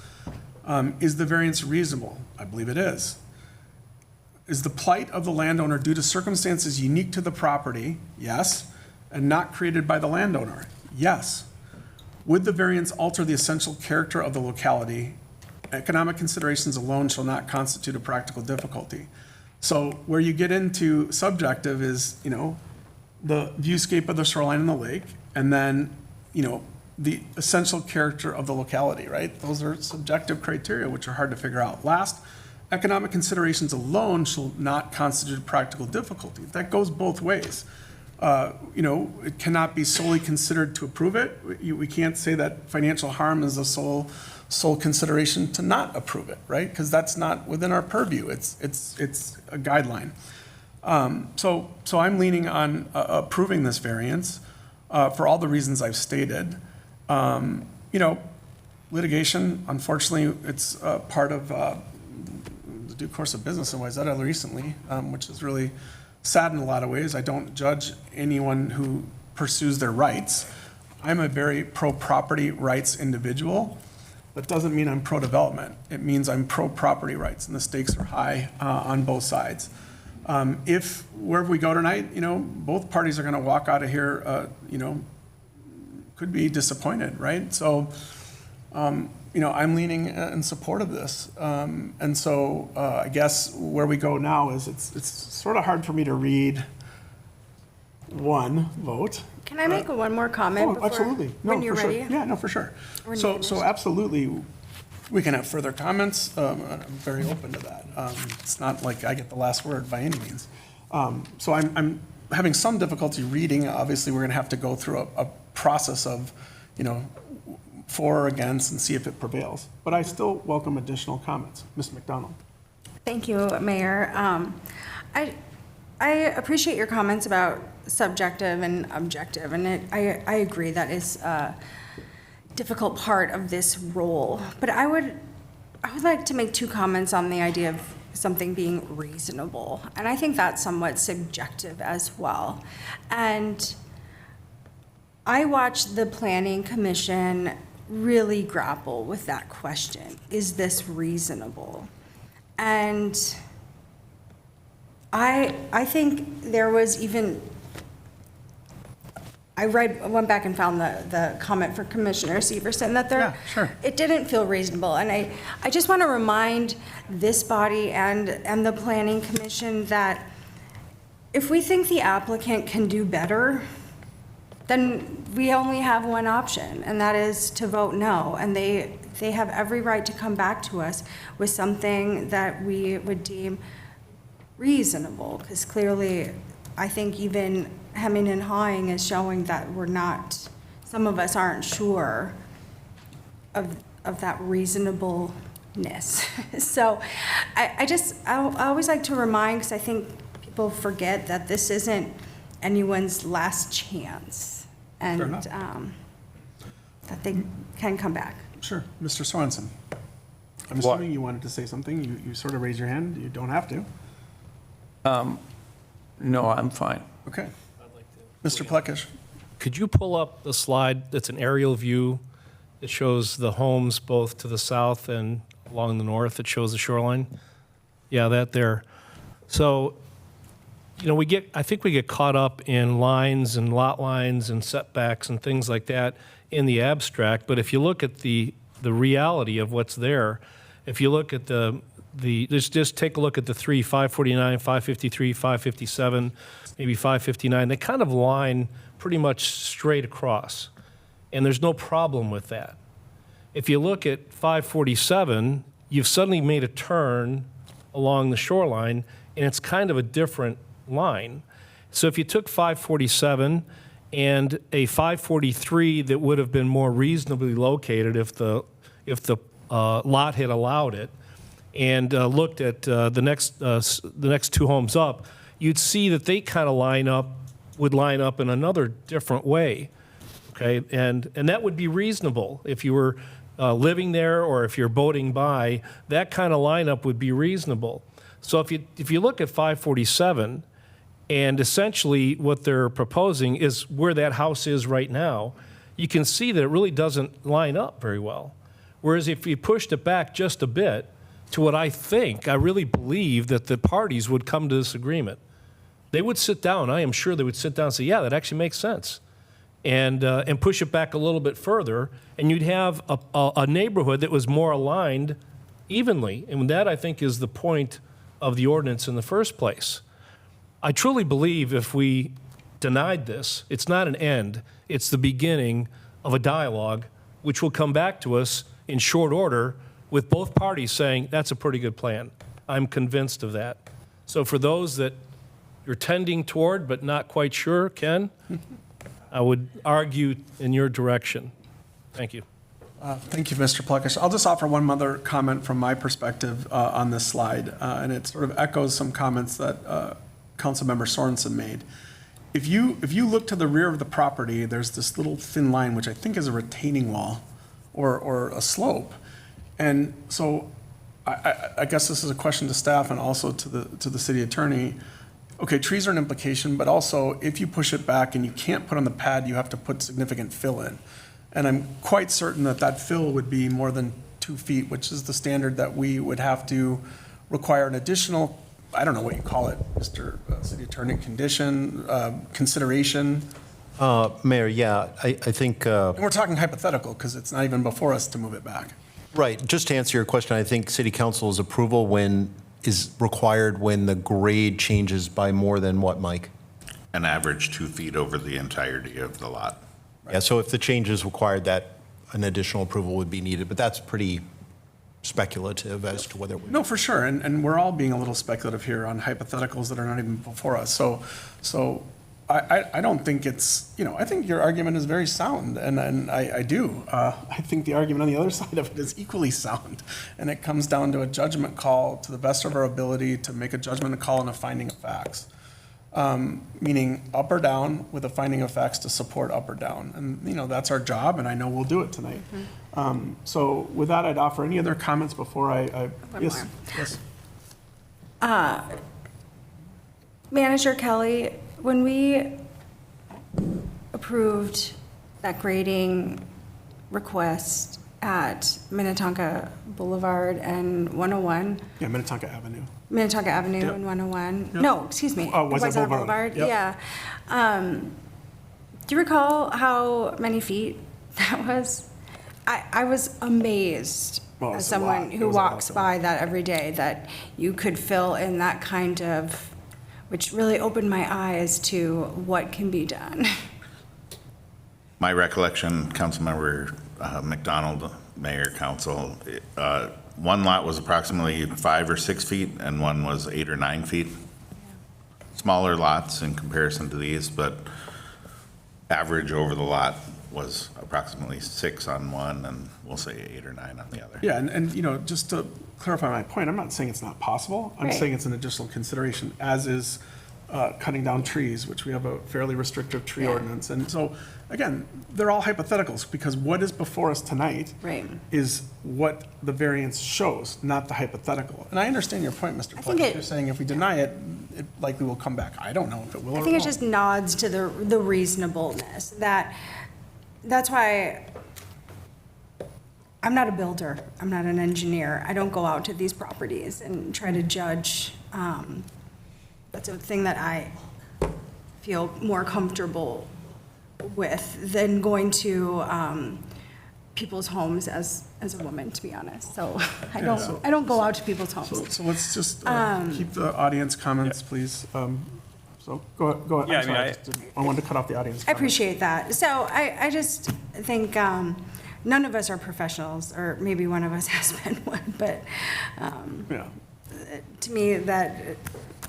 Speaker 1: Is the variance reasonable? I believe it is. Is the plight of the landowner due to circumstances unique to the property? Yes. And not created by the landowner? Yes. Would the variance alter the essential character of the locality? Economic considerations alone shall not constitute a practical difficulty. So where you get into subjective is, the viewscape of the shoreline and the lake, and then, the essential character of the locality, right? Those are subjective criteria, which are hard to figure out. Last, economic considerations alone shall not constitute a practical difficulty. That goes both ways. It cannot be solely considered to approve it. We can't say that financial harm is the sole consideration to not approve it, right? Because that's not within our purview. It's a guideline. So I'm leaning on approving this variance for all the reasons I've stated. Litigation, unfortunately, it's part of the due course of business in Wayzata recently, which is really sad in a lot of ways. I don't judge anyone who pursues their rights. I'm a very pro-property rights individual. That doesn't mean I'm pro-development. It means I'm pro-property rights, and the stakes are high on both sides. If wherever we go tonight, both parties are going to walk out of here, could be disappointed, right? So, I'm leaning in support of this. And so I guess where we go now is it's sort of hard for me to read one vote.
Speaker 2: Can I make one more comment
Speaker 1: Oh,
Speaker 2: before?
Speaker 1: absolutely. No,
Speaker 2: When you're
Speaker 1: for sure.
Speaker 2: ready?
Speaker 1: Yeah, no, for sure.
Speaker 2: When
Speaker 1: So,
Speaker 2: you're
Speaker 1: so
Speaker 2: finished.
Speaker 1: absolutely, we can have further comments. I'm very open to that. It's not like I get the last word by any means. So I'm having some difficulty reading. Obviously, we're going to have to go through a process of, for or against and see if it prevails. But I still welcome additional comments. Ms. McDonald.
Speaker 2: Thank you, Mayor. I appreciate your comments about subjective and objective, and I agree that is a difficult part of this role. But I would like to make two comments on the idea of something being reasonable, and I think that's somewhat subjective as well. And I watched the Planning Commission really grapple with that question. Is this reasonable? And I think there was even, I went back and found the comment for Commissioner Severson that
Speaker 1: Yeah, sure.
Speaker 2: it didn't feel reasonable. And I just want to remind this body and the Planning Commission that if we think the applicant can do better, then we only have one option, and that is to vote no. And they have every right to come back to us with something that we would deem reasonable, because clearly, I think even hemming and hawing is showing that some of us aren't sure of that reasonableness. So I always like to remind, because I think people forget that this isn't anyone's last chance, and
Speaker 1: Fair enough.
Speaker 2: that they can come back.
Speaker 1: Sure. Mr. Sorensen. I'm assuming you wanted to say something. You sort of raised your hand. You don't have to.
Speaker 5: No, I'm fine.
Speaker 1: Okay. Mr. Plekish.
Speaker 4: Could you pull up the slide that's an aerial view that shows the homes both to the south and along the north that shows the shoreline? Yeah, that there. So, I think we get caught up in lines and lot lines and setbacks and things like that in the abstract. But if you look at the reality of what's there, if you look at just take a look at the 549, 553, 557, maybe 559. They kind of line pretty much straight across, and there's no problem with that. If you look at 547, you've suddenly made a turn along the shoreline, and it's kind of a different line. So if you took 547 and a 543 that would have been more reasonably located if the lot had allowed it, and looked at the next two homes up, you'd see that they kind of would line up in another different way, okay? And that would be reasonable if you were living there or if you're boating by. That kind of lineup would be reasonable. So if you look at 547, and essentially what they're proposing is where that house is right now, you can see that it really doesn't line up very well. Whereas if you pushed it back just a bit to what I really believe that the parties would come to this agreement. They would sit down, I am sure they would sit down and say, yeah, that actually makes sense. And push it back a little bit further, and you'd have a neighborhood that was more aligned evenly. And that, I think, is the point of the ordinance in the first place. I truly believe if we denied this, it's not an end, it's the beginning of a dialogue which will come back to us in short order with both parties saying, that's a pretty good plan. I'm convinced of that. So for those that you're tending toward but not quite sure, Ken, I would argue in your direction. Thank you.
Speaker 1: Thank you, Mr. Pluckish. I'll just offer one other comment from my perspective on this slide, and it sort of echoes some comments that Councilmember Sorensen made. If you look to the rear of the property, there's this little thin line, which I think is a retaining wall or a slope. And so I guess this is a question to staff and also to the city attorney. Okay, trees are an implication, but also if you push it back and you can't put on the pad, you have to put significant fill in. And I'm quite certain that fill would be more than 2 feet, which is the standard that we would have to require an additional, I don't know what you call it, Mr. City Attorney, consideration.
Speaker 3: Mayor, yeah, I think.
Speaker 1: And we're talking hypothetical because it's not even before us to move it back.
Speaker 3: Right. Just to answer your question, I think City Council's approval is required when the grade changes by more than what, Mike?
Speaker 7: An average 2 feet over the entirety of the lot.
Speaker 3: Yeah, so if the changes required, that an additional approval would be needed, but that's pretty speculative as to whether.
Speaker 1: No, for sure, and we're all being a little speculative here on hypotheticals that are not even before us. So I don't think it's, I think your argument is very sound, and I do. I think the argument on the other side of it is equally sound, and it comes down to a judgment call to the best of our ability to make a judgment call and a finding of facts. Meaning up or down with a finding of facts to support up or down. And, that's our job, and I know we'll do it tonight. So with that, I'd offer any other comments before I yes.
Speaker 2: Manager Kelly, when we approved that grading request at Minnetonka Boulevard and 101.
Speaker 1: Yeah, Minnetonka Avenue.
Speaker 2: Minnetonka Avenue
Speaker 1: Yep.
Speaker 2: and 101.
Speaker 1: Yep.
Speaker 2: No, excuse me.
Speaker 1: Oh, Wayzata
Speaker 2: Boulevard.
Speaker 1: Yep.
Speaker 2: Yeah. Do you recall how many feet that was? I was amazed
Speaker 1: Well,
Speaker 2: as
Speaker 1: it's a
Speaker 2: someone
Speaker 1: lot. It
Speaker 2: who
Speaker 1: was a lot,
Speaker 2: walks
Speaker 1: though.
Speaker 2: by that every day that you could fill in that kind of, which really opened my eyes to what can be done.
Speaker 7: My recollection, Councilmember McDonald, Mayor, Council, one lot was approximately 5 or 6 feet and one was 8 or 9 feet. Smaller lots in comparison to these, but average over the lot was approximately 6 on one and we'll say 8 or 9 on the other.
Speaker 1: Yeah, and just to clarify my point, I'm not saying it's not possible. I'm
Speaker 2: Right.
Speaker 1: saying it's an additional consideration, as is cutting down trees, which we have a fairly restrictive tree ordinance. And so, again, they're all hypotheticals, because what is before us tonight
Speaker 2: Right.
Speaker 1: is what the variance shows, not the hypothetical. And I understand your point, Mr.
Speaker 2: think
Speaker 1: Pluck.
Speaker 2: it-
Speaker 1: You're saying if we deny it, it likely will come back. I don't know if it will or
Speaker 2: I
Speaker 1: it
Speaker 2: think it
Speaker 1: won't.
Speaker 2: just nods to the reasonableness. That's why I'm not a builder. I'm not an engineer. I don't go out to these properties and try to judge. That's a thing that I feel more comfortable with than going to people's homes as a woman, to be honest. So I don't go out to people's homes.
Speaker 1: So let's just keep the audience comments, please. So go ahead.
Speaker 5: Yeah,
Speaker 1: I'm sorry, I wanted to cut off the audience.
Speaker 2: I appreciate that. So I just think none of us are professionals, or maybe one of us has been one, but
Speaker 1: Yeah,
Speaker 2: to me, that,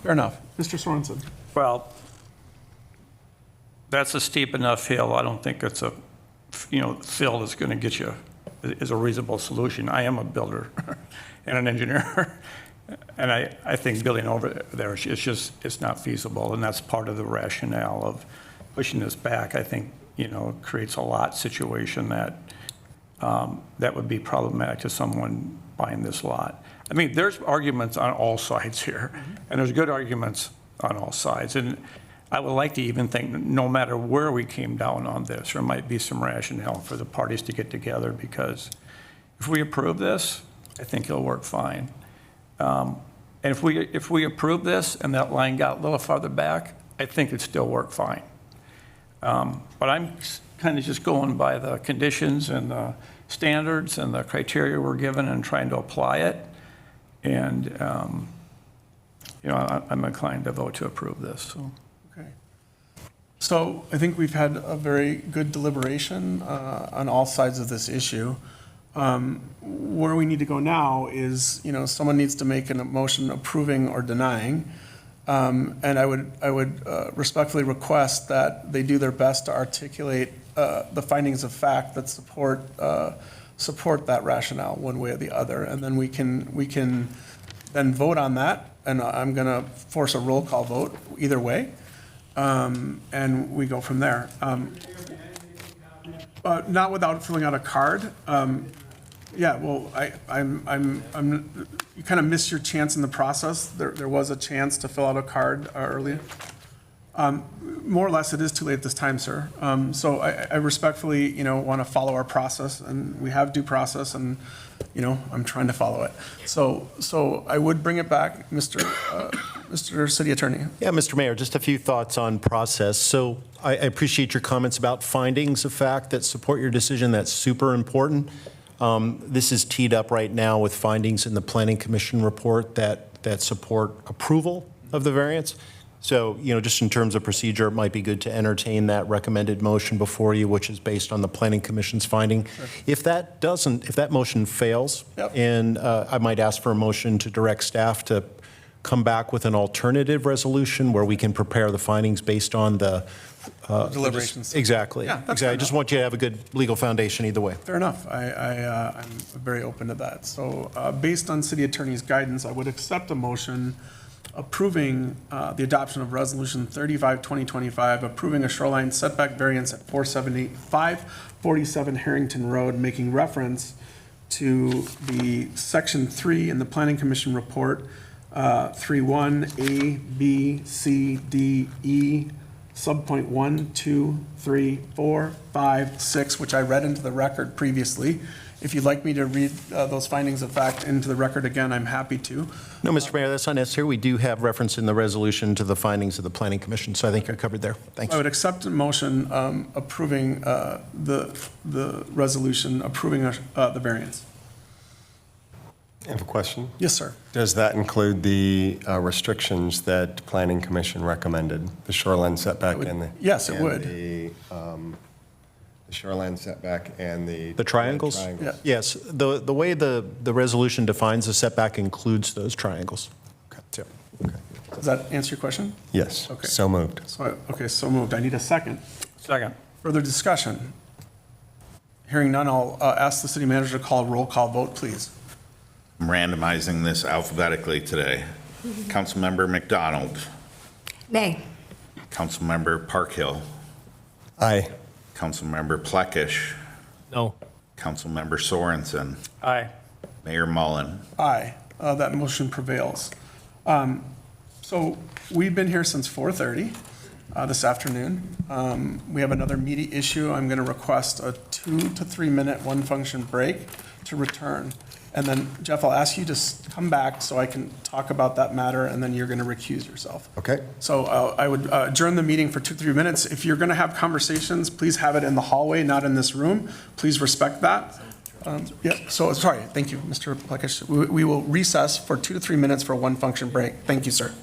Speaker 1: fair enough. Mr. Sorensen.
Speaker 5: Well, that's a steep enough hill. I don't think it's a, fill that's going to get you is a reasonable solution. I am a builder and an engineer, and I think building over there, it's not feasible, and that's part of the rationale of pushing this back. I think, creates a lot situation that that would be problematic to someone buying this lot. I mean, there's arguments on all sides here, and there's good arguments on all sides. And I would like to even think, no matter where we came down on this, there might be some rationale for the parties to get together, because if we approve this, I think it'll work fine. And if we approve this and that line got a little farther back, I think it'd still work fine. But I'm kind of just going by the conditions and the standards and the criteria we're given and trying to apply it. And, I'm inclined to vote to approve this, so.
Speaker 1: Okay. So I think we've had a very good deliberation on all sides of this issue. Where we need to go now is, someone needs to make a motion approving or denying. And I would respectfully request that they do their best to articulate the findings of fact that support that rationale one way or the other. And then we can then vote on that. And I'm going to force a roll call vote either way. And we go from there. Not without filling out a card. Yeah, well, you kind of missed your chance in the process. There was a chance to fill out a card earlier. More or less, it is too late this time, sir. So I respectfully, want to follow our process, and we have due process, and, I'm trying to follow it. So I would bring it back, Mr. City Attorney.
Speaker 3: Yeah, Mr. Mayor, just a few thoughts on process. So I appreciate your comments about findings of fact that support your decision. That's super important. This is teed up right now with findings in the Planning Commission report that support approval of the variance. So, just in terms of procedure, it might be good to entertain that recommended motion before you, which is based on the Planning Commission's finding. Sure. If that motion fails, yep. And I might ask for a motion to direct staff to come back with an alternative resolution where we can prepare the findings based on the
Speaker 1: deliberations.
Speaker 3: Exactly.
Speaker 1: Yeah,
Speaker 3: exactly. I just want you to have a good legal foundation either way.
Speaker 1: Fair enough. I'm very open to that. So based on City Attorney's guidance, I would accept a motion approving the adoption of Resolution 35-2025, approving a shoreline setback variance at 547 Harrington Road, making reference to the Section 3 in the Planning Commission report, 3.1 A, B, C, D, E, subpoint 1, 2, 3, 4, 5, 6, which I read into the record previously. If you'd like me to read those findings of fact into the record again, I'm happy to.
Speaker 3: No, Mr. Mayor, that's not necessary. We do have reference in the resolution to the findings of the Planning Commission, so I think you're covered there. Thanks.
Speaker 1: I would accept a motion approving the resolution approving the variance.
Speaker 10: I have a question.
Speaker 1: Yes, sir.
Speaker 10: Does that include the restrictions that the Planning Commission recommended, the shoreline setback and the?
Speaker 1: Yes, it would.
Speaker 10: The shoreline setback and the
Speaker 3: triangles?
Speaker 1: Yeah.
Speaker 3: Yes. The way the resolution defines the setback includes those triangles.
Speaker 10: Okay. So, okay.
Speaker 1: Does that answer your question?
Speaker 10: Yes.
Speaker 1: Okay.
Speaker 10: So moved.
Speaker 1: So moved. I need a second.
Speaker 5: Second.
Speaker 1: Further discussion? Hearing none, I'll ask the city manager to call a roll call vote, please.
Speaker 7: I'm randomizing this alphabetically today. Councilmember McDonald.
Speaker 2: Nay.
Speaker 7: Councilmember Parkhill.
Speaker 10: Aye.
Speaker 7: Councilmember Plekish.
Speaker 4: No.
Speaker 7: Councilmember Sorensen.
Speaker 5: Aye.
Speaker 7: Mayor Mullen.
Speaker 1: Aye. That motion prevails. So we've been here since 4:30 this afternoon. We have another meaty issue. I'm going to request a 2 to 3 minute one function break to return. And then, Jeff, I'll ask you to come back so I can talk about that matter, and then you're going to recuse yourself.
Speaker 10: Okay.
Speaker 1: So I would adjourn the meeting for 2 to 3 minutes. If you're going to have conversations, please have it in the hallway, not in this room. Please respect that. Yeah, so sorry. Thank you, Mr. Plekish. We will recess for 2 to 3 minutes for a one function break. Thank you, sir.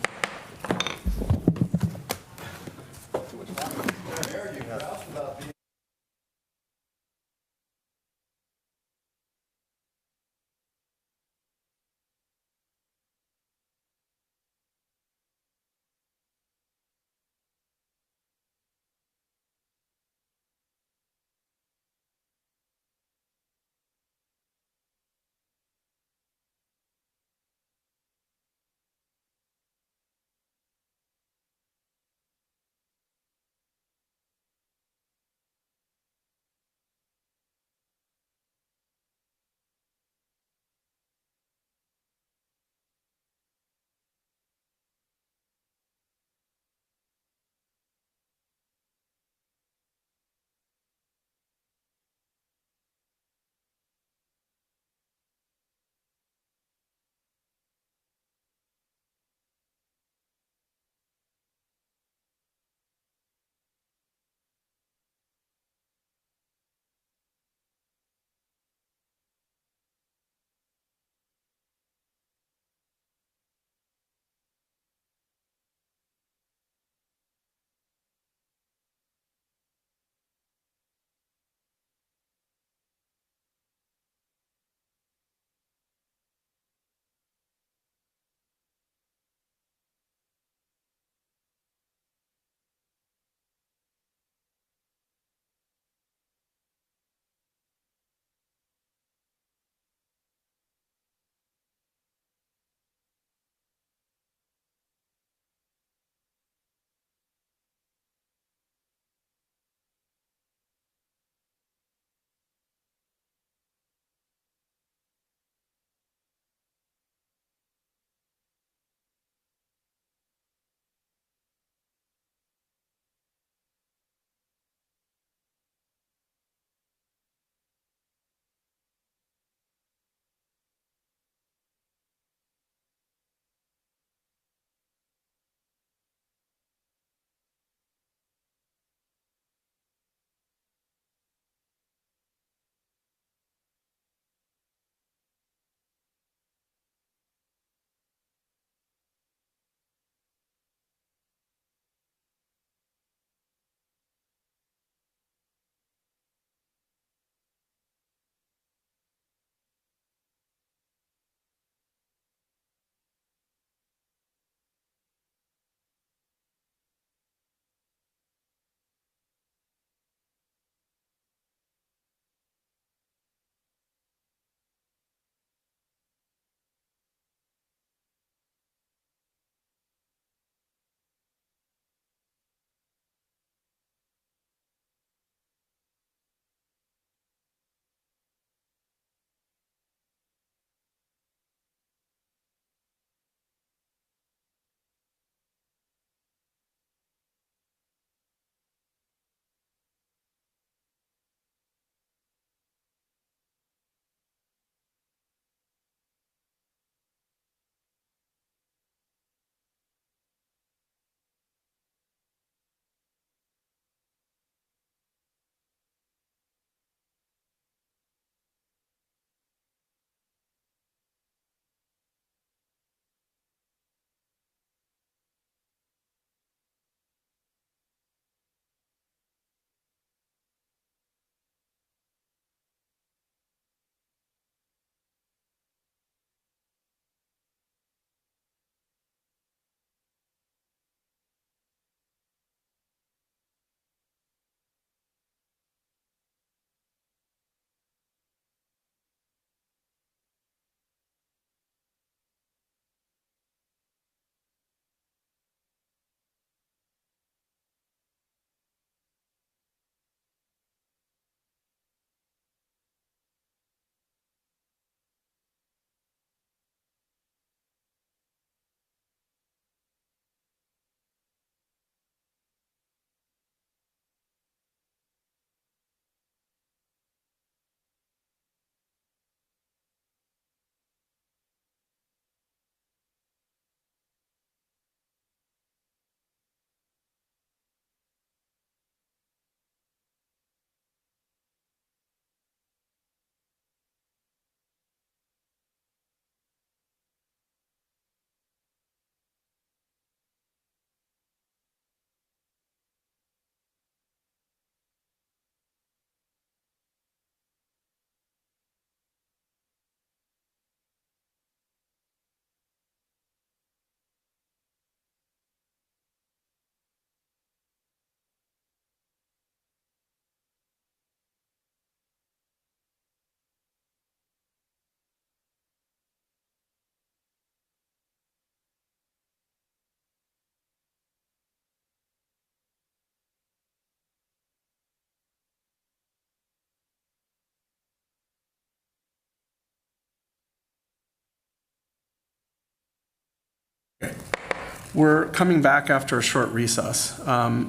Speaker 1: We're coming back after a short recess.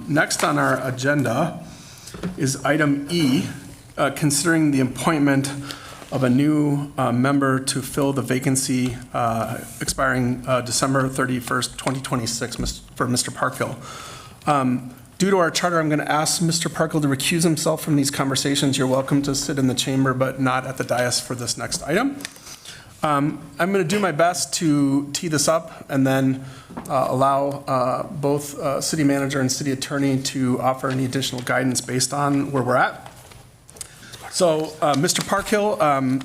Speaker 1: Next on our agenda is item E, considering the appointment of a new member to fill the vacancy expiring December 31st, 2026 for Mr. Parkhill. Due to our charter, I'm going to ask Mr. Parkhill to recuse himself from these conversations. You're welcome to sit in the chamber, but not at the dais for this next item. I'm going to do my best to tee this up and then allow both city manager and city attorney to offer any additional guidance based on where we're at. So Mr. Parkhill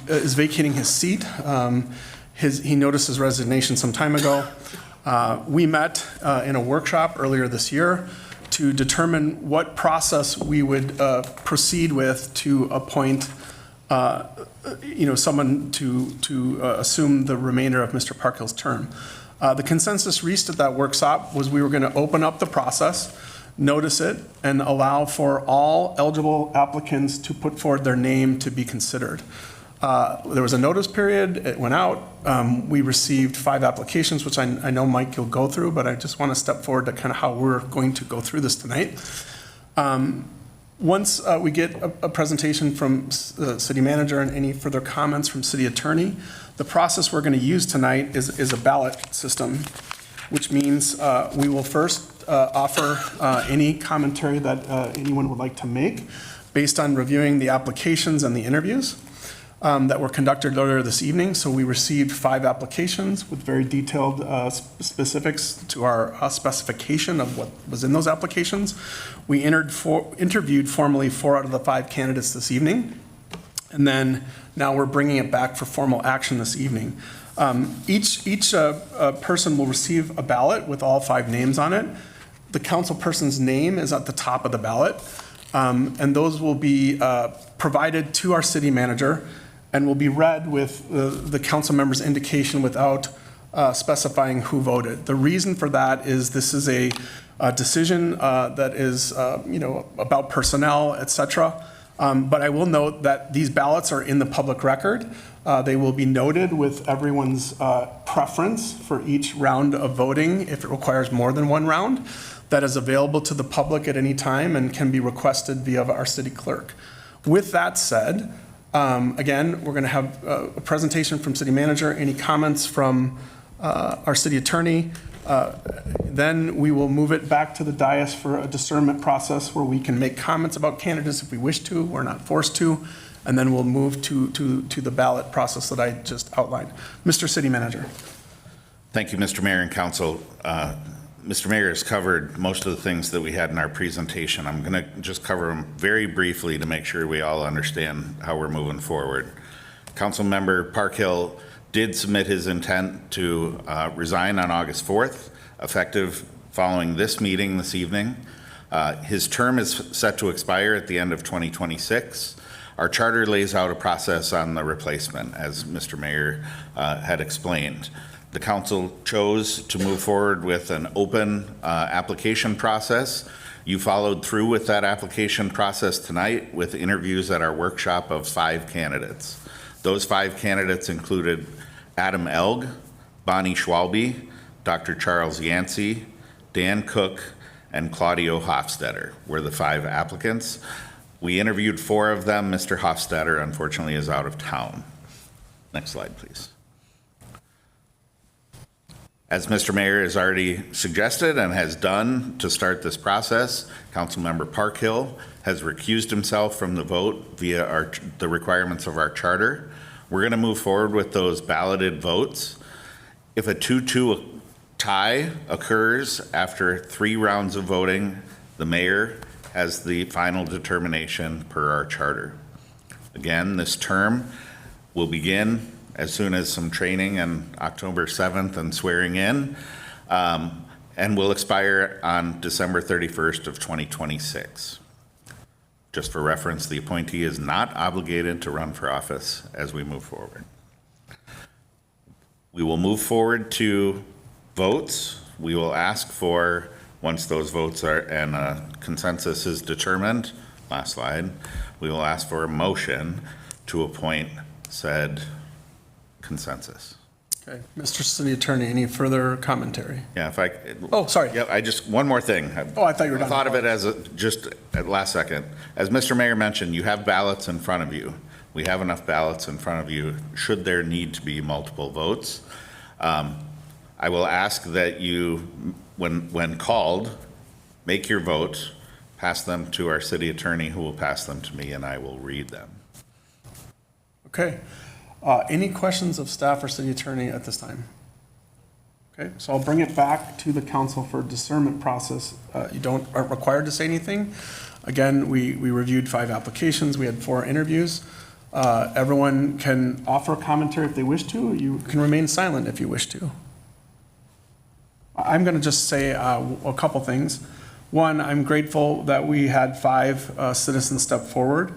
Speaker 1: is vacating his seat. He noticed his resignation some time ago. We met in a workshop earlier this year to determine what process we would proceed with to appoint someone to assume the remainder of Mr. Parkhill's term. The consensus reached at that workshop was we were going to open up the process, notice it, and allow for all eligible applicants to put forward their name to be considered. There was a notice period, it went out. We received 5 applications, which I know, Mike, you'll go through, but I just want to step forward to kind of how we're going to go through this tonight. Once we get a presentation from the city manager and any further comments from city attorney, the process we're going to use tonight is a ballot system, which means we will first offer any commentary that anyone would like to make based on reviewing the applications and the interviews that were conducted earlier this evening. So we received 5 applications with very detailed specifics to our specification of what was in those applications. We interviewed formally 4 out of the 5 candidates this evening. And then now we're bringing it back for formal action this evening. Each person will receive a ballot with all 5 names on it. The council person's name is at the top of the ballot. And those will be provided to our city manager and will be read with the council member's indication without specifying who voted. The reason for that is this is a decision that is about personnel, et cetera. But I will note that these ballots are in the public record. They will be noted with everyone's preference for each round of voting if it requires more than 1 round. That is available to the public at any time and can be requested via our city clerk. With that said, again, we're going to have a presentation from city manager, any comments from our city attorney. Then we will move it back to the dais for a discernment process where we can make comments about candidates if we wish to. We're not forced to. And then we'll move to the ballot process that I just outlined. Mr. City Manager.
Speaker 7: Thank you, Mr. Mayor and Council. Mr. Mayor has covered most of the things that we had in our presentation. I'm going to just cover them very briefly to make sure we all understand how we're moving forward. Councilmember Parkhill did submit his intent to resign on August 4th, effective following this meeting this evening. His term is set to expire at the end of 2026. Our charter lays out a process on the replacement, as Mr. Mayor had explained. The council chose to move forward with an open application process. You followed through with that application process tonight with interviews at our workshop of 5 candidates. Those 5 candidates included Adam Elg, Bonnie Schwalbe, Dr. Charles Yancey, Dan Cook, and Claudio Hofstetter were the 5 applicants. We interviewed 4 of them. Mr. Hofstetter, unfortunately, is out of town. Next slide, please. As Mr. Mayor has already suggested and has done to start this process, Councilmember Parkhill has recused himself from the vote via the requirements of our charter. We're going to move forward with those balloted votes. If a 2-2 tie occurs after 3 rounds of voting, the mayor has the final determination per our charter. Again, this term will begin as soon as some training on October 7th and swearing in, and will expire on December 31st of 2026. Just for reference, the appointee is not obligated to run for office as we move forward. We will move forward to votes. We will ask for, once those votes are and a consensus is determined, last slide, we will ask for a motion to appoint said consensus.
Speaker 1: Okay, Mr. City Attorney, any further commentary?
Speaker 7: Yeah, if I.
Speaker 1: Oh, sorry.
Speaker 7: Yeah, one more thing.
Speaker 1: Oh, I thought you were done.
Speaker 7: I thought of it as just at last second. As Mr. Mayor mentioned, you have ballots in front of you. We have enough ballots in front of you, should there need to be multiple votes. I will ask that you, when called, make your vote, pass them to our city attorney, who will pass them to me, and I will read them.
Speaker 1: Okay. Any questions of staff or city attorney at this time? Okay, so I'll bring it back to the council for discernment process. You aren't required to say anything. Again, we reviewed 5 applications. We had 4 interviews. Everyone can offer commentary if they wish to. You can remain silent if you wish to. I'm going to just say a couple things. One, I'm grateful that we had 5 citizens step forward.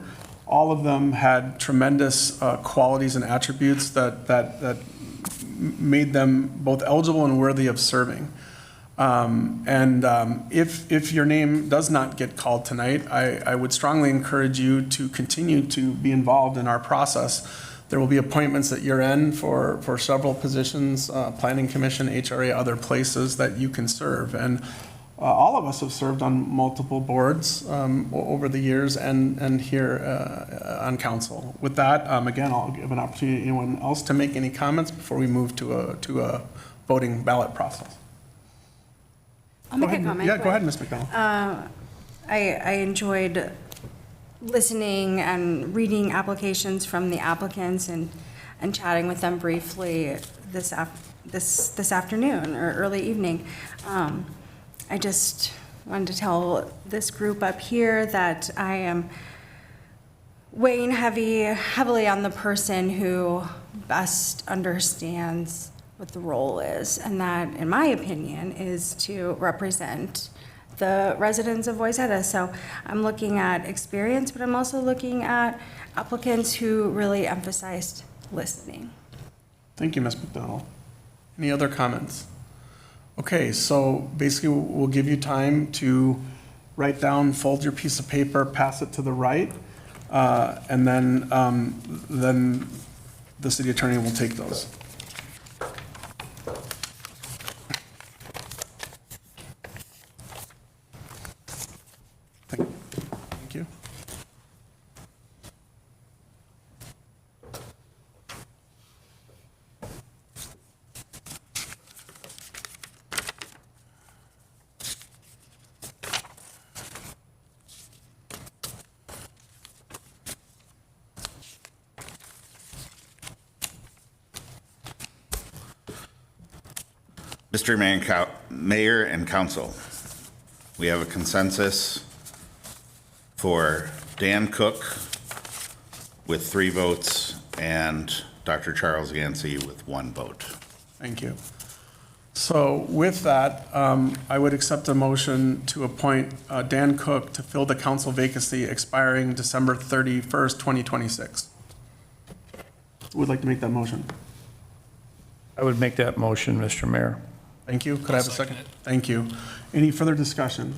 Speaker 1: All of them had tremendous qualities and attributes that made them both eligible and worthy of serving. If your name does not get called tonight, I would strongly encourage you to continue to be involved in our process. There will be appointments at your end for several positions, Planning Commission, HRA, other places that you can serve. And all of us have served on multiple boards over the years and here on council. With that, again, I'll give an opportunity to anyone else to make any comments before we move to a voting ballot process.
Speaker 2: I'll make a comment.
Speaker 1: Yeah, go ahead, Ms. McDonald.
Speaker 2: I enjoyed listening and reading applications from the applicants and chatting with them briefly this afternoon or early evening. I just wanted to tell this group up here that I am weighing heavily on the person who best understands what the role is, and that, in my opinion, is to represent the residents of Wayzata. So I'm looking at experience, but I'm also looking at applicants who really emphasized listening.
Speaker 1: Thank you, Ms. McDonald. Any other comments? Okay, so basically we'll give you time to write down, fold your piece of paper, pass it to the right, and then the city attorney will take those. Thank you.
Speaker 7: Mr. Mayor and Council, we have a consensus for Dan Cook with 3 votes and Dr. Charles Yancey with 1 vote.
Speaker 1: Thank you. So with that, I would accept a motion to appoint Dan Cook to fill the council vacancy expiring December 31st, 2026. Who would like to make that motion?
Speaker 5: I would make that motion, Mr. Mayor.
Speaker 1: Thank you. Could I have a second? Thank you. Any further discussion?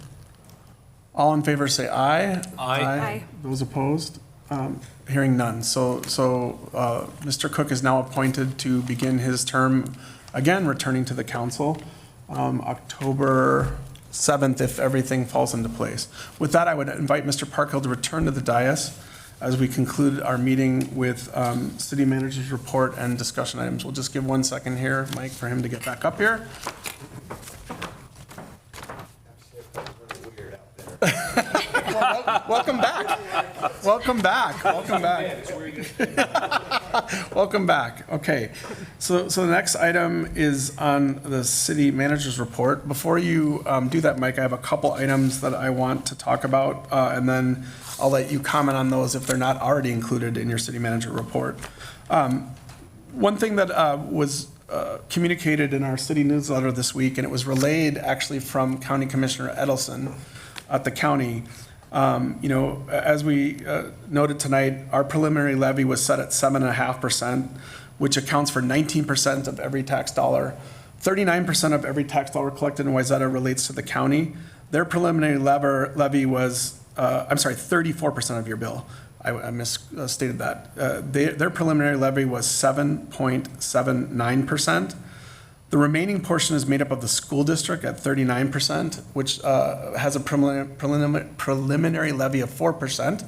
Speaker 1: All in favor say aye.
Speaker 2: Aye.
Speaker 1: Those opposed? Hearing none. So Mr. Cook is now appointed to begin his term, again, returning to the council, October 7th, if everything falls into place. With that, I would invite Mr. Parkhill to return to the dais as we conclude our meeting with city manager's report and discussion items. We'll just give 1 second here, Mike, for him to get back up here. Welcome back. Welcome back. Welcome back. Welcome back. Okay. So the next item is on the city manager's report. Before you do that, Mike, I have a couple items that I want to talk about, and then I'll let you comment on those if they're not already included in your city manager report. One thing that was communicated in our city newsletter this week, and it was relayed actually from County Commissioner Edelson at the county. As we noted tonight, our preliminary levy was set at 7.5%, which accounts for 19% of every tax dollar. 39% of every tax dollar collected in Wayzata relates to the county. Their preliminary levy was, 34% of your bill. I misstated that. Their preliminary levy was 7.79%. The remaining portion is made up of the school district at 39%, which has a preliminary levy of 4%,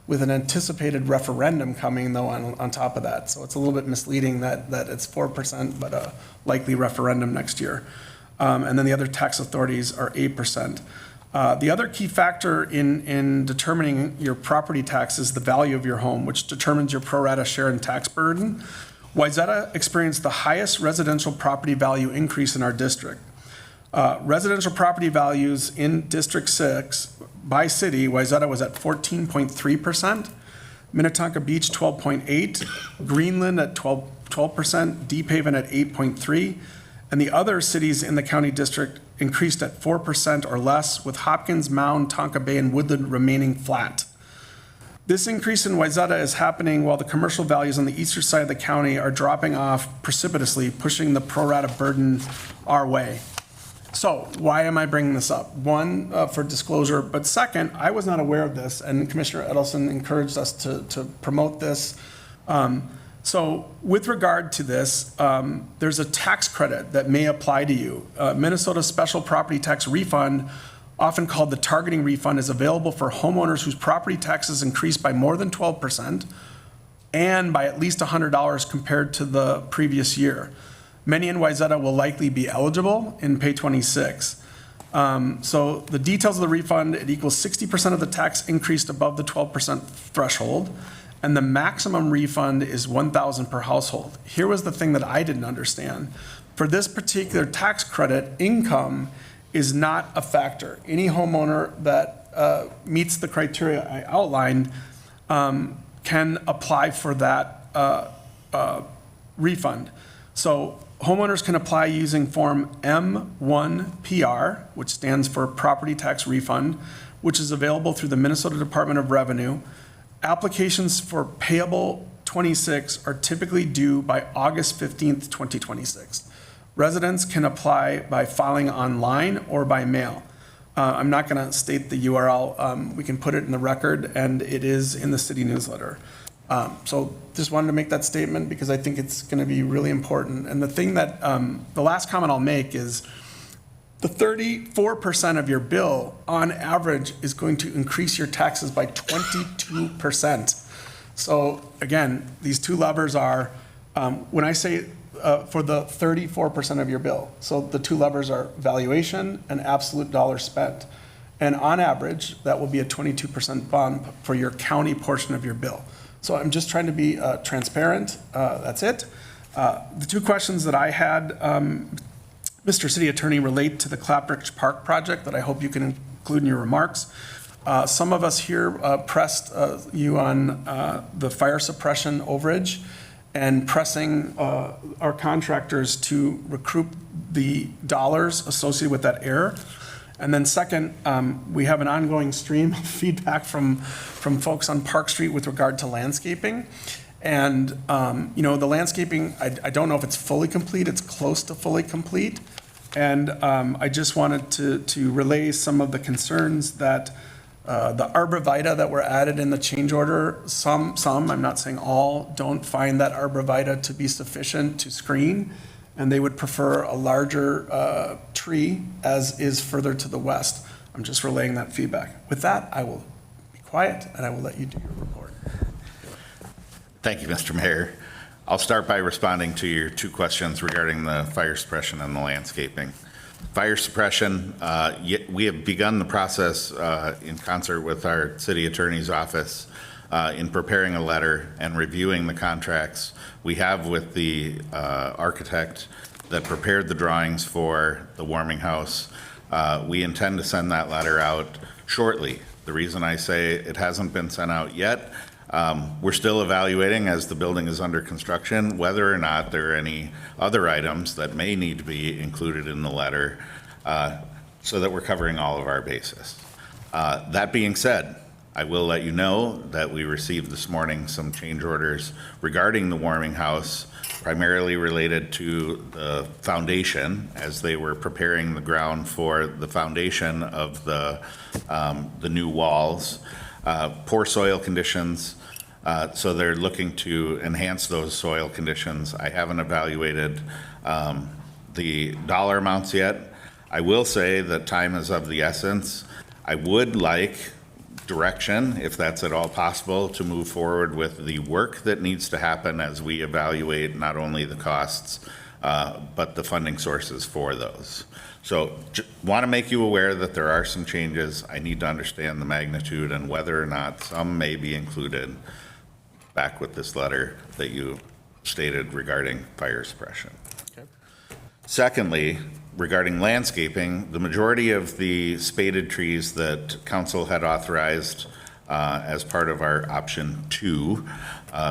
Speaker 1: with an anticipated referendum coming, though, on top of that. So it's a little bit misleading that it's 4%, but a likely referendum next year. And then the other tax authorities are 8%. The other key factor in determining your property tax is the value of your home, which determines your pro rata share in tax burden. Wayzata experienced the highest residential property value increase in our district. Residential property values in District 6 by city, Wayzata was at 14.3%, Minnetonka Beach 12.8%, Greenland at 12%, Deep Haven at 8.3%, and the other cities in the county district increased at 4% or less, with Hopkins, Mound, Tonka Bay, and Woodland remaining flat. This increase in Wayzata is happening while the commercial values on the eastern side of the county are dropping off precipitously, pushing the pro rata burden our way. So why am I bringing this up? One, for disclosure, but second, I was not aware of this, and Commissioner Edelson encouraged us to promote this. So with regard to this, there's a tax credit that may apply to you. Minnesota Special Property Tax Refund, often called the targeting refund, is available for homeowners whose property taxes increased by more than 12% and by at least $100 compared to the previous year. Many in Wayzata will likely be eligible in Pay 26. So the details of the refund, it equals 60% of the tax increased above the 12% threshold, and the maximum refund is $1,000 per household. Here was the thing that I didn't understand. For this particular tax credit, income is not a factor. Any homeowner that meets the criteria I outlined can apply for that refund. So homeowners can apply using Form M1PR, which stands for Property Tax Refund, which is available through the Minnesota Department of Revenue. Applications for payable 26 are typically due by August 15th, 2026. Residents can apply by filing online or by mail. I'm not going to state the URL. We can put it in the record, and it is in the city newsletter. So just wanted to make that statement because I think it's going to be really important. And the thing that, the last comment I'll make is the 34% of your bill on average is going to increase your taxes by 22%. So again, these two levers are, when I say for the 34% of your bill, so the two levers are valuation and absolute dollars spent. And on average, that will be a 22% bump for your county portion of your bill. So I'm just trying to be transparent. That's it. The two questions that I had, Mr. City Attorney, relate to the Clapbridge Park project that I hope you can include in your remarks. Some of us here pressed you on the fire suppression overage and pressing our contractors to recoup the dollars associated with that error. And then second, we have an ongoing stream of feedback from folks on Park Street with regard to landscaping. And, the landscaping, I don't know if it's fully complete, it's close to fully complete. And I just wanted to relay some of the concerns that the arborvitae that were added in the change order, some, I'm not saying all, don't find that arborvitae to be sufficient to screen, and they would prefer a larger tree as is further to the west. I'm just relaying that feedback. With that, I will be quiet and I will let you do your report.
Speaker 7: Thank you, Mr. Mayor. I'll start by responding to your two questions regarding the fire suppression and the landscaping. Fire suppression, we have begun the process in concert with our city attorney's office in preparing a letter and reviewing the contracts we have with the architect that prepared the drawings for the warming house. We intend to send that letter out shortly. The reason I say it hasn't been sent out yet, we're still evaluating as the building is under construction whether or not there are any other items that may need to be included in the letter so that we're covering all of our bases. That being said, I will let you know that we received this morning some change orders regarding the warming house, primarily related to the foundation as they were preparing the ground for the foundation of the new walls. Poor soil conditions So they're looking to enhance those soil conditions. I haven't evaluated the dollar amounts yet. I will say that time is of the essence. I would like direction, if that's at all possible, to move forward with the work that needs to happen as we evaluate not only the costs, but the funding sources for those. So want to make you aware that there are some changes. I need to understand the magnitude and whether or not some may be included back with this letter that you stated regarding fire suppression. Okay. Secondly, regarding landscaping, the majority of the spaded trees that council had authorized as part of our option 2,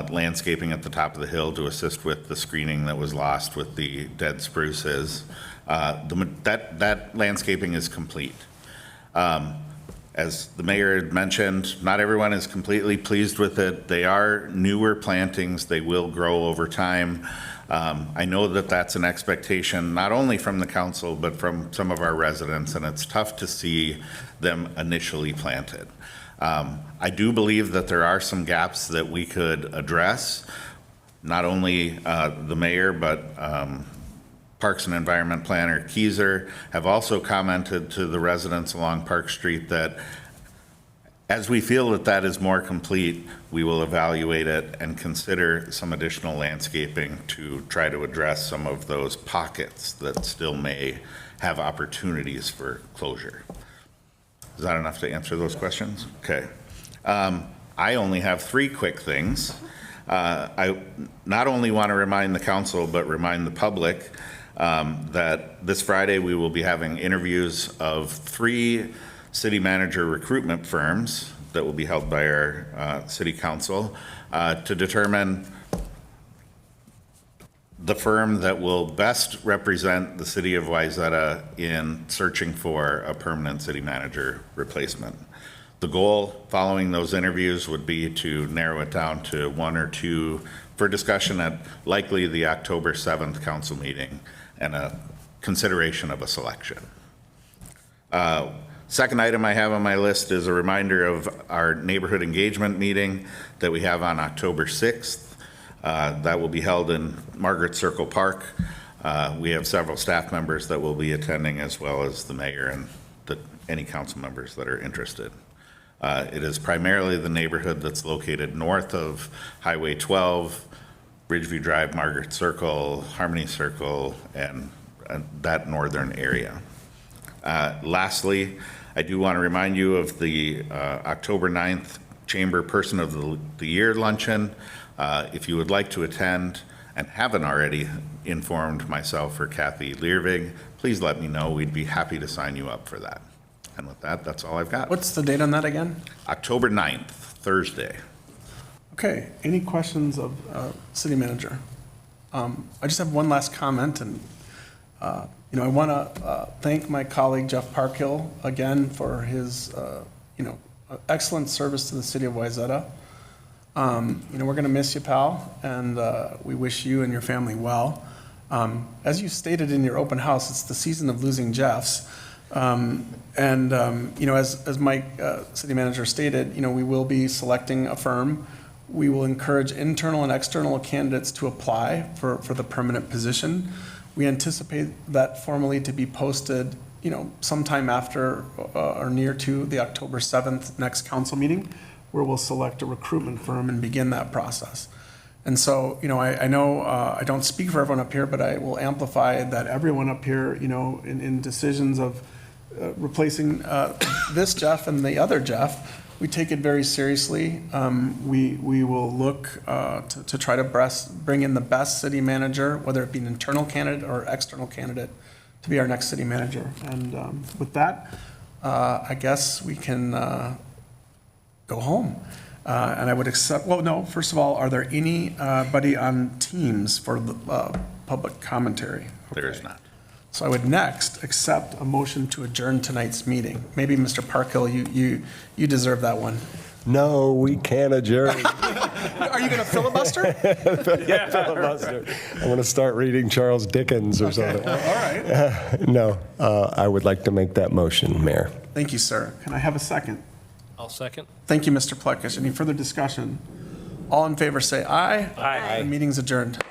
Speaker 7: landscaping at the top of the hill to assist with the screening that was lost with the dead spruces, that landscaping is complete. As the mayor had mentioned, not everyone is completely pleased with it. They are newer plantings. They will grow over time. I know that that's an expectation, not only from the council, but from some of our residents, and it's tough to see them initially planted. I do believe that there are some gaps that we could address, not only the mayor, but Parks and Environment Planner Keyser have also commented to the residents along Park Street that as we feel that that is more complete, we will evaluate it and consider some additional landscaping to try to address some of those pockets that still may have opportunities for closure. Is that enough to answer those questions? Okay. I only have 3 quick things. I not only want to remind the council, but remind the public that this Friday we will be having interviews of 3 city manager recruitment firms that will be held by our city council to determine the firm that will best represent the city of Wayzata in searching for a permanent city manager replacement. The goal following those interviews would be to narrow it down to 1 or 2 for discussion at likely the October 7th council meeting and a consideration of a selection. Second item I have on my list is a reminder of our neighborhood engagement meeting that we have on October 6th. That will be held in Margaret Circle Park. We have several staff members that will be attending, as well as the mayor and any council members that are interested. It is primarily the neighborhood that's located north of Highway 12, Ridgeview Drive, Margaret Circle, Harmony Circle, and that northern area. Lastly, I do want to remind you of the October 9th Chamber Person of the Year luncheon. If you would like to attend and haven't already informed myself or Kathy Learvig, please let me know. We'd be happy to sign you up for that. And with that, that's all I've got.
Speaker 1: What's the date on that again?
Speaker 7: October 9th, Thursday.
Speaker 1: Okay, any questions of city manager? I just have one last comment, and I want to thank my colleague Jeff Parkhill again for his excellent service to the city of Wayzata. We're going to miss you, pal, and we wish you and your family well. As you stated in your open house, it's the season of losing Jeffs. As Mike, city manager, stated, we will be selecting a firm. We will encourage internal and external candidates to apply for the permanent position. We anticipate that formally to be posted, sometime after or near to the October 7th next council meeting, where we'll select a recruitment firm and begin that process. And so, I know I don't speak for everyone up here, but I will amplify that everyone up here, in decisions of replacing this Jeff and the other Jeff, we take it very seriously. We will look to try to bring in the best city manager, whether it be an internal candidate or external candidate, to be our next city manager. And with that, I guess we can go home. And I would accept, first of all, are there anybody on Teams for the public commentary? Okay.
Speaker 7: There is not.
Speaker 1: So I would next accept a motion to adjourn tonight's meeting. Maybe Mr. Parkhill, you deserve that one.
Speaker 15: No, we can't adjourn.
Speaker 1: Are you going to filibuster?
Speaker 15: Yeah. Filibuster. I'm going to start reading Charles Dickens or something.
Speaker 1: All right.
Speaker 15: No, I would like to make that motion, Mayor.
Speaker 1: Thank you, sir. Can I have a second?
Speaker 4: I'll second.
Speaker 1: Thank you, Mr. Plekish. Any further discussion? All in favor, say aye.
Speaker 5: Aye.
Speaker 1: The meeting's adjourned.